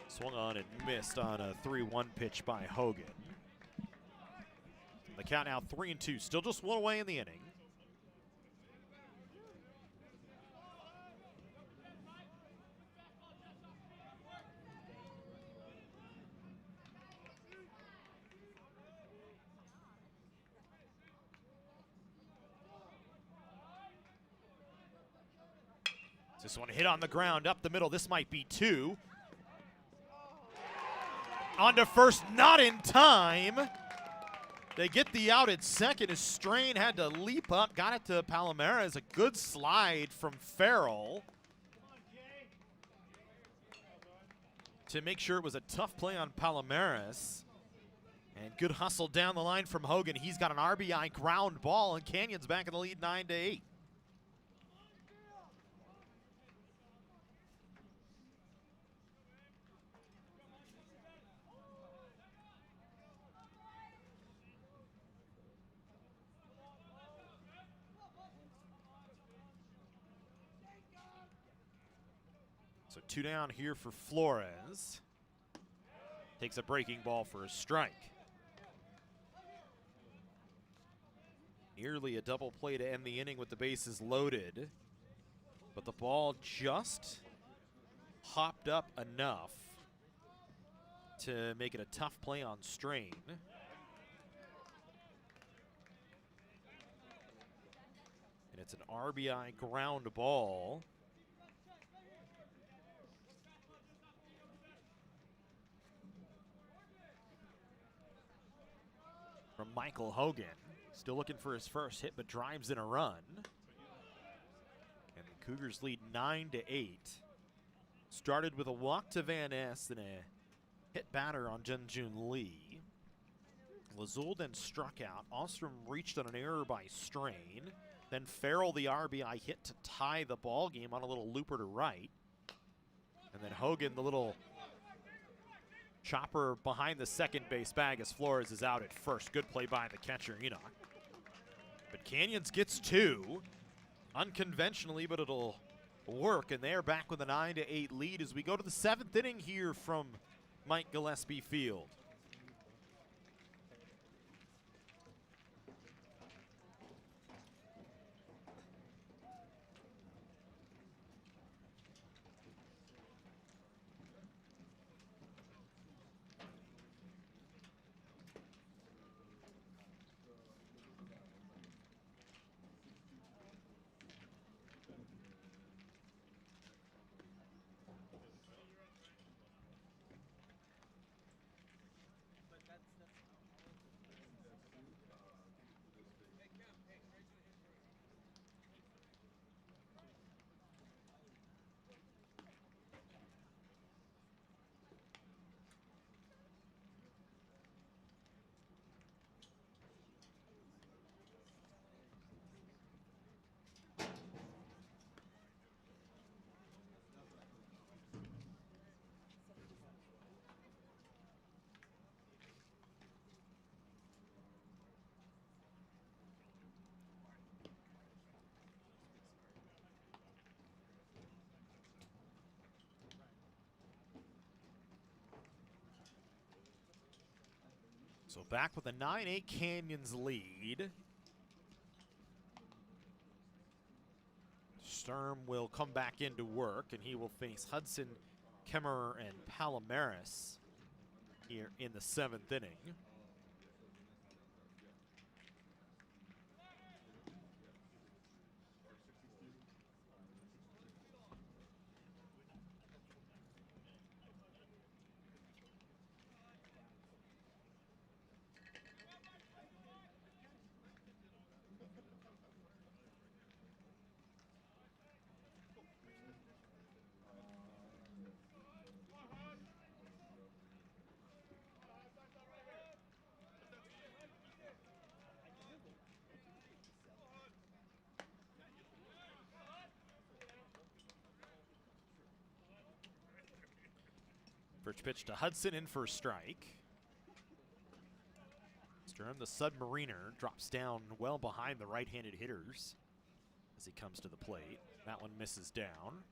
Swung on and missed on a 3-1 pitch by Hogan. The count now 3-2, still just 1 away in the inning. This one hit on the ground up the middle. This might be 2. On to first, not in time. They get the out at second as Strain had to leap up, got it to Palomares. A good slide from Farrell to make sure it was a tough play on Palomares. And good hustle down the line from Hogan. He's got an RBI ground ball, and Canyon's back in the lead 9-8. So 2 down here for Flores. Takes a breaking ball for a strike. Nearly a double play to end the inning with the bases loaded. But the ball just hopped up enough to make it a tough play on Strain. And it's an RBI ground ball. From Michael Hogan. Still looking for his first hit, but drives in a run. And the Cougars lead 9-8. Started with a walk to Van Ness and a hit batter on Junjun Lee. Lazul then struck out. Ostrom reached on an error by Strain. Then Farrell, the RBI hit to tie the ball game on a little looper to right. And then Hogan, the little chopper behind the second base bag as Flores is out at first. Good play by the catcher, Enoch. But Canyons gets 2. Unconventionally, but it'll work. And they're back with a 9-8 lead as we go to the 7th inning here from Mike Gillespie Field. So back with a 9-8 Canyons lead. Sturm will come back into work, and he will face Hudson, Kemmerer, and Palomares here in the 7th inning. First pitch to Hudson, in for a strike. Sturm, the Submariner, drops down well behind the right-handed hitters as he comes to the plate. That one misses down.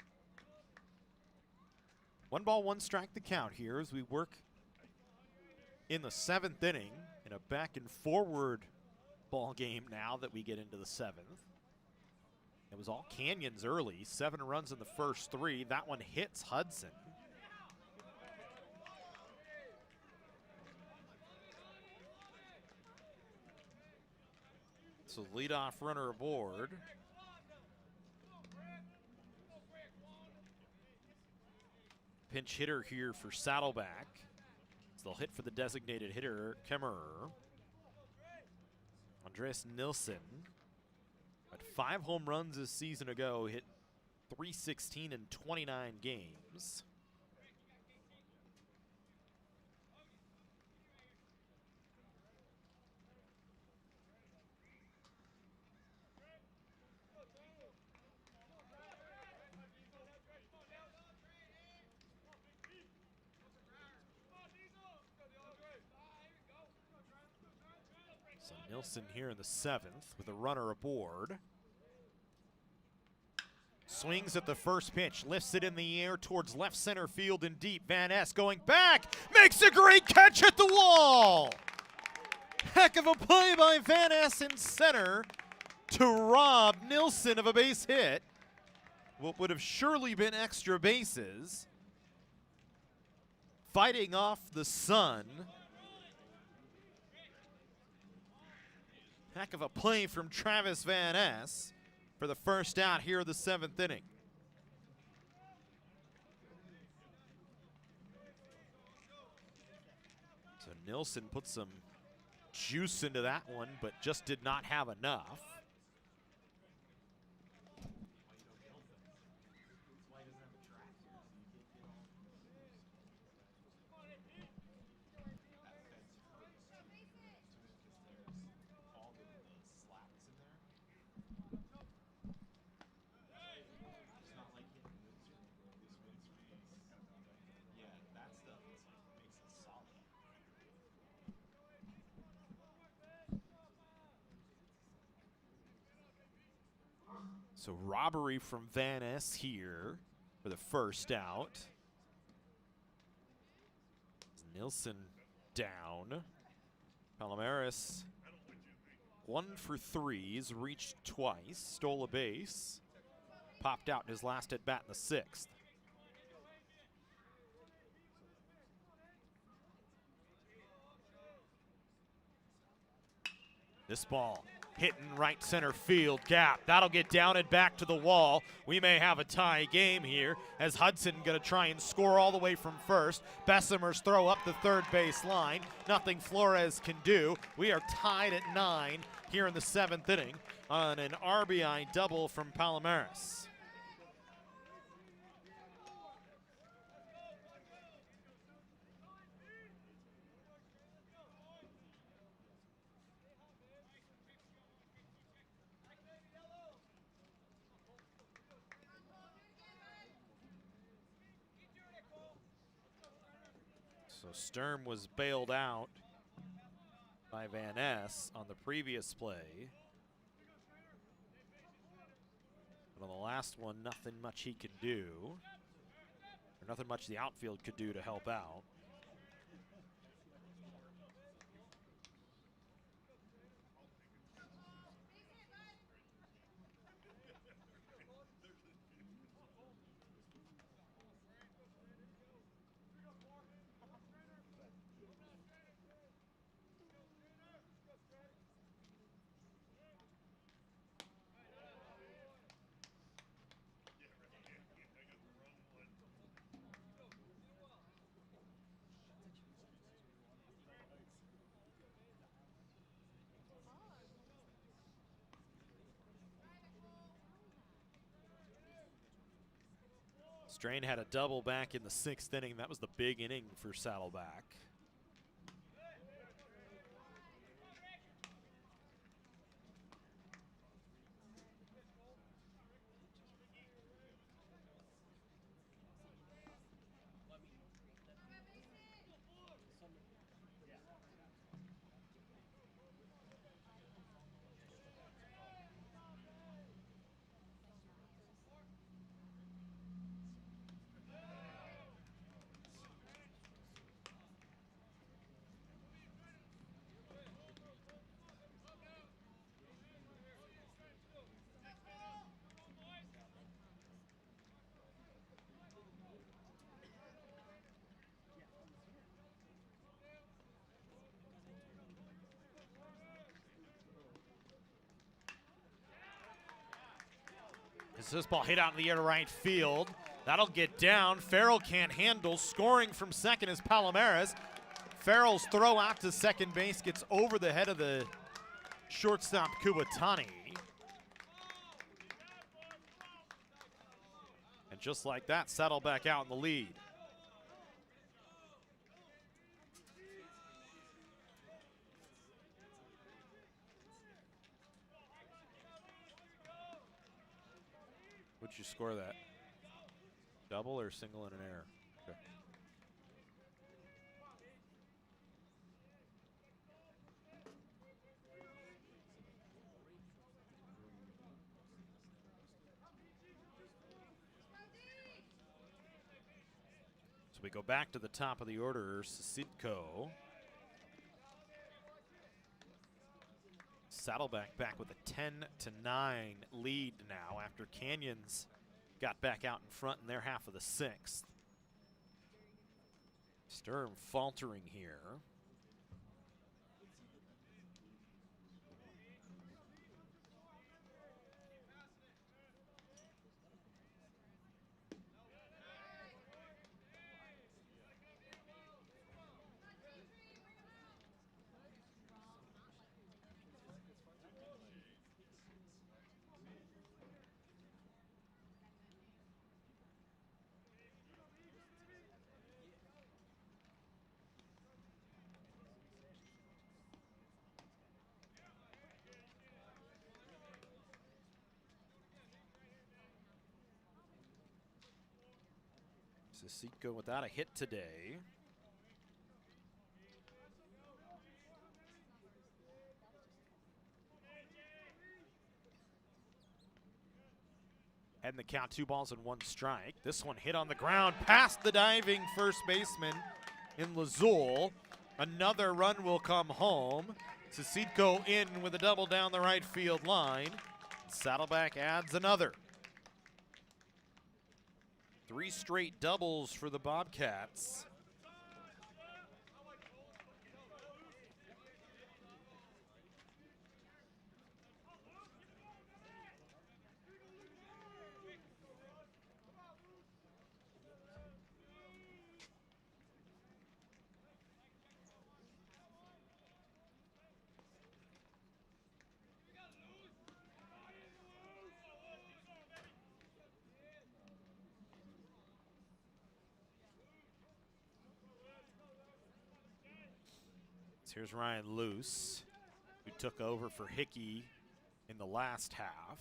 1 ball, 1 strike the count here as we work in the 7th inning in a back and forward ball game now that we get into the 7th. It was all Canyons early, 7 runs in the first 3. That one hits Hudson. So leadoff runner aboard. Pinch hitter here for Saddleback. So they'll hit for the designated hitter, Kemmerer. Andreas Nilsson had 5 home runs this season ago, hit .316 in 29 games. So Nilsson here in the 7th with a runner aboard. Swings at the first pitch, lifts it in the air towards left center field and deep. Van Ness going back, makes a great catch at the wall. Heck of a play by Van Ness in center to rob Nilsson of a base hit. What would have surely been extra bases. Fighting off the sun. Heck of a play from Travis Van Ness for the first out here in the 7th inning. So Nilsson put some juice into that one, but just did not have enough. So robbery from Van Ness here for the first out. Nilsson down. Palomares 1 for 3. He's reached twice, stole a base, popped out in his last at bat in the 6th. This ball hitting right center field gap. That'll get down and back to the wall. We may have a tie game here as Hudson gonna try and score all the way from first. Bessemer's throw up the third base line. Nothing Flores can do. We are tied at 9 here in the 7th inning on an RBI double from Palomares. So Sturm was bailed out by Van Ness on the previous play. But on the last one, nothing much he could do, or nothing much the outfield could do to help out. Strain had a double back in the 6th inning. That was the big inning for Saddleback. This ball hit out in the air to right field. That'll get down. Farrell can't handle. Scoring from second is Palomares. Farrell's throw out to second base gets over the head of the shortstop Kubatani. And just like that, Saddleback out in the lead. What'd you score that? Double or single and an error? Okay. So we go back to the top of the order. Sasidko. Saddleback back with a 10-9 lead now after Canyons got back out in front in their half of the 6th. Sturm faltering here. Sasidko without a hit today. Heading the count, 2 balls and 1 strike. This one hit on the ground past the diving first baseman in Lazul. Another run will come home. Sasidko in with a double down the right field line. Saddleback adds another. 3 straight doubles for the Bobcats. Here's Ryan Luce, who took over for Hickey in the last half.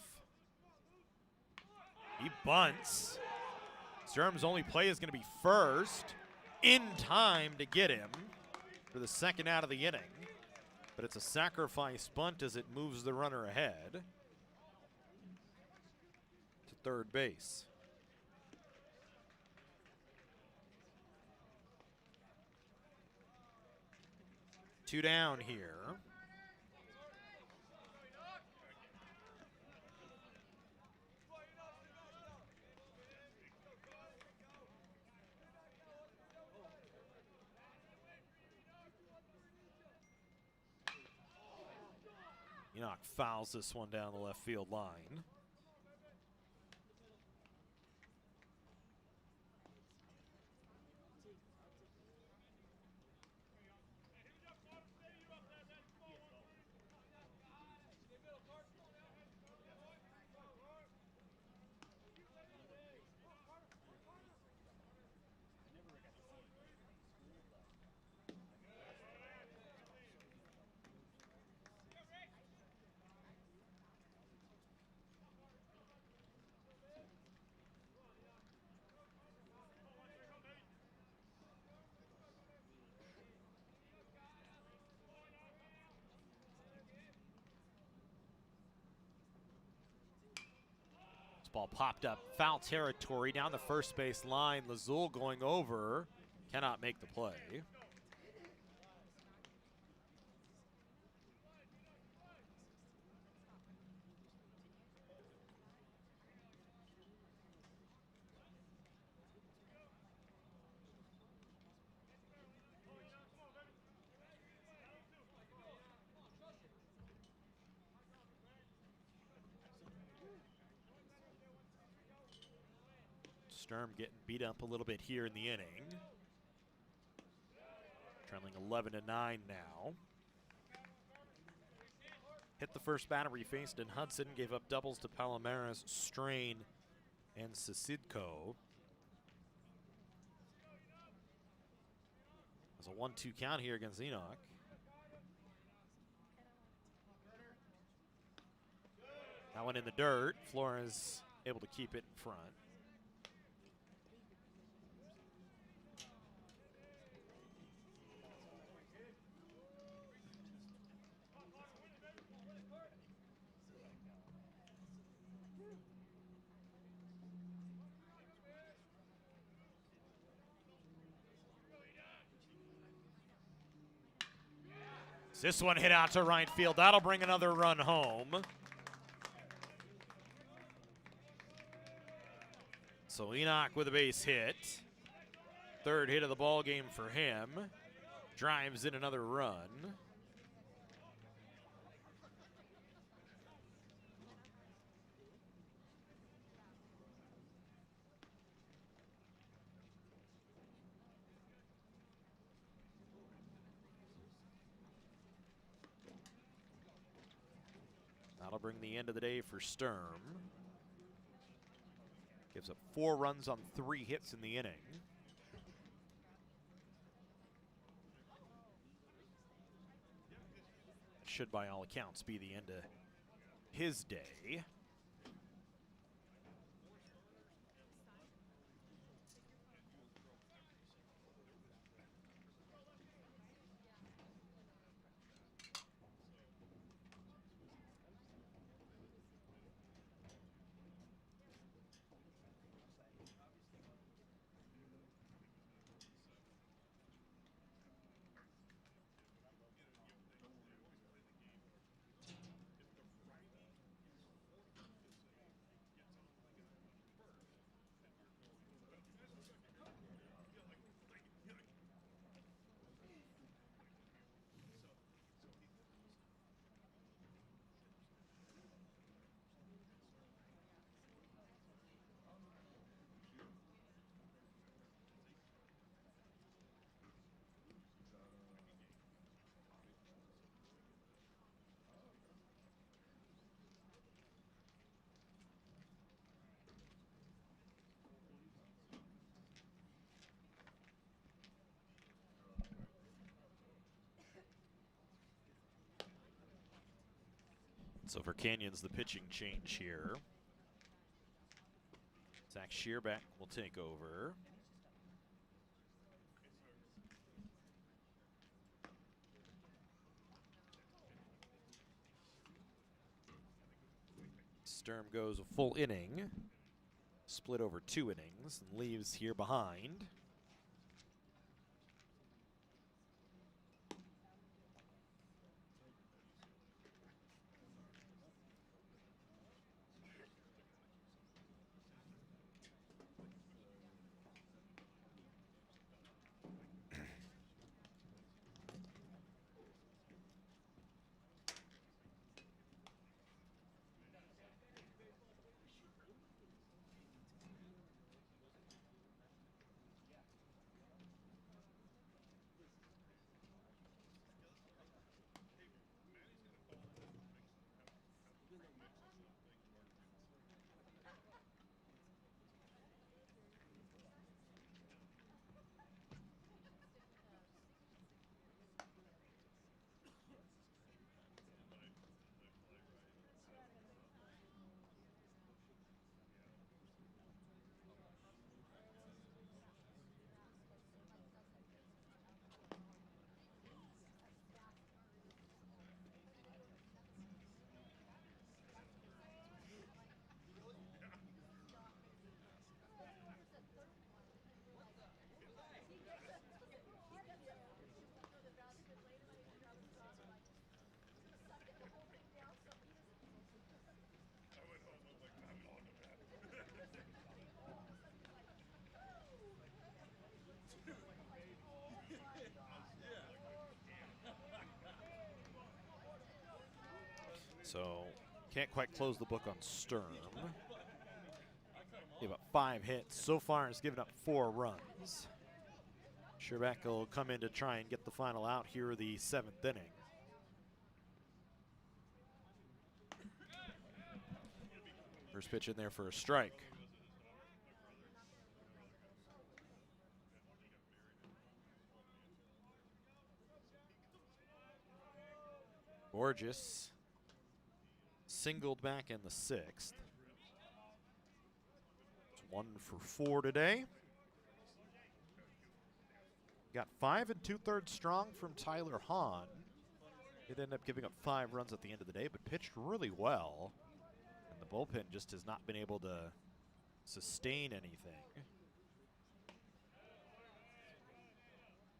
He bunts. Sturm's only play is going to be first, in time to get him for the second out of the inning. But it's a sacrifice bunt as it moves the runner ahead to third base. Two down here. Enoch fouls this one down the left field line. Ball popped up, foul territory down the first base line. Lazul going over, cannot make the play. Sturm getting beat up a little bit here in the inning. Trailing 11-9 now. Hit the first batter he faced in Hudson, gave up doubles to Palomares, Strain, and Sasidko. There's a 1-2 count here against Enoch. That one in the dirt. Flores able to keep it in front. This one hit out to right field. That'll bring another run home. So Enoch with a base hit. Third hit of the ball game for him. Drives in another run. That'll bring the end of the day for Sturm. Gives up 4 runs on 3 hits in the inning. Should, by all accounts, be the end of his day. So for Canyons, the pitching change here. Zach Shearback will take over. Sturm goes a full inning, split over 2 innings, and leaves here behind. So can't quite close the book on Sturm. Gave up 5 hits. So far has given up 4 runs. Scherbeck will come in to try and get the final out here in the 7th inning. First pitch in there for a strike. Borges singled back in the 6th. It's 1 for 4 today. Got 5 2/3 strong from Tyler Hahn. It ended up giving up 5 runs at the end of the day, but pitched really well. And the bullpen just has not been able to sustain anything.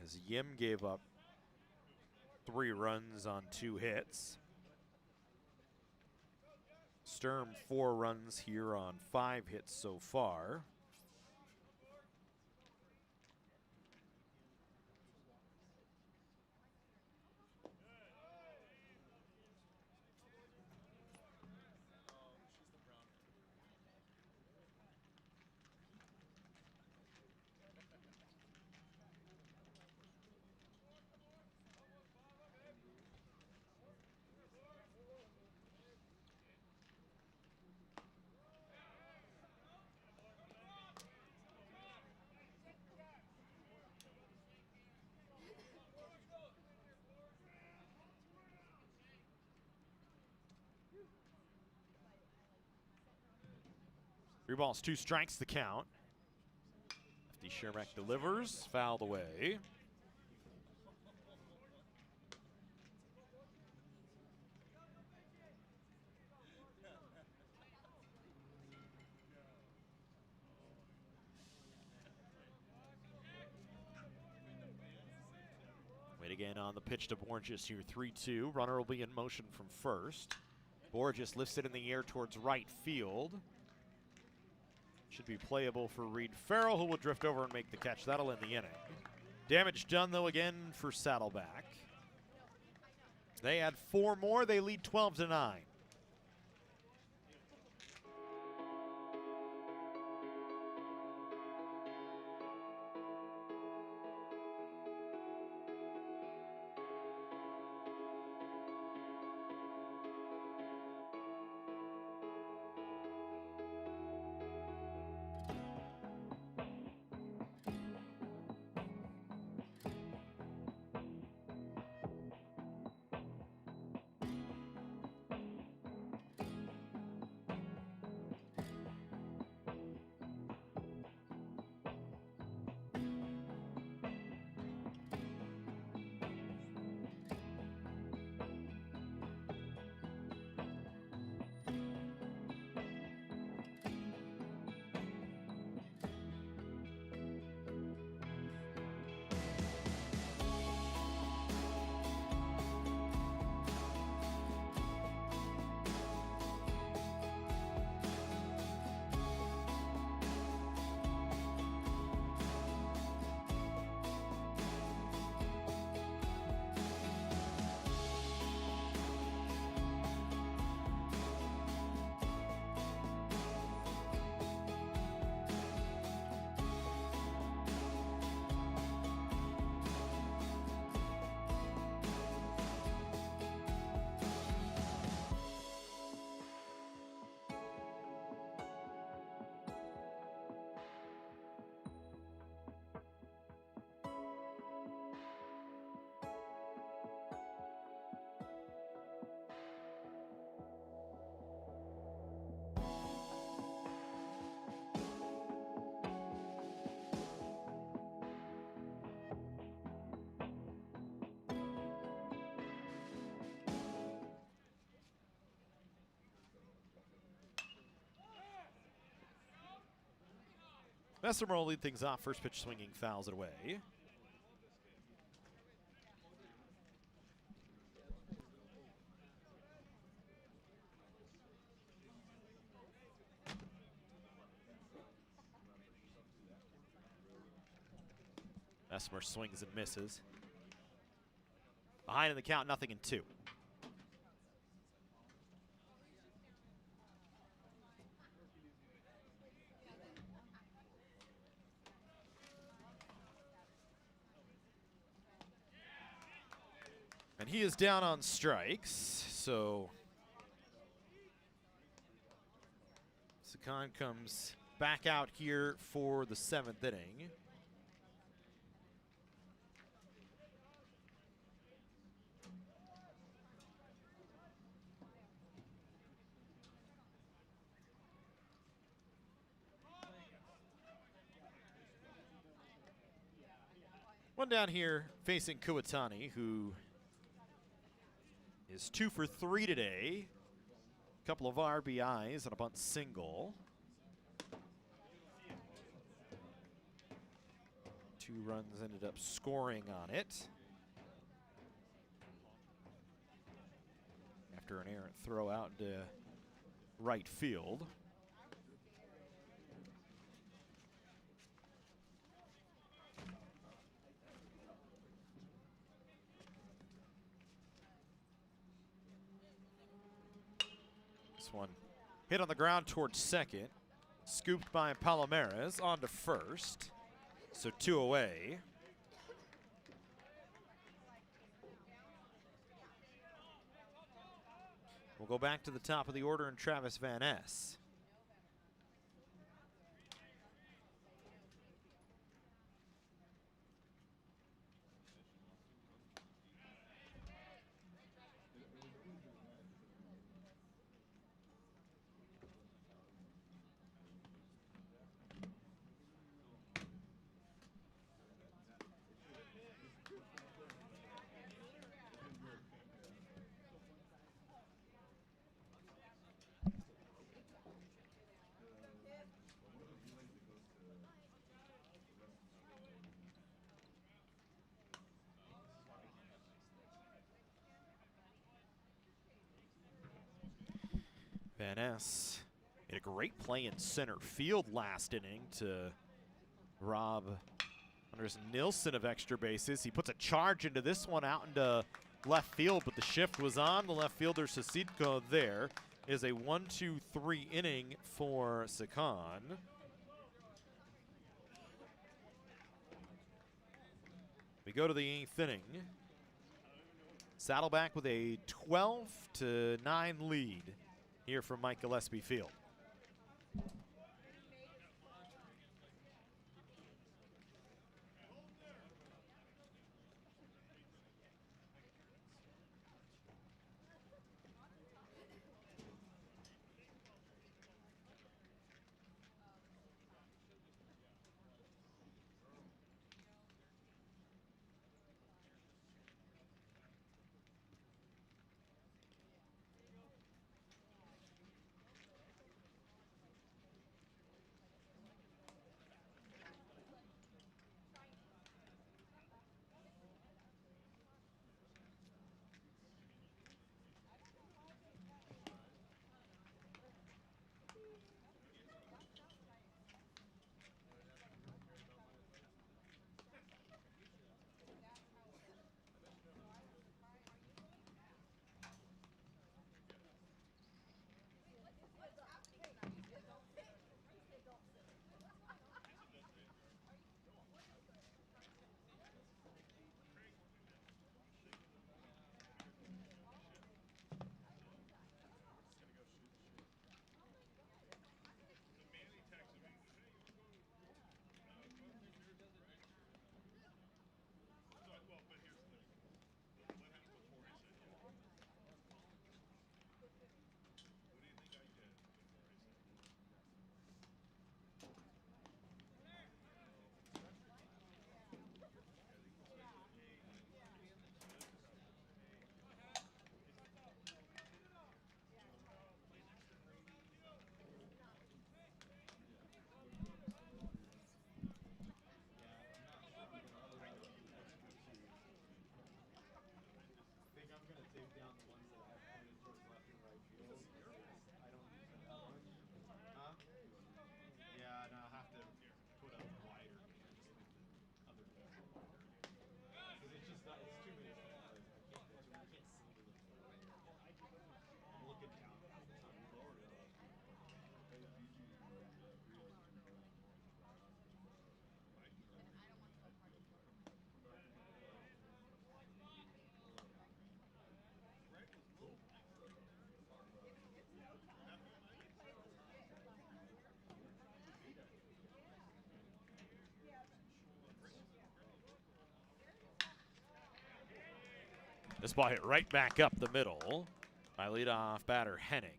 As Yim gave up 3 runs on 2 hits. Sturm 4 runs here on 5 hits so far. Three balls, 2 strikes the count. Lefty Scherbeck delivers, fouled away. Wait again on the pitch to Borges here, 3-2. Runner will be in motion from first. Borges lifts it in the air towards right field. Should be playable for Reed Farrell, who will drift over and make the catch. That'll end the inning. Damage done, though, again for Saddleback. They add 4 more. They lead 12-9. Bessemer will lead things off. First pitch swinging, fouls it away. Bessemer swings and misses. Behind in the count, 0-2. he is down on strikes, so Sakan comes back out here for the 7th inning. One down here facing Kuwatani, who is 2 for 3 today. A couple of RBIs and a bunt single. 2 runs ended up scoring on it after an errant throw out into right field. This one hit on the ground towards second, scooped by Palomares on to first. So 2 away. We'll go back to the top of the order and Travis Van Ness. Van Ness made a great play in center field last inning to rob Anders Nilsson of extra bases. He puts a charge into this one out into left field, but the shift was on. The left fielder, Sasidko, there is a 1-2-3 inning for Sakan. We go to the 8th inning. Saddleback with a 12-9 lead here from Mike Gillespie Field. This ball hit right back up the middle by leadoff batter Henning.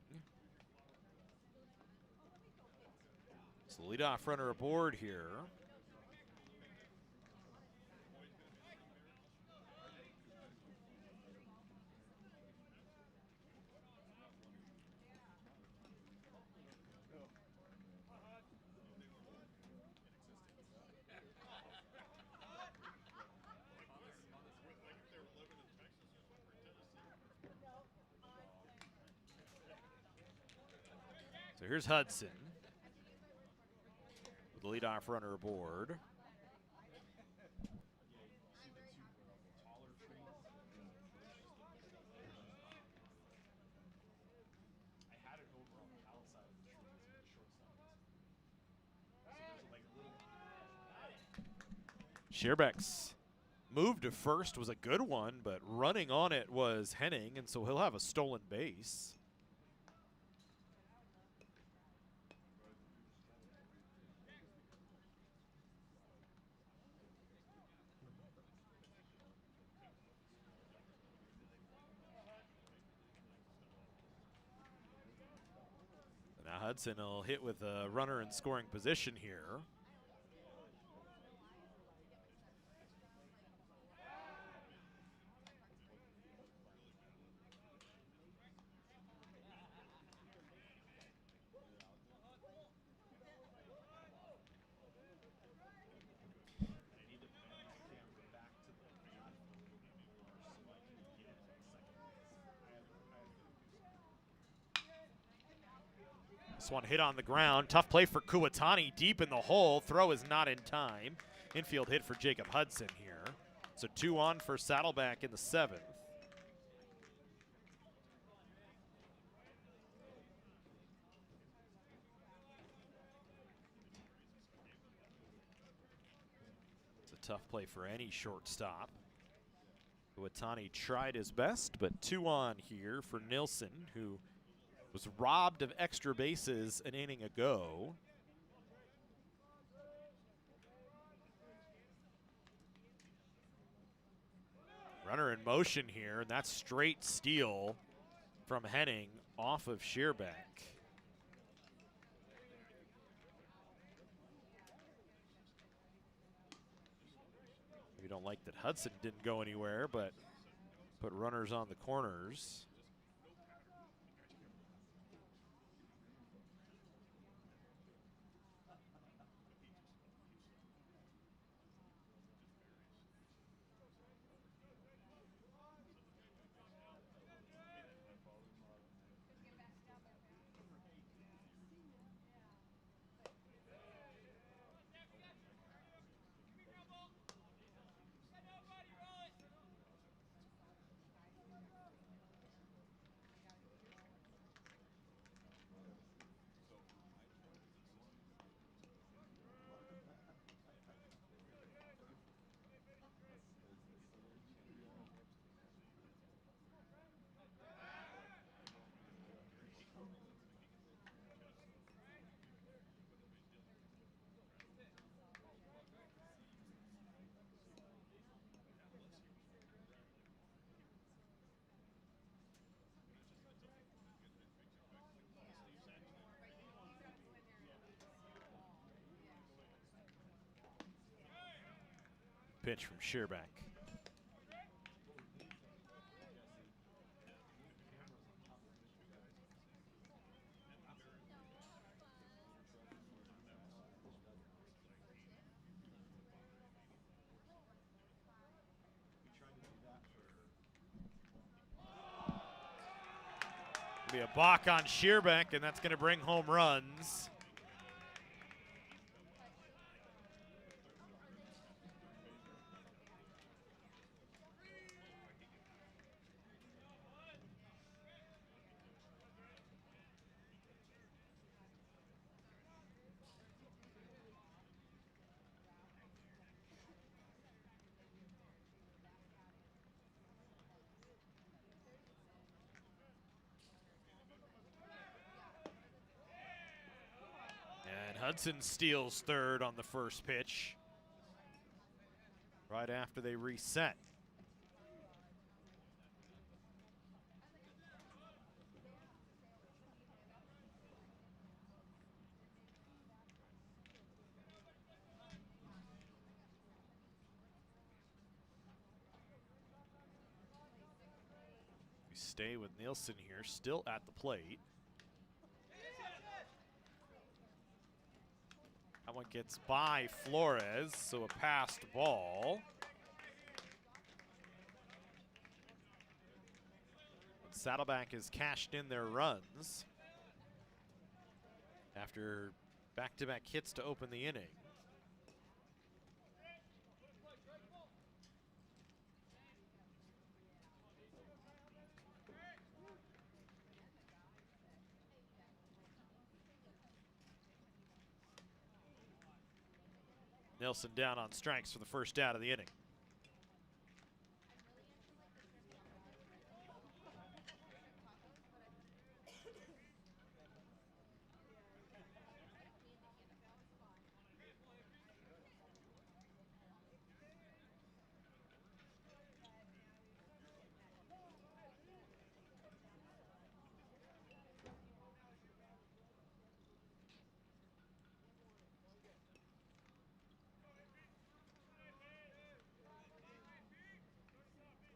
So leadoff runner aboard here. So here's Hudson with the leadoff runner aboard. Shearbeck's move to first was a good one, but running on it was Henning, and so he'll have a stolen base. Now Hudson will hit with a runner in scoring position here. This one hit on the ground. Tough play for Kuwatani deep in the hole. Throw is not in time. Infield hit for Jacob Hudson here. So 2 on for Saddleback in the 7th. It's a tough play for any shortstop. Kuwatani tried his best, but 2 on here for Nilsson, who was robbed of extra bases an inning ago. Runner in motion here, and that's straight steal from Henning off of Shearbeck. We don't like that Hudson didn't go anywhere, but put runners on the corners. Pitch from Shearbeck. Be a balk on Shearbeck, and that's going to bring home runs. Hudson steals third on the first pitch, right after they reset. stay with Nielsen here, still at the plate. That one gets by Flores, so a passed ball. Saddleback has cashed in their runs after back-to-back hits to open the inning. Nelson down on strikes for the first out of the inning.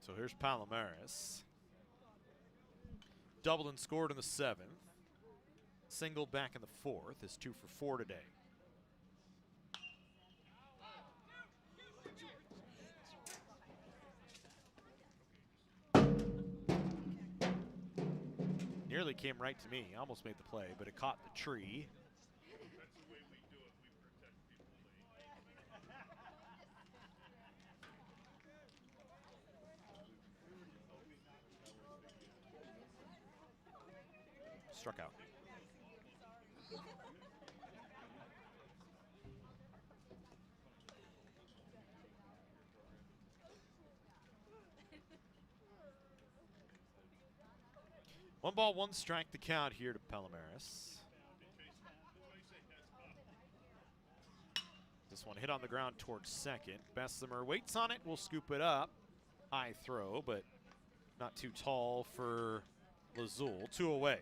So here's Palomares. Doubled and scored in the 7th. Singled back in the 4th. Is 2 for 4 today. Nearly came right to me. Almost made the play, but it caught the tree. That's the way we do it. We protect people. Struck out. One ball, one strike, the count here to Palomares. This one hit on the ground towards second. Bessemer waits on it, will scoop it up. High throw, but not too tall for Lazul. 2 away.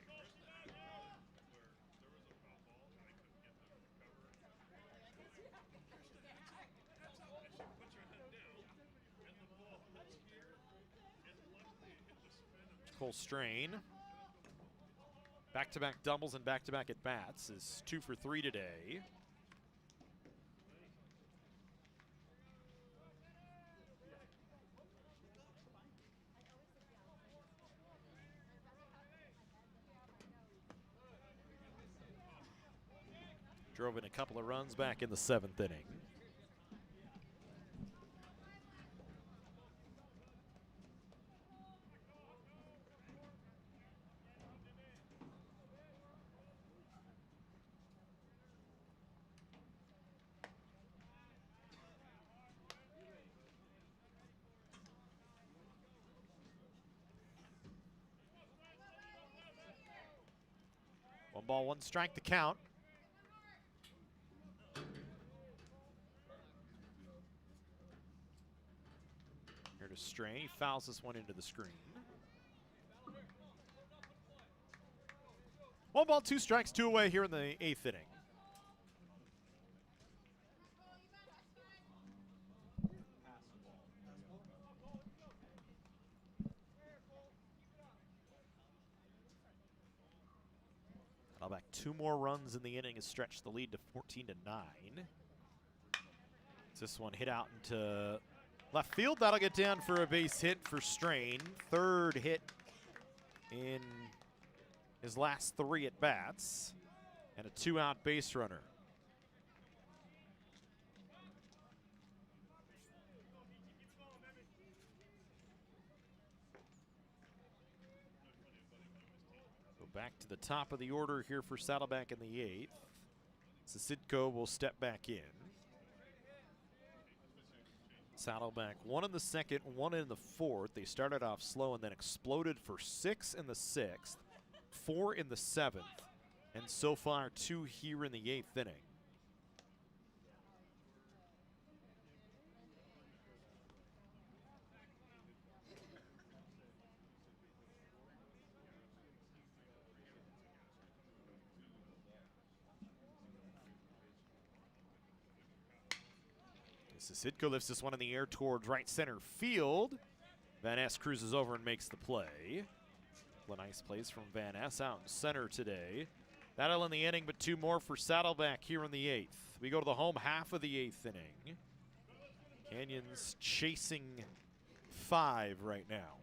Cole Strain. Back-to-back doubles and back-to-back at-bats is 2 for 3 today. Drove in a couple of runs back in the 7th inning. One ball, one strike to count. Here to Strain. He fouls this one into the screen. One ball, 2 strikes, 2 away here in the 8th inning. Saddleback 2 more runs in the inning has stretched the lead to 14-9. This one hit out into left field. That'll get down for a base hit for Strain. 3rd hit in his last 3 at-bats. And a 2-out base runner. Back to the top of the order here for Saddleback in the 8th. Sisitko will step back in. Saddleback 1 in the 2nd, 1 in the 4th. They started off slow and then exploded for 6 in the 6th, 4 in the 7th, and so far 2 here in the 8th inning. Sitko lifts this one in the air towards right center field. Van Ness cruises over and makes the play. Couple of nice plays from Van Ness out in center today. That'll end the inning, but 2 more for Saddleback here in the 8th. We go to the home half of the 8th inning. Canyons chasing 5 right now.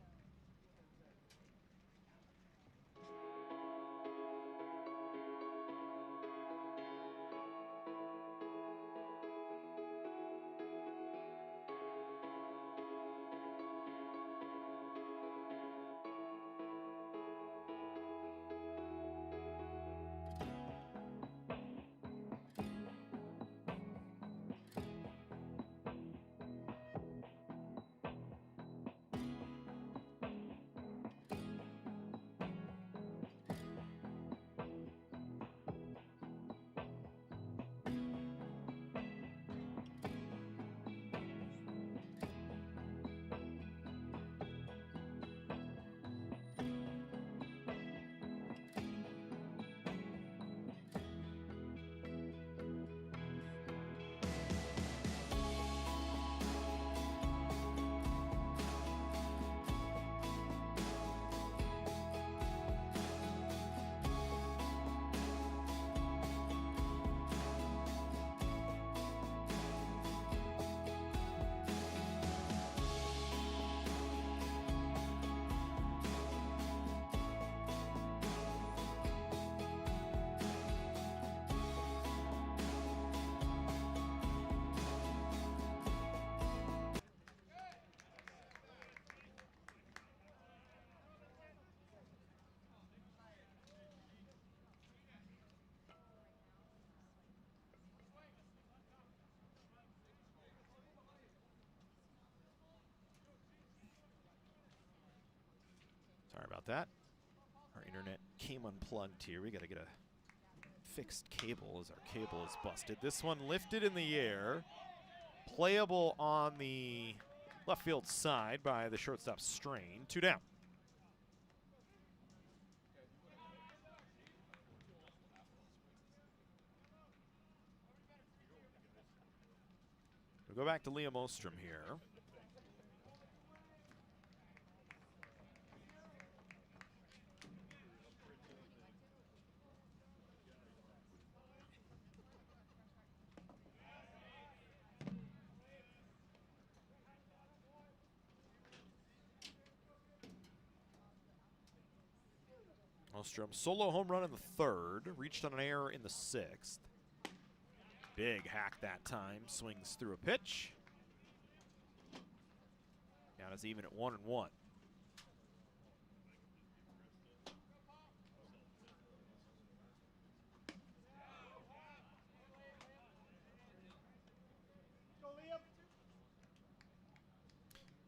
Sorry about that. Our internet came unplugged here. We got to get a fixed cable as our cable is busted. This one lifted in the air. Playable on the left field side by the shortstop Strain. 2 down. We'll go back to Liam Ostrom here. Ostrom, solo home run in the 3rd, reached on an error in the 6th. Big hack that time, swings through a pitch. Count is even at 1-1. One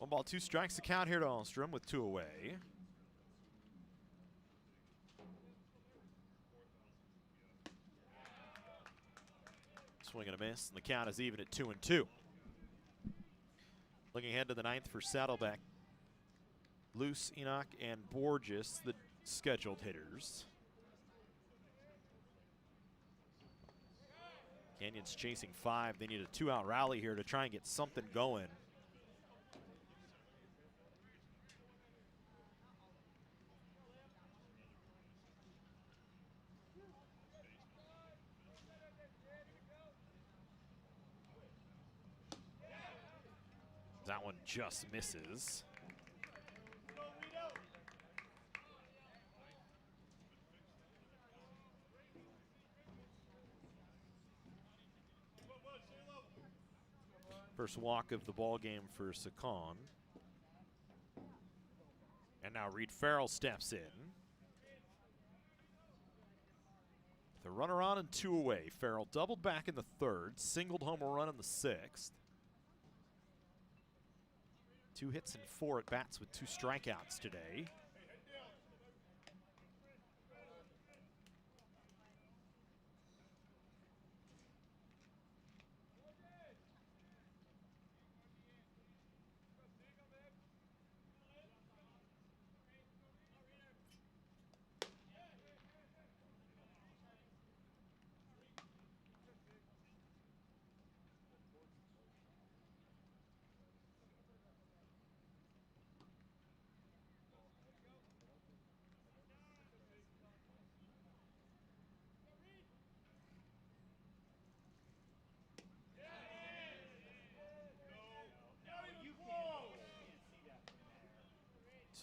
ball, 2 strikes, the count here to Ostrom with 2 away. Swing and a miss, and the count is even at 2-2. Looking ahead to the 9th for Saddleback. Luce, Enoch, and Borges, the scheduled hitters. Canyons chasing 5. They need a 2-out rally here to try and get something going. That one just misses. First walk of the ball game for Sakan. And now Reed Farrell steps in. The runner on and 2 away. Farrell doubled back in the 3rd, singled home a run in the 6th. 2 hits and 4 at bats with 2 strikeouts today.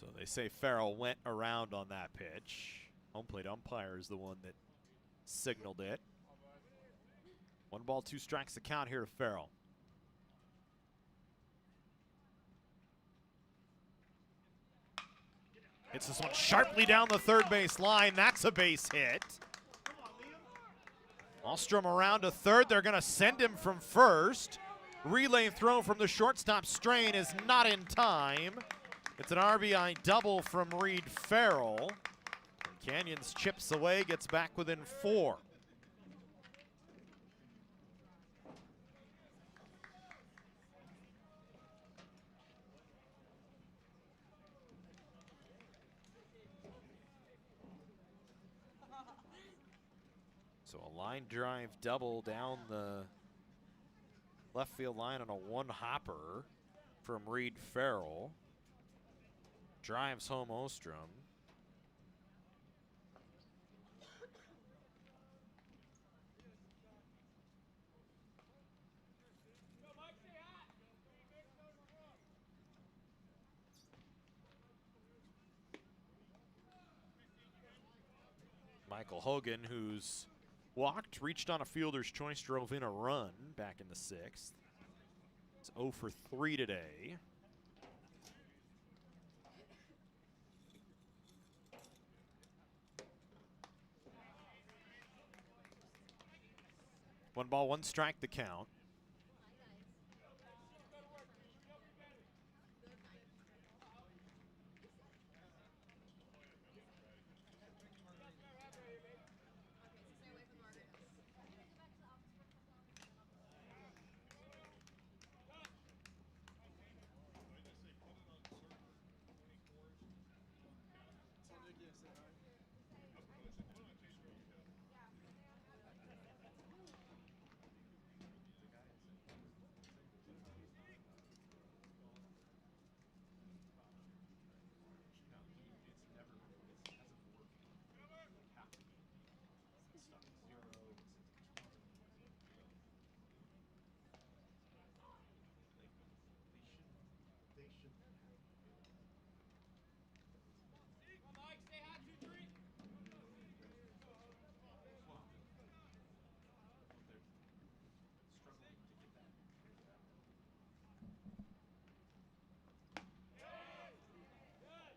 So they say Farrell went around on that pitch. Home plate umpire is the one that signaled it. 1 ball, 2 strikes the count here to Farrell. Hits this one sharply down the third base line. That's a base hit. Alstrom around to third. They're going to send him from first. Relay throw from the shortstop. Strain is not in time. It's an RBI double from Reed Farrell. Canyons chips away, gets back within 4. So a line drive double down the left field line on a 1-hopper from Reed Farrell. Drives home Ostrom. Michael Hogan, who's walked, reached on a fielder's choice, drove in a run back in the 6th. It's 0 for 3 today. One ball, 1 strike, the count.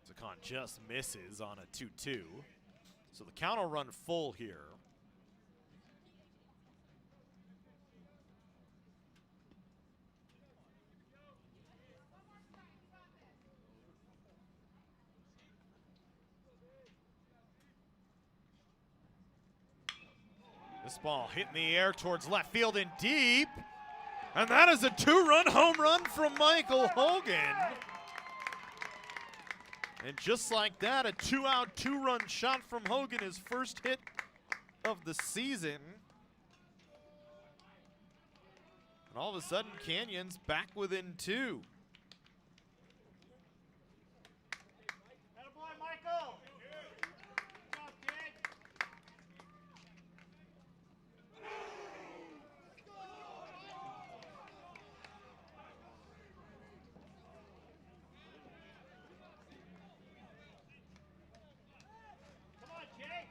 Zakon just misses on a 2-2. So the count will run full here. This ball hit in the air towards left field and deep. And that is a 2-run home run from Michael Hogan. And just like that, a 2-out, 2-run shot from Hogan, his first hit of the season. And all of a sudden, Canyons back within 2. Attaboy, Michael! Good job, kid! Come on, Jay!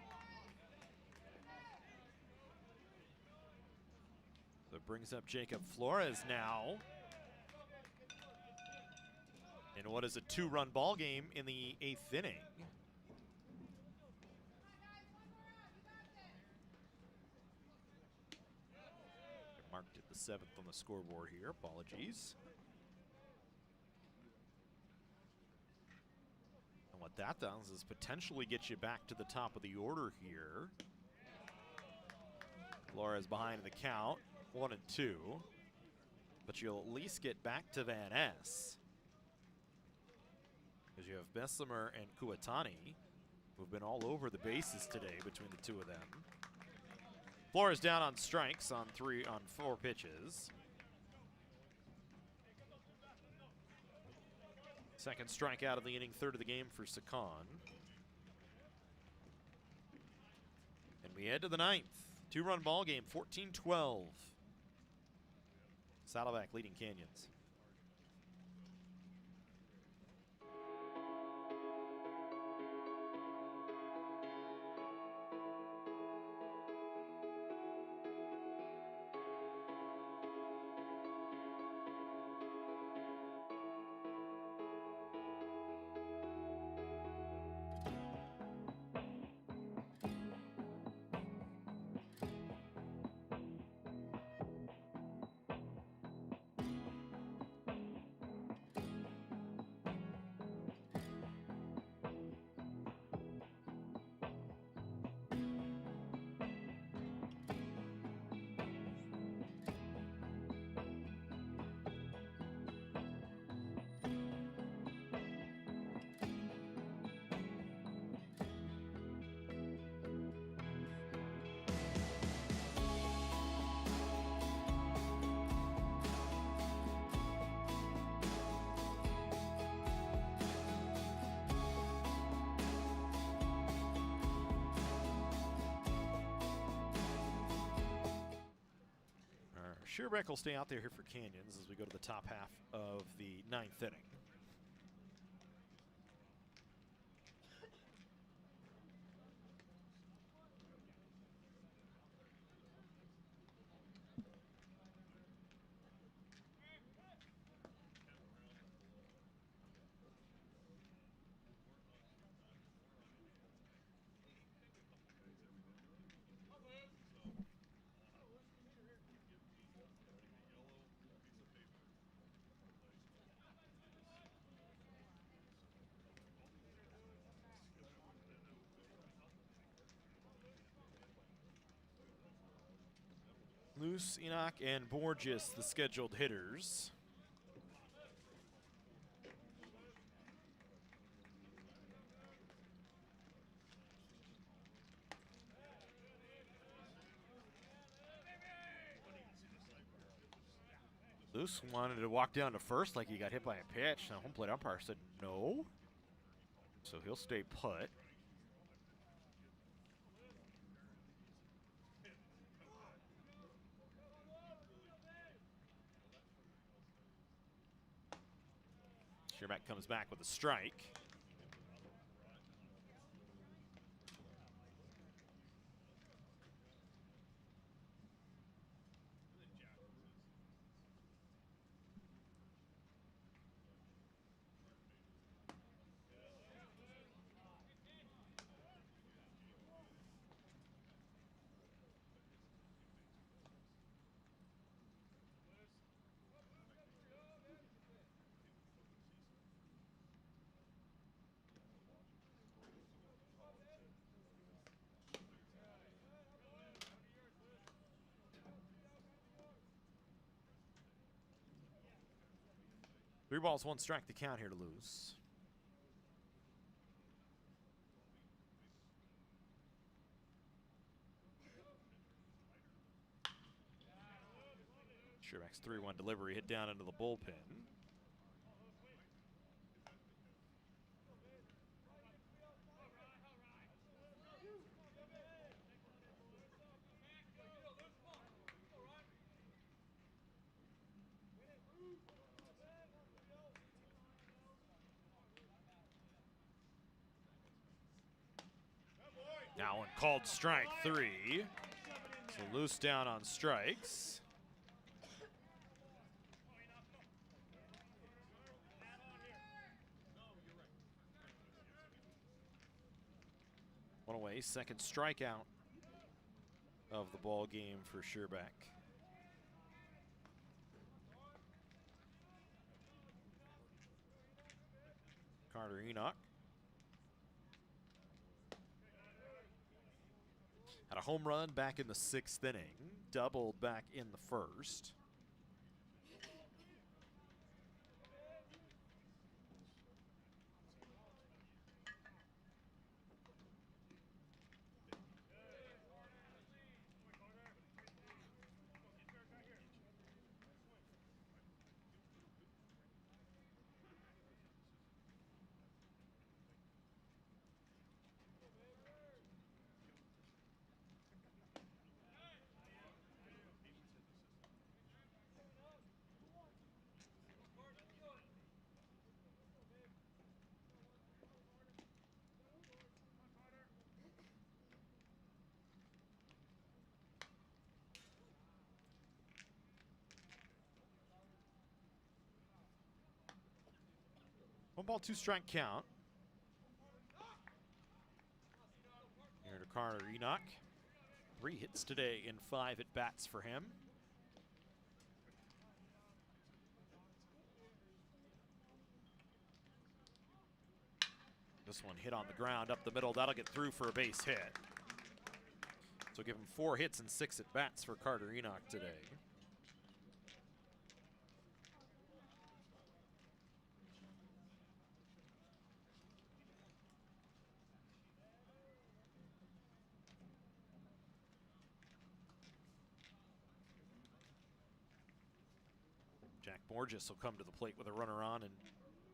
So it brings up Jacob Flores now. In what is a 2-run ball game in the 8th inning. Marked at the 7th on the scoreboard here. Apologies. And what that does is potentially get you back to the top of the order here. Flores behind the count, 1-2. But you'll at least get back to Van Ness. Because you have Bessemer and Kuatani, who've been all over the bases today between the 2 of them. Flores down on strikes on 4 pitches. Second strikeout of the inning, 3rd of the game for Sakan. And we head to the 9th. 2-run ball game, 14-12. Saddleback leading Canyons. Shearbeck will stay out there here for Canyons as we go to the top half of the 9th inning. Luce, Enoch, and Borges, the scheduled hitters. Luce wanted to walk down to first like he got hit by a pitch. The home plate umpire said no. So he'll stay put. Shearbeck comes back with a strike. Three balls, one strike, the count here to Luce. Shearbeck's 3-1 delivery hit down into the bullpen. Now one called strike 3. So Luce down on strikes. One away, second strikeout of the ball game for Shearbeck. Carter Enoch had a home run back in the 6th inning, doubled back in the 1st. One ball, two strike count. Here to Carter Enoch. 3 hits today in 5 at bats for him. This one hit on the ground up the middle. That'll get through for a base hit. So give him 4 hits and 6 at bats for Carter Enoch today. Jack Borges will come to the plate with a runner on and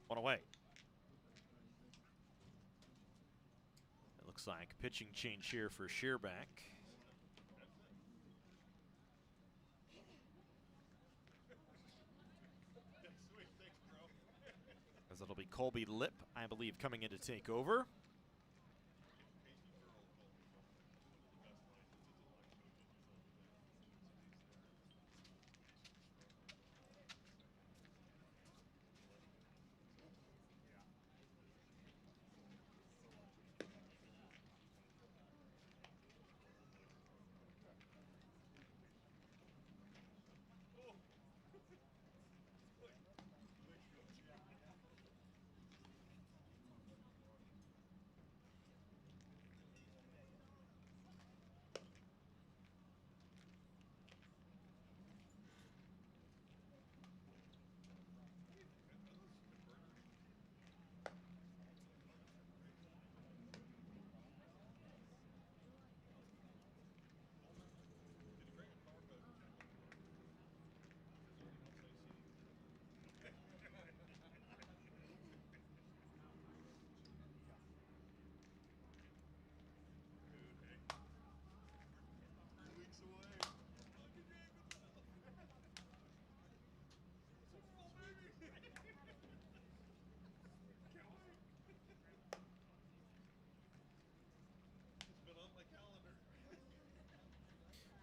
1 away. It looks like pitching change here for Shearbeck. as it'll be Colby Lip, I believe, coming in to take over.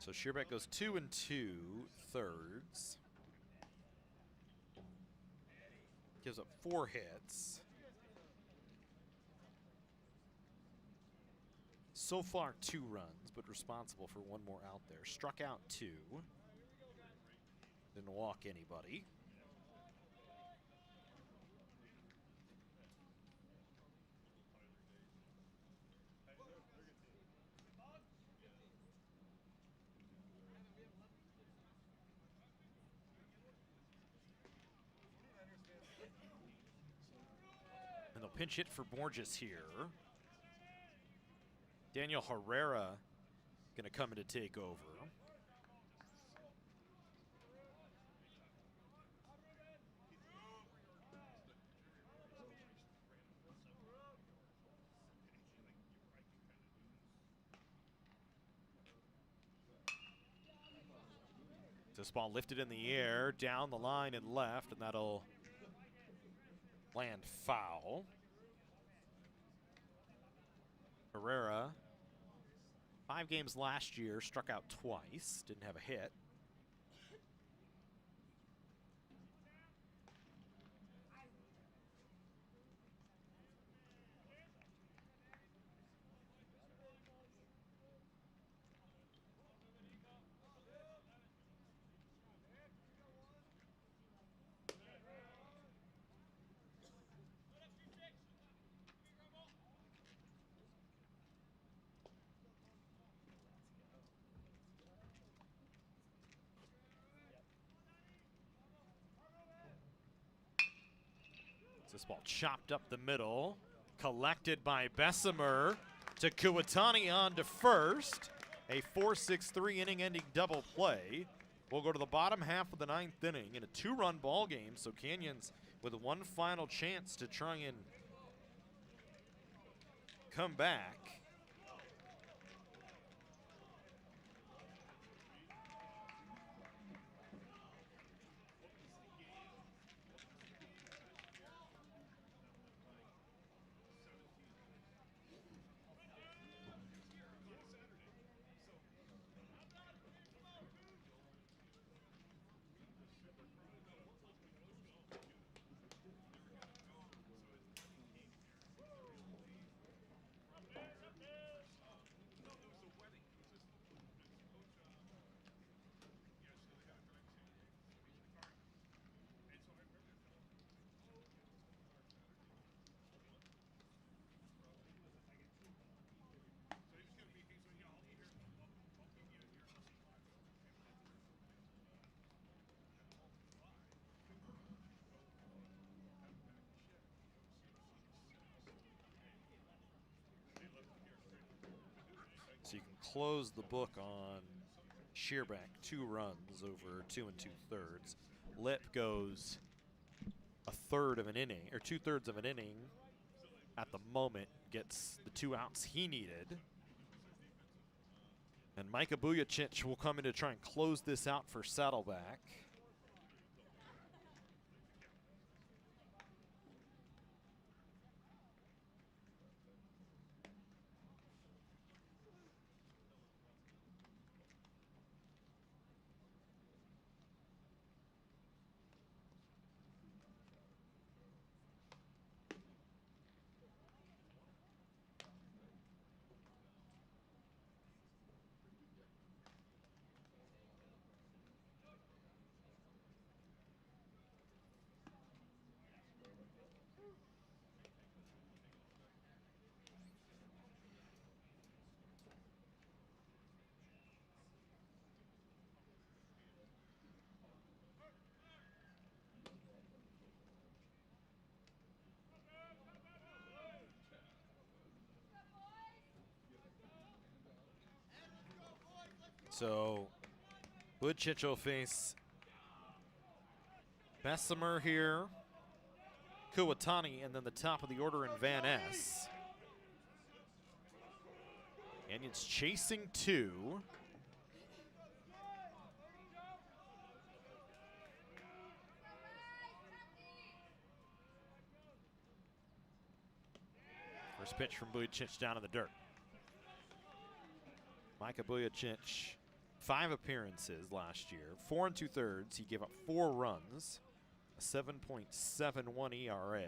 So Shearbeck goes 2 2/3. Gives up 4 hits. So far 2 runs, but responsible for 1 more out there. Struck out 2. Didn't walk anybody. And they'll pinch hit for Borges here. Daniel Herrera going to come in to take over. This ball lifted in the air, down the line and left, and that'll land foul. Herrera, 5 games last year, struck out twice, didn't have a hit. This ball chopped up the middle, collected by Bessemer to Kuwatani on to first. A 4-6-3 inning-ending double play. We'll go to the bottom half of the 9th inning in a 2-run ball game, so Canyons with one final chance to try and come back. So you can close the book on Shearback, 2 runs over 2 2/3. Lip goes a third of an inning, or 2/3 of an inning at the moment, gets the 2 outs he needed. And Micah Bujicic will come in to try and close this out for Saddleback. So Woodchich will face Bessemer here, Kuwatani, and then the top of the order in Van Ness. Canyons chasing 2. First pitch from Bujicic down in the dirt. Micah Bujicic, 5 appearances last year, 4 2/3. He gave up 4 runs, a 7.71 ERA.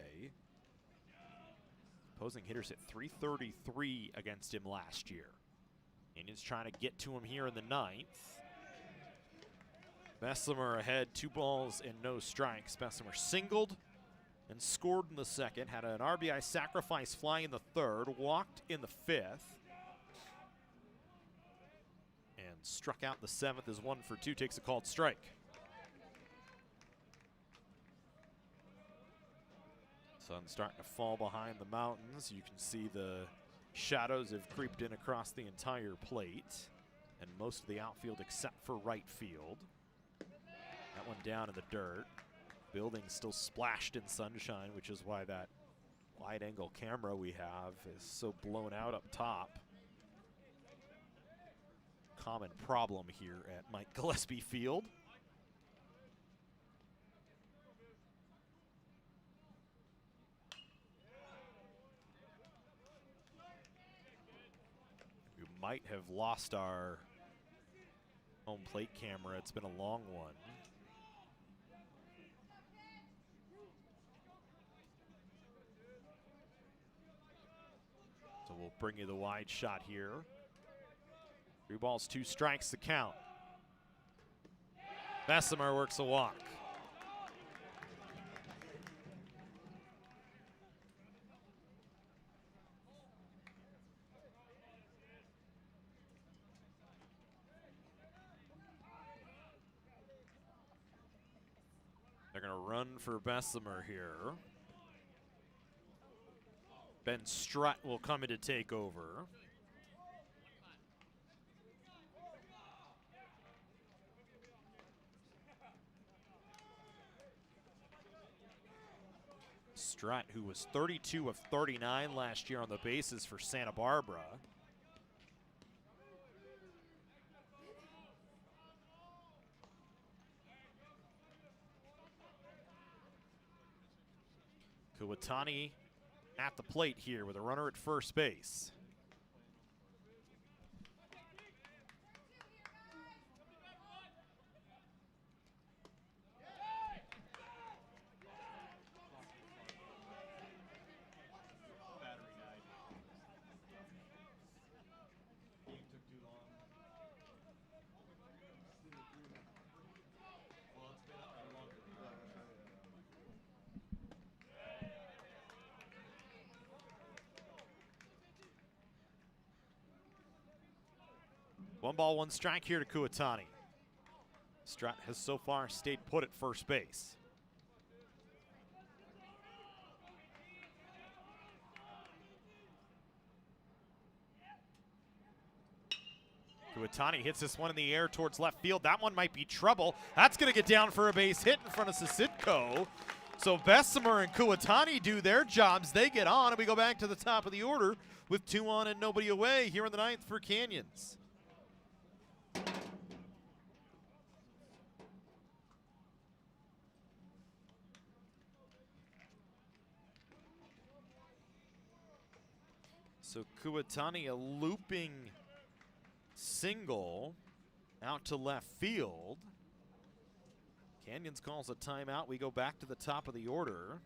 Opposing hitters hit .333 against him last year. Indians trying to get to him here in the 9th. Bessemer ahead, 2 balls and no strikes. Bessemer singled and scored in the 2nd, had an RBI sacrifice fly in the 3rd, walked in the 5th, and struck out the 7th as 1 for 2, takes a called strike. Sun starting to fall behind the mountains. You can see the shadows have creeped in across the entire plate and most of the outfield except for right field. That one down in the dirt. Building still splashed in sunshine, which is why that wide angle camera we have is so blown out up top. Common problem here at Mike Gillespie Field. We might have lost our home plate camera. It's been a long one. So we'll bring you the wide shot here. 3 balls, 2 strikes the count. Bessemer works a walk. They're going to run for Bessemer here. Ben Strutt will come in to take over. Strutt, who was 32 of 39 last year on the bases for Santa Barbara. Kuwatani at the plate here with a runner at first base. One ball, 1 strike here to Kuwatani. Strutt has so far stayed put at first base. Kuwatani hits this one in the air towards left field. That one might be trouble. That's going to get down for a base hit in front of Sisitko. So Bessemer and Kuwatani do their jobs. They get on, and we go back to the top of the order with 2 on and nobody away here in the 9th for Canyons. So Kuwatani, a looping single out to left field. Canyons calls a timeout. We go back to the top of the order.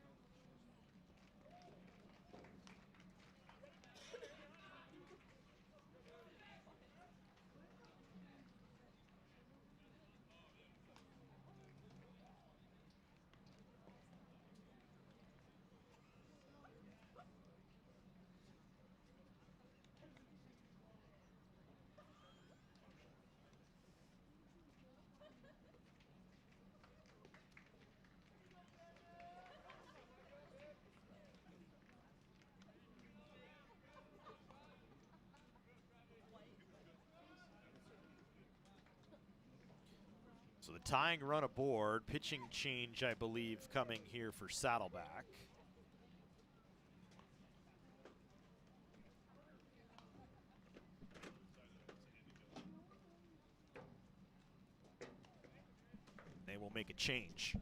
So the tying run aboard, pitching change, I believe, coming here for Saddleback. They will make a change.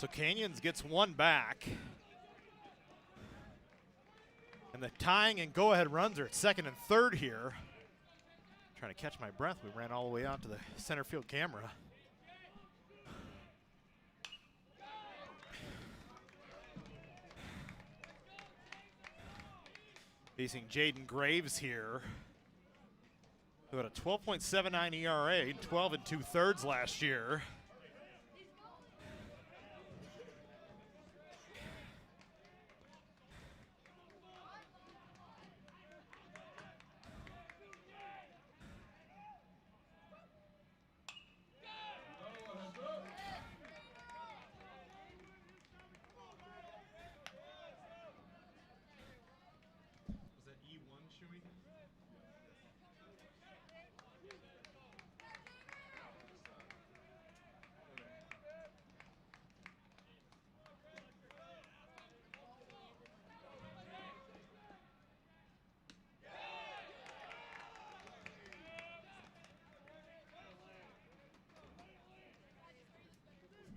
So Canyons gets one back. And the tying and go-ahead runs are at second and third here. Trying to catch my breath. We ran all the way out to the center field camera. Facing Jaden Graves here, who had a 12.79 ERA, 12 2/3 last year.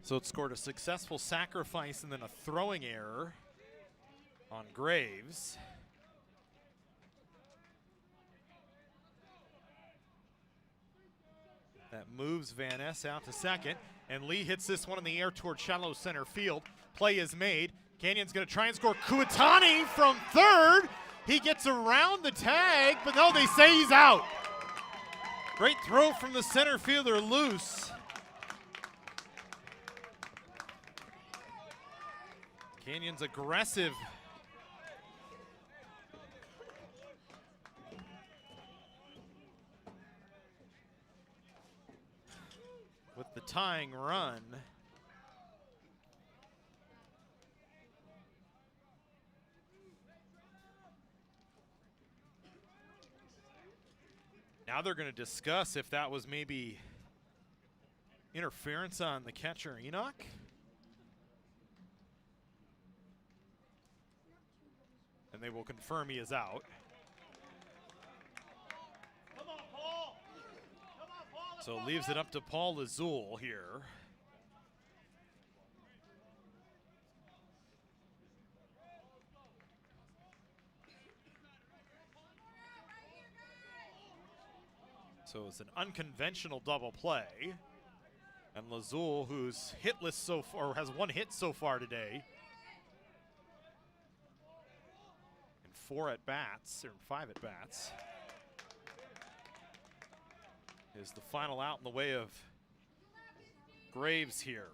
So it scored a successful sacrifice and then a throwing error on Graves. That moves Van Ness out to second, and Lee hits this one in the air toward shallow center field. Play is made. Canyon's going to try and score. Kuatani from third. He gets around the tag, but no, they say he's out. Great throw from the center fielder, loose. Canyon's aggressive. With the tying run. Now they're going to discuss if that was maybe interference on the catcher, Enoch. And they will confirm he is out. So it leaves it up to Paul Lazul here. So it's an unconventional double play. And Lazul, who's hitless so far, or has one hit so far today. And 4 at-bats, or 5 at-bats. Is the final out in the way of Graves here.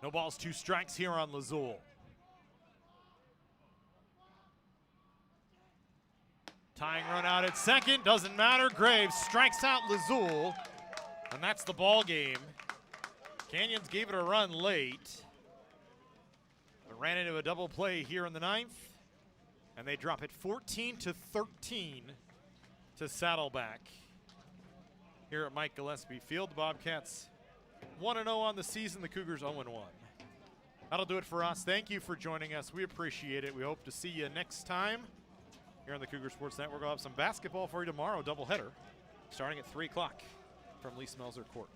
No balls, 2 strikes here on Lazul. Tying run out at second, doesn't matter. Graves strikes out Lazul, and that's the ball game. Canyons gave it a run late, but ran into a double play here in the 9th, and they drop it 14-13 to Saddleback. Here at Mike Gillespie Field, the Bobcats 1-0 on the season, the Cougars 0-1. That'll do it for us. Thank you for joining us. We appreciate it. We hope to see you next time here on the Cougar Sports Network. We'll have some basketball for you tomorrow, doubleheader, starting at 3 o'clock from Lee Smelser Court.